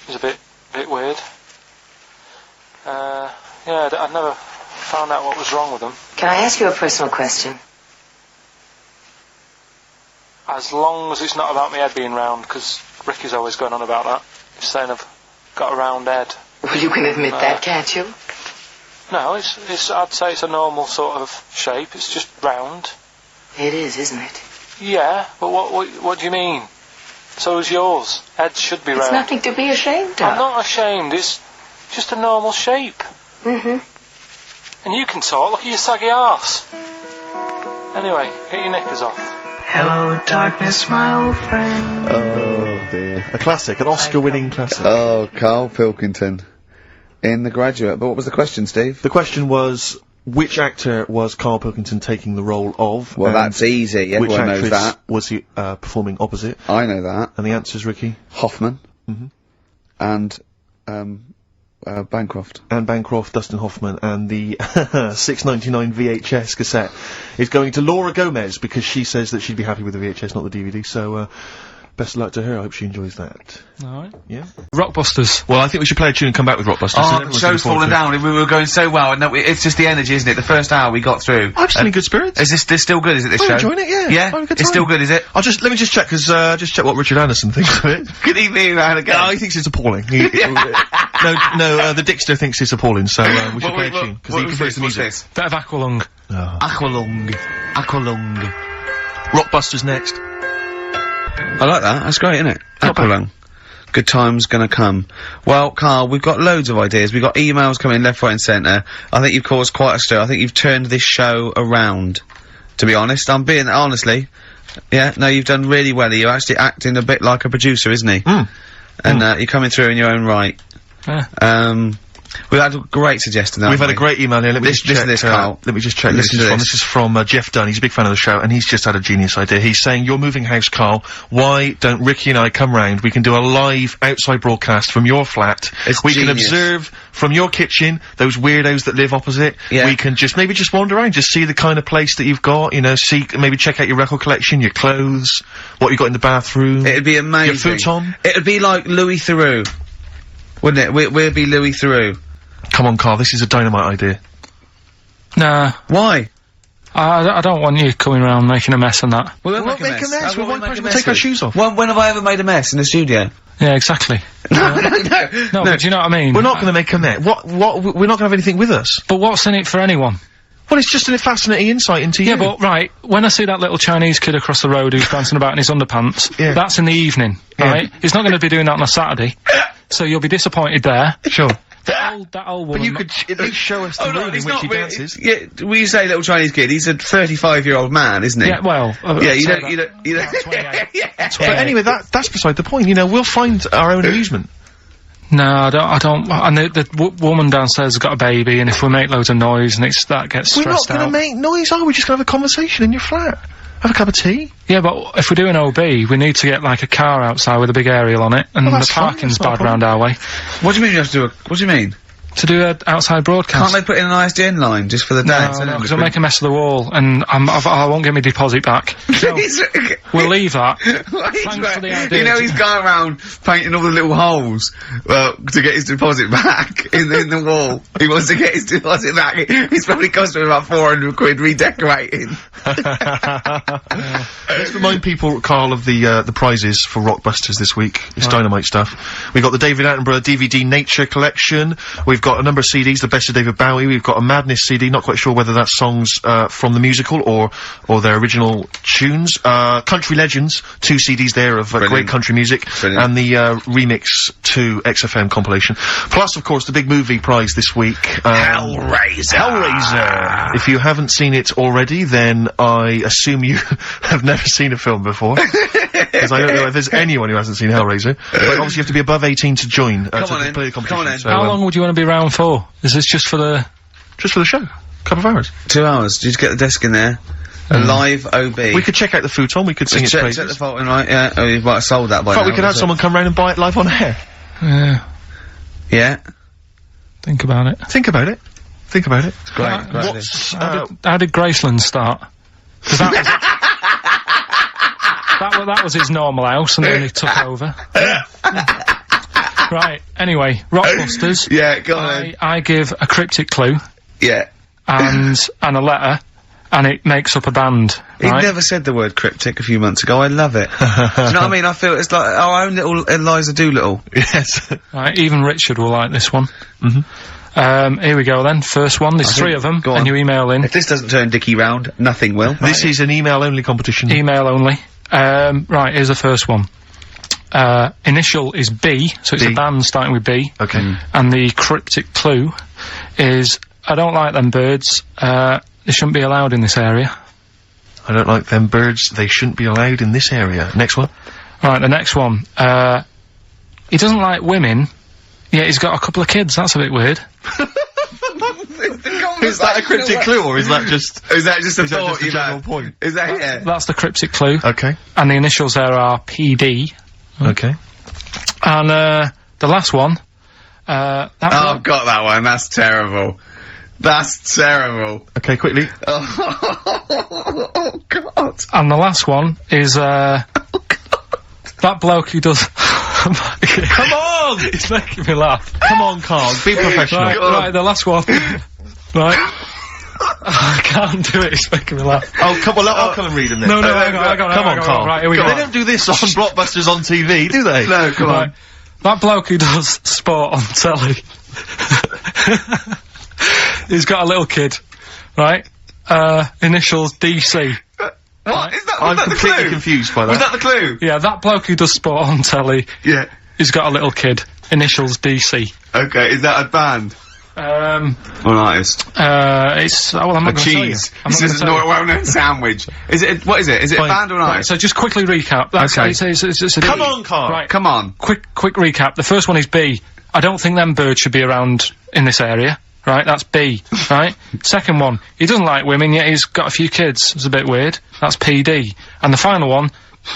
is a bit weird. I never found out what was wrong with them. Can I ask you a personal question? As long as it's not about my head being round, because Ricky's always going on about that. He's saying I've got a round head. Well, you can admit that, can't you? No, it's. I'd say it's a normal sort of shape. It's just round. It is, isn't it? Yeah, but what do you mean? So is yours. Heads should be It's round. nothing to be ashamed of. I'm not ashamed. It's just a normal shape. Mm-hmm. And you can talk. Look at your saggy arse. Anyway, get your knickers off. Hello, darkness, my old friend. Oh, dear. A classic, an Oscar-winning classic. Oh, Karl Pilkington. In The Graduate. But what was the question, Steve? The question was, which actor was Karl Pilkington taking the role of? Well, and that's easy. which Everyone knows actress that. was he performing opposite? I know that. And the answer's Ricky. Hoffman. Mhm. And, Bancroft. Anne Bancroft, Dustin Hoffman, and the $6.99 VHS cassette is going to Laura Gomez because she says that she'd be happy with the VHS, not the DVD. So, best of luck to her. I hope she enjoys that. Alright. Yeah. Rockbusters. Well, I think we should play a tune and come back with Rockbusters. Oh, the Everyone's show's looking fallen forward to it. down. We were going so well, and it's just the energy, isn't it? The first hour we got through. I'm still in good spirits. Is this still good? Is it this I'm show? enjoying it, yeah. Yeah, Having a good it's time. still good, is it? Let me just check, cause, just check what Richard Anderson thinks of it. Good evening, round again. No, he thinks it's appalling. The Dixter thinks it's appalling, so, we should play a tune, cause he prefers the music. This? Bit of Aqualung. Oh. Aqualung. Rockbusters next. I like that. That's great, isn't it? Aqualung. Good time's gonna come. Well, Karl, we've got loads of ideas. We've got emails coming left, right and centre. I think you've caused quite a stir. I think you've turned this show around, to be honest. I'm being, honestly. Yeah, no, you've done really well. You're actually acting a bit like a producer, isn't he? And, you're coming through in your own right. Yeah. We've had a great suggestion, haven't We've had we? a great email here. Let me just check. Listen to this, Karl. Let me just check. Listen to this. This is from Jeff Dunn. He's a big fan of the show, and he's just had a genius idea. He's saying, "You're moving house, Karl. Why don't Ricky and I come round? We can do a live outside broadcast from your flat. It's we can genius. observe from your kitchen those weirdos that live opposite. Yeah. We can maybe just wander around, just see the kind of place that you've got. You know, maybe check out your record collection, your clothes, what you got in the bathroom. It'd be amazing. Your futon. It'd be like Louis Theroux. Wouldn't it? We'll be Louis Theroux. Come on, Karl. This is a dynamite idea. Nah. Why? I don't want you coming around making a mess and that. We won't make a mess. We won't take our shoes off. When have I ever made a mess in the studio? Yeah, exactly. No, No, but do you know what I mean? We're not going to make a mess. We're not going to have anything with us. But what's in it for anyone? Well, Well, it's just a fascinating insight into you. Yeah, but, right, when I see that little Chinese kid across the road who's dancing about in his underpants, that's in the evening, right? He's not gonna be doing that on a Saturday. So you'll be disappointed there. Sure. That old woman. But you could at least show us the room in which he dances. Yeah, when you say little Chinese kid, he's a 35-year-old man, isn't he? Yeah, well. Yeah, you don't. But anyway, that's beside the point. You know, we'll find our own amusement. No, I don't. And the woman downstairs has got a baby, and if we make loads of noise, and that gets stressed out. We're not gonna make noise, are we? Just gonna have a conversation in your flat. Have a cup of tea. Yeah, but if we're doing OB, we need to get like a car outside with a big aerial on it, and the parking's bad round our way. What do you mean you have to do what do you mean? To do an outside broadcast. Can't they put in an ISDN line just for the dance? No, because it'll make a mess of the wall, and I won't get my deposit back. So, we'll leave that. Thanks for the idea. You know, he's going around painting all the little holes, to get his deposit back in the wall. He wants to get his deposit back. It's probably cost him about 400 quid redecorating. Let's remind people, Carl, of the prizes for Rockbusters this week. It's dynamite stuff. We've got the David Attenborough DVD Nature Collection. We've got a number of CDs, the best of David Bowie. We've got a Madness CD, not quite sure whether that's songs from the musical or their original tunes. Country Legends, 2 CDs there of great country music. Brilliant. And the remix to XFM compilation. Plus, of course, the big movie prize this week. Hellraiser! If you haven't seen it already, then I assume you have never seen a film before. Because I don't know if there's anyone who hasn't seen Hellraiser. But obviously you have to be above 18 to join, to play the competition. Come on in. So, How long would you want to be around for? Is this just for the show? Couple of hours. 2 hours. Just get the desk in there. A live OB. We could check out the futon, we could sing its praises. Check the Fulton, right? Yeah. Oh, you might have sold that by now. In fact, we could have someone come round and buy it live on air. Yeah. Think about it. Think about it. Think about it. It's great. How did Graceland start? 'Cause that was that was his normal house, and then he took over. Right. Anyway, Rockbusters. Yeah, go on. I give a cryptic clue. Yeah. And a letter, and it makes up a band. He right? never said the word cryptic a few months ago. I love it. Do you know what I mean? I feel it's like our own little Eliza Doolittle. Yes. Right. Even Richard will like this one. Here we go then. First one. There's 3 of them, and you email in. If this doesn't turn Dickie round, nothing will. This is an email-only competition. Email only. Right, here's the first one. Initial is B, so it's a band starting with B. Okay. And the cryptic clue is, I don't like them birds, they shouldn't be allowed in this area. I don't like them birds, they shouldn't be allowed in this area. Next one. Right, the next one. He doesn't like women, yet he's got a couple of kids, that's a bit weird. Is that a cryptic clue, or is that just... Is that just a thought a general point? Is that it? That's the cryptic clue. Okay. And the initials there are PD. Okay. And, the last one, I've got that one, that's terrible. That's terrible. Okay, quickly. Oh, God. And the last one is, that bloke who does... Come on! It's making me laugh. Come on, Carl, be professional. Right, the last one. Right. I can't do it, it's making me laugh. Oh, come on, I'll come and read them then. No, hang on, Come on, Carl. Right, here we go. They don't do this on Blockbusters on TV, do they? No, come on. That bloke who does sport on telly. He's got a little kid, right? Initials DC. What? Is that, I'm was that completely the clue? confused by that. Was that the clue? Yeah, that bloke who does sport on telly. Yeah. He's got a little kid. Initials DC. Okay, is that a band? Or an artist? It's, well, I'm not A gonna tell you. cheese. This is a well-known sandwich. Is it, what is it? Is it a band or an Right, artist? so just quickly recap. That's Okay. It's a Come on, Carl. Right. Come on. Quick recap. The first one is B. I don't think them birds should be around in this area. Right, that's B. Right? Second one, he doesn't like women, yet he's got a few kids. It's a bit weird. That's PD. And the final one,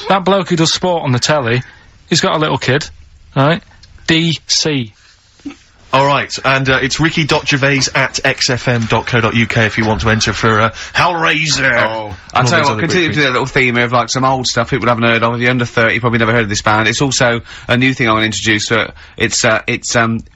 that bloke who does sport on the telly, he's got a little kid. Right? DC. Alright, and it's ricky.gervais@xfm.co.uk if you want to enter for Hellraiser. Oh, I'll tell you what, continue to do that little theme of like some old stuff people haven't heard of. If you're under 30, you probably never heard of this band. It's also a new thing I want to introduce. It's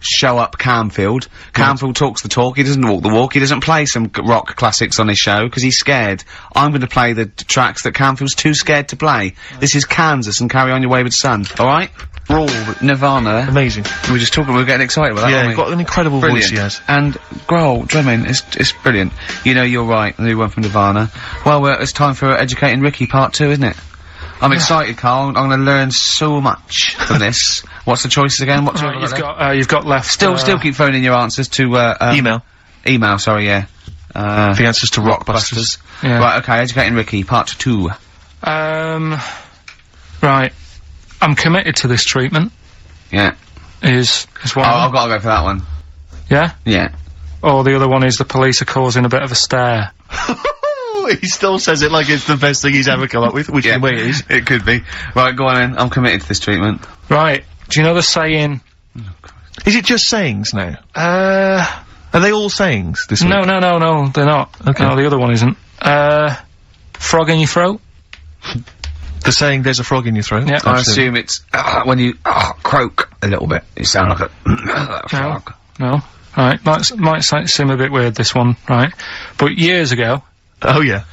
Show Up Camfield. Camfield talks the talk, he doesn't walk the walk, he doesn't play some rock classics on his show, because he's scared. I'm going to play the tracks that Camfield's too scared to play. This is Kansas and Carry On Your Wayward Son, alright? Raw. Nirvana. Amazing. We were just talking, we were getting excited about that, Yeah, aren't he's we? got an incredible voice, he has. And Grohl drumming is brilliant. You know, you're right, the new one from Nirvana. Well, it's time for Educating Ricky Part 2, isn't it? I'm excited, Carl. I'm gonna learn so much from this. What's the choices again? What's Right, you've got left. Still keep phoning your answers to, Email, sorry, yeah. The answers to Rockbusters. Yeah. Right, okay, Educating Ricky, Part 2. Right. I'm committed to this treatment. Yeah. Is one. I've got to go for that one. Yeah? Yeah. Or the other one is the police are causing a bit of a stir. He still says it like it's the best thing he's ever come up with, which in a way it is. It could be. Right, go on then. I'm committed to this treatment. Right. Do you know the saying? Is it just sayings now? Are they all sayings this week? No, they're not. Okay. No, the other one isn't. Frog in your throat? The saying, there's a frog in your throat? Yeah. I assume it's, when you, croak a little bit. You sound like a frog. No. Right. Might seem a bit weird, this one, right? But years ago. Oh, yeah.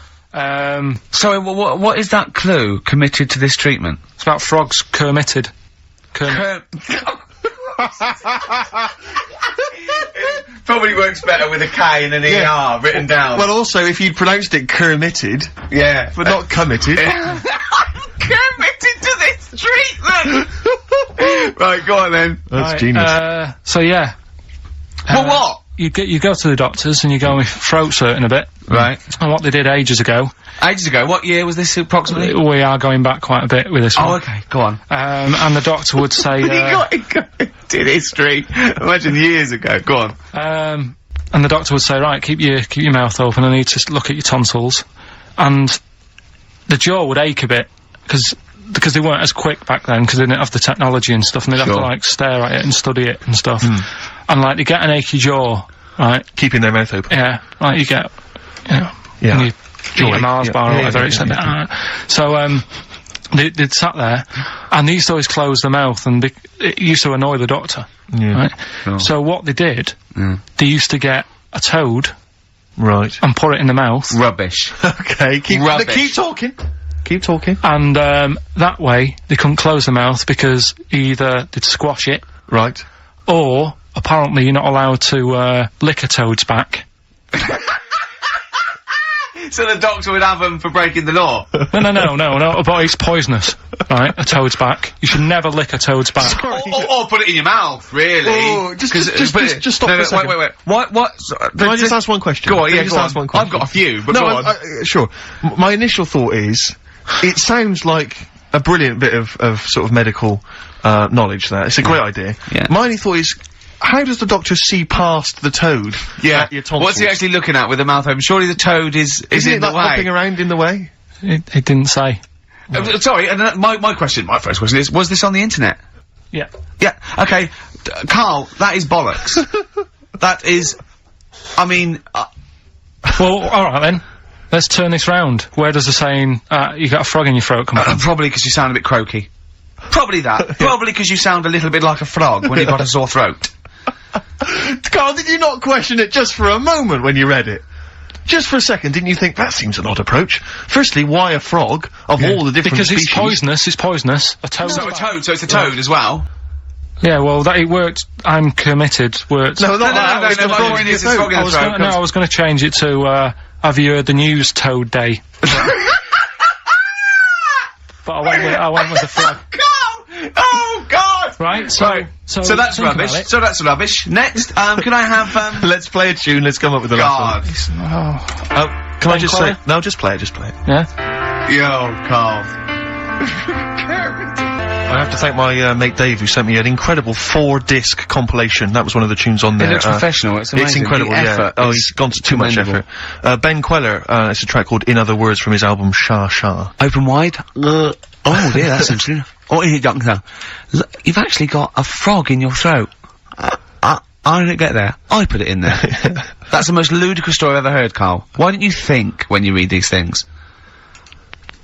Sorry, what is that clue? Committed to this treatment? It's about frogs committed. Probably works better with a K and an ER written down. Well, also, if you'd pronounced it Kermitted, yeah. but not committed. Committed to this treatment! Right, go on then. That's genius. So yeah. Well, what? You go to the doctors and you go with throat hurting a bit. Right. And what they did ages ago. Ages ago? What year was this approximately? We are going back quite a bit with this one. Oh, okay, go on. And the doctor would say, did history. Imagine years ago, go on. and the doctor would say, right, keep your mouth open, I need to look at your tonsils. And the jaw would ache a bit, because they weren't as quick back then, because they didn't have the technology and stuff, and they'd have to, like, stare at it and study it and stuff. And, like, they get an achy jaw, right? Keeping their mouth open. Yeah, like, you get, you know, when you eat a Mars bar or whatever, it's a bit, So, they'd sat there, and they used to always close their mouth, and it used to annoy the doctor, right? Sure. So what they did, they used to get a toad, right, and put it in the mouth. Rubbish. Okay, keep talking. Keep talking. And, that way, they couldn't close the mouth, because either they'd squash it. Right. Or, apparently, you're not allowed to, lick a toad's back. So the doctor would have them for breaking the law? No, but it's poisonous, right? A toad's back. You should never lick a toad's back. Or put it in your mouth, really. Oh, just stop for a second. Wait. What? Can I just ask one question? Go on, Can I yeah, just go ask on. one question? I've got a few, but no, go on. Sure. My initial thought is, it sounds like a brilliant bit of sort of medical, knowledge there. It's a great idea. Yeah. My only thought is, how does the doctor see past the toad? Yeah. At your tonsils? What's he actually looking at with the mouth open? Surely the toad is Isn't in it the like way. hopping around in the way? It didn't say. Sorry, and my first question is, was this on the internet? Yeah. Yeah, okay. Carl, that is bollocks. That is, I mean, Well, alright then. Let's turn this round. Where does the saying, you got a frog in your throat come from? probably because you sound a bit croaky. Probably that. Probably because you sound a little bit like a frog when you've got a sore throat. Carl, did you not question it just for a moment when you read it? Just for a second, didn't you think, that seems an odd approach? Firstly, why a frog, of all the different because species? it's poisonous. A toad. So it's a toad as well? Yeah, well, it worked. I'm committed. Worked. No, my point is it's frog in the throat. I was gonna change it to, have you heard the news Toad Day? But I went with the frog. Oh God! Right, so that's rubbish. So that's rubbish. Next, can I have, Let's play a tune, let's come up with the God. last one. Oh, Can I just Clara? say, no, just play it. yeah? Yo, Carl. I have to thank my mate Dave, who sent me an incredible 4-disc compilation. That was one of the tunes on there. It looks professional, it's amazing. It's incredible, The effort Oh, is he's gone to too much commendable. effort. Ben Queller, it's a track called In Other Words from his album Sha Sha. Open wide. Oh dear, that's interesting. Oh, here, doctor. Look, you've actually got a frog in your throat. I didn't get there. I put it in there. That's the most ludicrous story I've ever heard, Carl. Why don't you think when you read these things?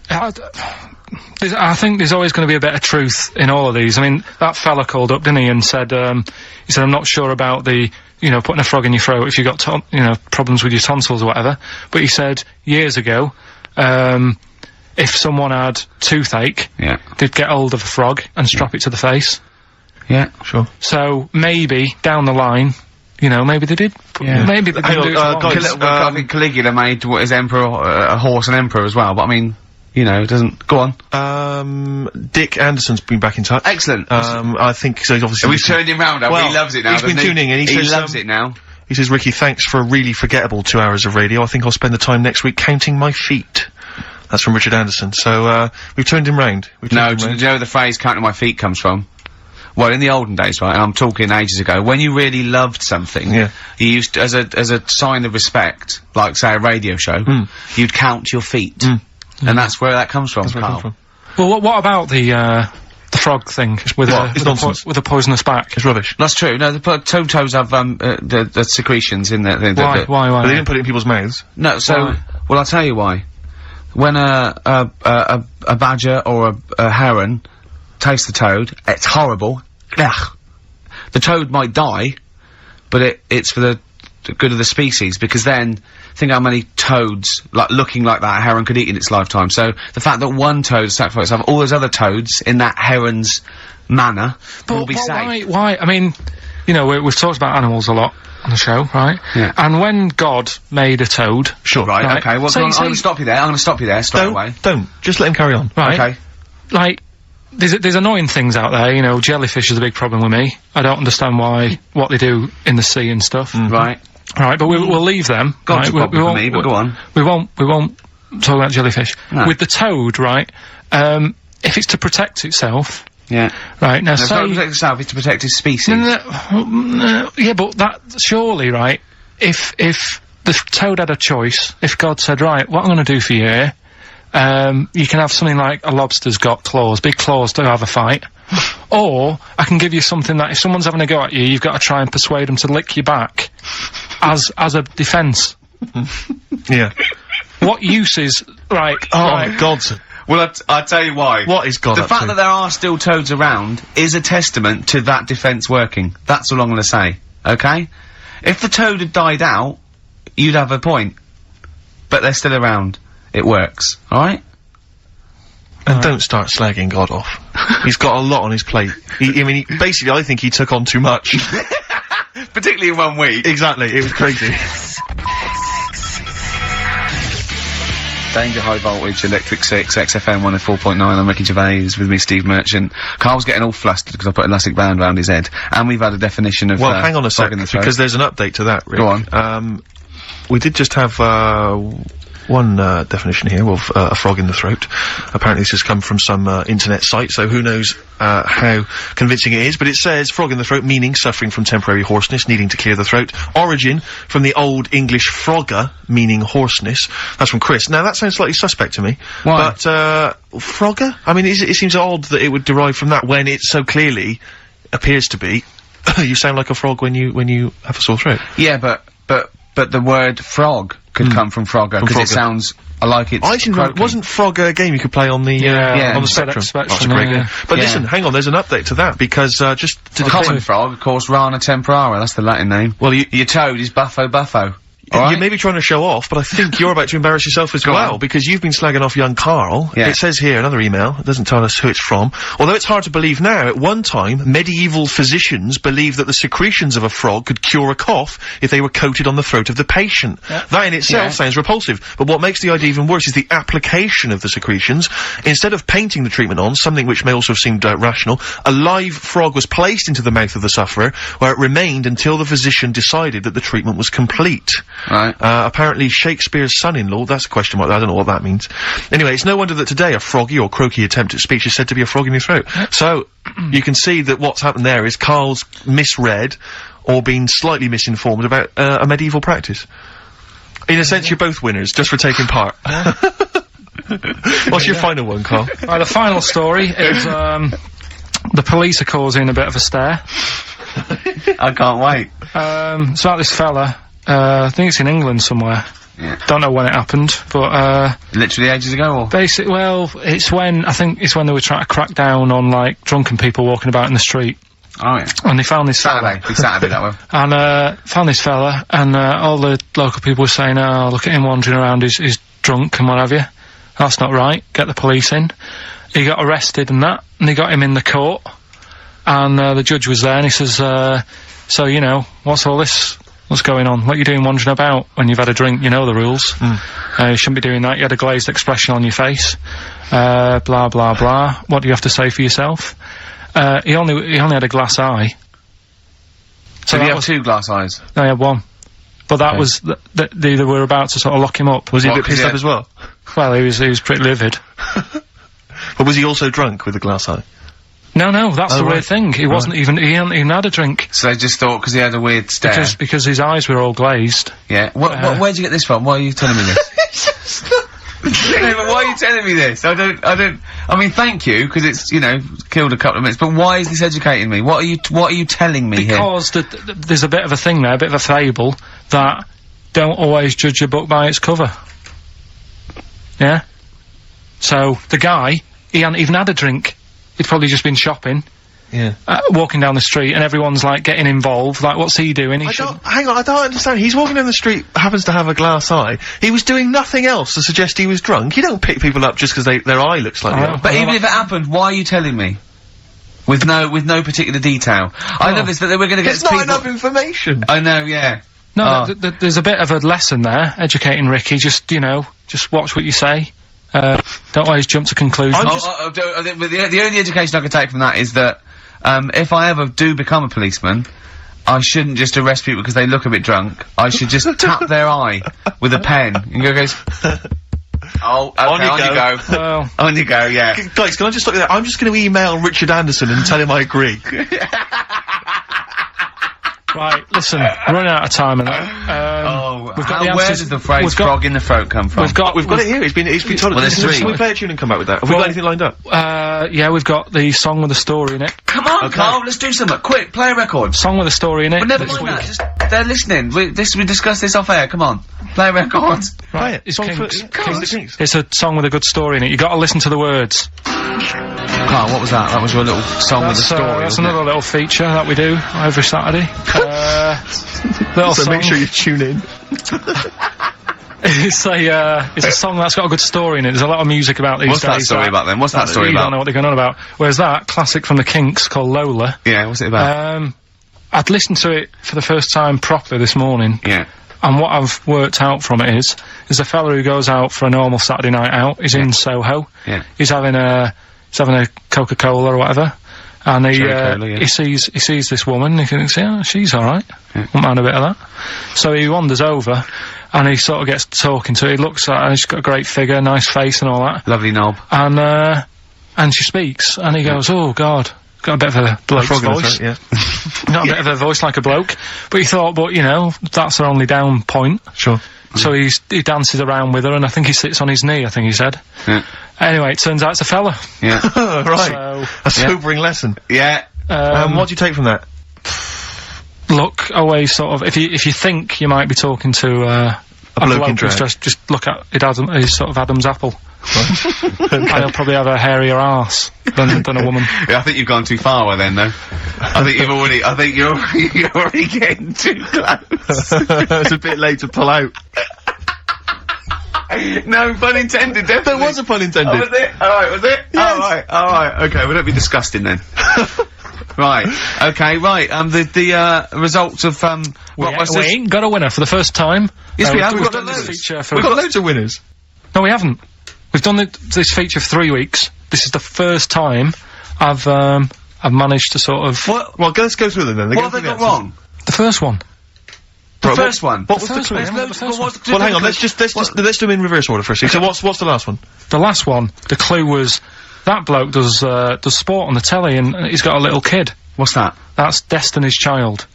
I think there's always going to be a bit of truth in all of these. I mean, that fella called up, didn't he, and said, I'm not sure about the, putting a frog in your throat if you got, problems with your tonsils or whatever. But he said, years ago, if someone had toothache, Yeah. they'd get hold of a frog and strap it to the face. Yeah. Sure. So maybe down the line, you know, maybe they did. Yeah. Maybe they didn't do it for long. guys, I think Caligula made his emperor a horse and emperor as well. But I mean, you know, it doesn't. Go on. Dick Anderson's been back in touch. Excellent. I think so. He's obviously. We've turned him round. Well, he loves it now. he's been doesn't tuning in. He says, loves it now. He says, Ricky, thanks for a really forgettable 2 hours of radio. I think I'll spend the time next week counting my feet. That's from Richard Anderson. So, we've turned him round. No, do you know where the phrase "counting my feet" comes from? Well, in the olden days, right, and I'm talking ages ago, when you really loved something, Yeah. you used to, as a sign of respect, like say a radio show, you'd count your feet, and that's where that comes from. That's where it Carl. comes Well, what about the frog thing with What? It's nonsense. with a poisonous back? It's rubbish. That's true. No, the toads have the secretions in there. Why? But they didn't put it in people's mouths. No, so Why? well, I'll tell you why. When a badger or a heron tastes the toad, it's horrible. Ugh. The toad might die, but it's for the good of the species, because then think how many toads looking like that heron could eat in its lifetime. So the fact that one toad sacrificed all those other toads in that heron's manner will be safe. Why? I mean, you know, we've talked about animals a lot on the show, right? Yeah. And when God made a toad, Sure. Right, okay, well, So go on, you I'm gonna say- stop you there, straight away. Don't. Just let him carry on. right? Okay. Like, there's annoying things out there, you know, jellyfish is a big problem with me. I don't understand what they do in the sea and stuff. Right. Right, but we'll leave them. God's right? a problem for me, but go on. We won't talk about jellyfish. No. With the toad, right, if it's to protect itself, Yeah. right, now No, it's not to say... protect itself, it's to protect its species. No, yeah, but that, surely, right, if the toad had a choice, if God said, right, what I'm gonna do for you here, you can have something like a lobster's got claws, big claws to have a fight. Or, I can give you something that if someone's having a go at you, you've got to try and persuade them to lick you back. As a defence. Yeah. What use is, right, Oh, right. God's. Well, I'll tell you why. What is God The up fact to? that there are still toads around is a testament to that defence working. That's all I'm gonna say. Okay? If the toad had died out, you'd have a point. But they're still around. It works. Alright? And don't start slagging God off. He's got a lot on his plate. Basically, I think he took on too much. Particularly in 1 week. Exactly. It was crazy. Danger High Voltage, Electric 6, XFM 104.9, I'm Ricky Gervais, with me Steve Merchant. Carl's getting all flustered because I put an elastic band around his head. And we've had a definition of, Well, hang on a frog sec, in the throat. because there's an update to that, Rick. Go on. We did just have, one definition here of a frog in the throat. Apparently this has come from some internet site, so who knows how convincing it is, but it says frog in the throat, meaning suffering from temporary hoarseness, needing to clear the throat. Origin from the Old English frogger, meaning hoarseness. That's from Chris. Now that sounds slightly suspect to me. Why? But frogger? I mean, it seems odd that it would derive from that when it so clearly appears to be you sound like a frog when you have a sore throat. Yeah, but the word frog could come from Frogger, because it Frogger. sounds like it's I didn't know, croaking. wasn't Frogger a game you could play on the Yeah, on the Spectrum. Spectrum? Spectrum, That's a great yeah. game. But Yeah. listen, hang on, there's an update to that, because just to Common frog, of course, Rana temporara, that's the Latin name. Well, Your toad is Buffo Buffo. you Alright? may be trying to show off, but I think you're about to embarrass yourself as Go well, on. because you've been slagging off young Karl. Yeah. It says here, another email, it doesn't tell us who it's from. Although it's hard to believe now, at one time, medieval physicians believed that the secretions of a frog could cure a cough if they were coated on the throat of the patient. That in itself Yeah. sounds repulsive, but what makes the idea even worse is the application of the secretions. Instead of painting the treatment on, something which may also have seemed rational, a live frog was placed into the mouth of the sufferer, where it remained until the physician decided that the treatment was complete. Right. Apparently Shakespeare's son-in-law, that's a question mark, I don't know what that means. Anyway, it's no wonder that today a froggy or croaky attempt at speech is said to be a frog in your throat. So, you can see that what's happened there is Karl's misread, or been slightly misinformed about, a medieval practice. In a sense, you're both winners, just for taking part. What's your final one, Karl? Right, the final story is, the police are causing a bit of a stir. I can't wait. It's about this fella, I think it's in England somewhere. Yeah. Don't know when it happened, but, Literally ages ago, or? well, I think it's when they were trying to crack down on, like, drunken people walking about in the street. Oh yeah. And they found this fella. Saturday. It's Saturday, that one. And, found this fella, and, all the local people were saying, oh, look at him wandering around, he's drunk and what have you. That's not right. Get the police in. He got arrested and that, and they got him in the court. And the judge was there, and he says, so, you know, what's all this? What's going on? What are you doing wandering about when you've had a drink? You know the rules. You shouldn't be doing that. You had a glazed expression on your face. Blah, blah, blah. What do you have to say for yourself? He only had a glass eye. So he had 2 glass eyes? No, he had 1. But that was, they were about to sort of lock him up. Was he a bit pissed up as well? Well, he was pretty livid. But was he also drunk with a glass eye? No, that's the weird thing. He wasn't even, he hadn't even had a drink. So they just thought, because he had a weird stare. Because his eyes were all glazed. Yeah. Where'd you get this from? Why are you telling me this? No, but why are you telling me this? I mean, thank you, because it's, you know, killed a couple of minutes, but why is this educating me? What are you telling me here? Because there's a bit of a thing there, a bit of a fable, that don't always judge a book by its cover. Yeah? So, the guy, he hadn't even had a drink. He'd probably just been shopping. Yeah. Walking down the street, and everyone's, like, getting involved. Like, what's he doing? Hang on, I don't understand. He's walking down the street, happens to have a glass eye. He was doing nothing else to suggest he was drunk. You don't pick people up just because their eye looks like that. But even if it happened, why are you telling me? With no particular detail. I know this, that we're gonna get There's not enough information. I know, yeah. No, there's a bit of a lesson there, educating Ricky. Just, you know, just watch what you say. Don't always jump to conclusions. The only education I can take from that is that, if I ever do become a policeman, I shouldn't just arrest people because they look a bit drunk. I should just tap their eye with a pen and goes, oh, okay, on you go. Well, on you go, yeah. Guys, can I just stop you there? I'm just going to email Richard Anderson and tell him I agree. Right, listen, we're running out of time and that. We've got where does the phrase frog in the throat come from? We've got it here. It's been told. Well, there's 3. Can we play a tune and come back with that? Have we got anything lined up? Yeah, we've got the song with a story in it. Come on, Carl, let's do something. Quick, play a record. Song with a story in it. But never mind that. Just, they're listening. We discussed this off air. Come on, play a record. Right, it's Kinks. It's a song with a good story in it. You got to listen to the words. Carl, what was that? That was your little song with a story. That's another little feature that we do every Saturday. So make sure you tune in. It's a song that's got a good story in it. There's a lot of music about these days. What's that story about then? What's that story about? You don't know what they're going on about. Whereas that, classic from the Kinks, called Lola. Yeah, what's it about? I'd listened to it for the first time properly this morning. Yeah. And what I've worked out from it is a fella who goes out for a normal Saturday night out. He's in Soho. Yeah. He's having a Coca-Cola or whatever. And he sees this woman, and he thinks, yeah, she's alright. Won't mind a bit of that. So he wanders over, and he sort of gets talking to her. He looks at her, and she's got a great figure, nice face and all that. Lovely knob. And she speaks, and he goes, oh God. Got a bit of a bloke's voice. Yeah. Got a bit of a voice like a bloke. But he thought, you know, that's her only down point. Sure. So he dances around with her, and I think he sits on his knee, I think he said. Yeah. Anyway, it turns out it's a fella. Yeah. Right. So, a sobering lesson. Yeah. What do you take from that? Look, always sort of, if you think you might be talking to, a bloke in drag, just look at his sort of Adam's apple. And he'll probably have a hairier arse than a woman. Yeah, I think you've gone too far then, though. I think you're already getting too close. It's a bit late to pull out. No, pun intended, definitely. There was a pun intended. Oh, was it? Alright, was it? Yes. Alright, okay, we don't be disgusting then. Right, okay, right, the results of, we ain't got a winner for the first time. Yes, we have, we've we've done got this loads. feature for... We've got loads of winners. No, we haven't. We've done this feature for 3 weeks. This is the first time I've managed to sort of... Well, let's go through them then. What have they got wrong? The first one. The first one? What was the clue? Well, hang on, let's do them in reverse order first. So what's the last one? The last one, the clue was, that bloke does sport on the telly, and he's got a little kid. What's that? That's Destiny's Child.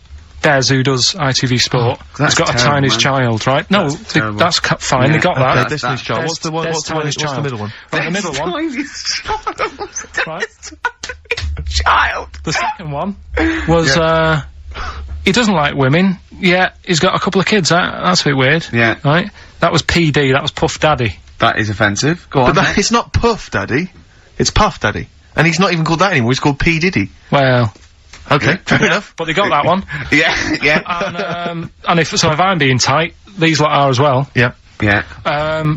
Des, who does ITV Sport, has got a Chinese child, right? No, that's fine, they got that. Destiny's Child. What's the middle one? Right, the middle one. Right. Child. The second one was, he doesn't like women, yet he's got a couple of kids, that's a bit weird. Yeah. Right? That was PD, that was Puff Daddy. That is offensive. Go on. But it's not Puff Daddy, it's Puff Daddy. And he's not even called that anymore, he's called P. Diddy. Well... Okay, fair enough. But they got that one. Yeah. And if I'm being tight, these lot are as well. Yeah. Yeah.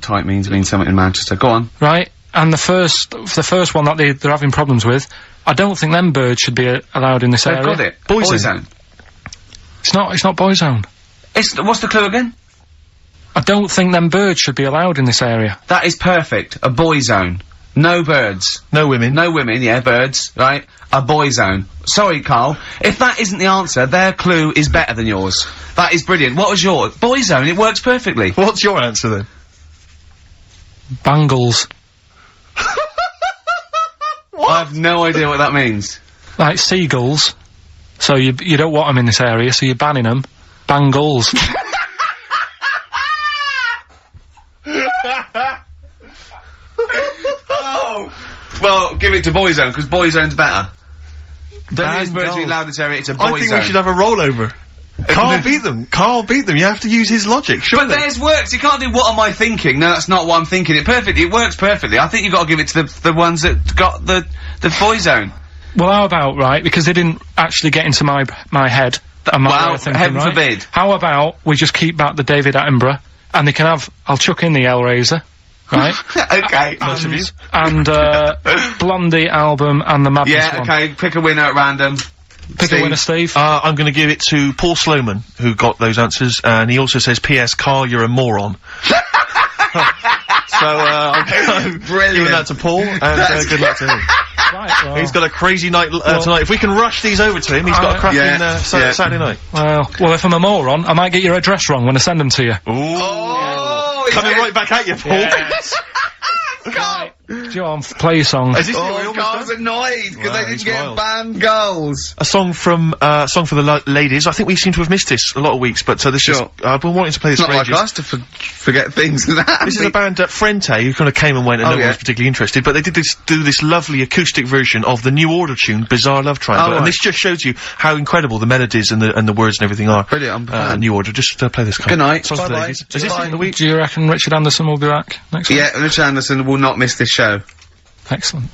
Tight means something in Manchester. Go on. Right? And the first one that they're having problems with, I don't think them birds should be allowed in this They've area. got it. Boyzone. It's not Boyzone. What's the clue again? I don't think them birds should be allowed in this area. That is perfect. A boy zone. No birds. No women. No women, yeah, birds, right? A boy zone. Sorry, Carl. If that isn't the answer, their clue is better than yours. That is brilliant. What was yours? Boy zone, it works perfectly. What's your answer then? Bangles. I have no idea what that means. Like seagulls. So you don't want them in this area, so you're banning them. Bangles. Oh! Well, give it to Boyzone, because Boyzone's better. Don't use birds to be allowed in this area, it's a Boyzone. I think we should have a rollover. Carl beat them. Carl beat them. You have to use his logic, surely. But theirs works. You can't do what am I thinking. No, that's not what I'm thinking. It perfectly. It works perfectly. I think you've got to give it to the ones that got the Boyzone. Well, how about, right, because they didn't actually get into my head and my way of thinking, heaven right? forbid. How about we just keep back the David Attenborough, and they can have, I'll chuck in the Hellraiser, right? Okay. Nice of you. And, Blondie album and the Madness one. Okay, pick a winner at random. Pick a winner, Steve. I'm gonna give it to Paul Sloman, who got those answers, and he also says, P.S. Carl, you're a moron. So, I'm giving that to Paul, and good luck to him. Right, well. He's got a crazy night tonight. If we can rush these over to him, he's got a cracking Saturday night. Well, if I'm a moron, I might get your address wrong when I send them to you. Oh, coming right back at you, Paul. Yes. Right. John, play your song. Is this Carl's annoyed because they didn't get wild. banned goals. A song from song for the ladies. I think we seem to have missed this a lot of weeks, but this is. I've been wanting to play this It's for not like ages. us to forget things like that. This is a band Frente who kind of came and went and no one was particularly interested, but they did do this lovely acoustic version of the New Order tune Bizarre Love Triangle, and this just shows you how incredible the melodies and the words and everything are. Brilliant, I'm a fan. New Order, just play this. Good night. Songs for the Bye-bye. ladies. Is this the end of the week? Do you reckon Richard Anderson will be back next week? Yeah, Richard Anderson will not miss this show. Excellent.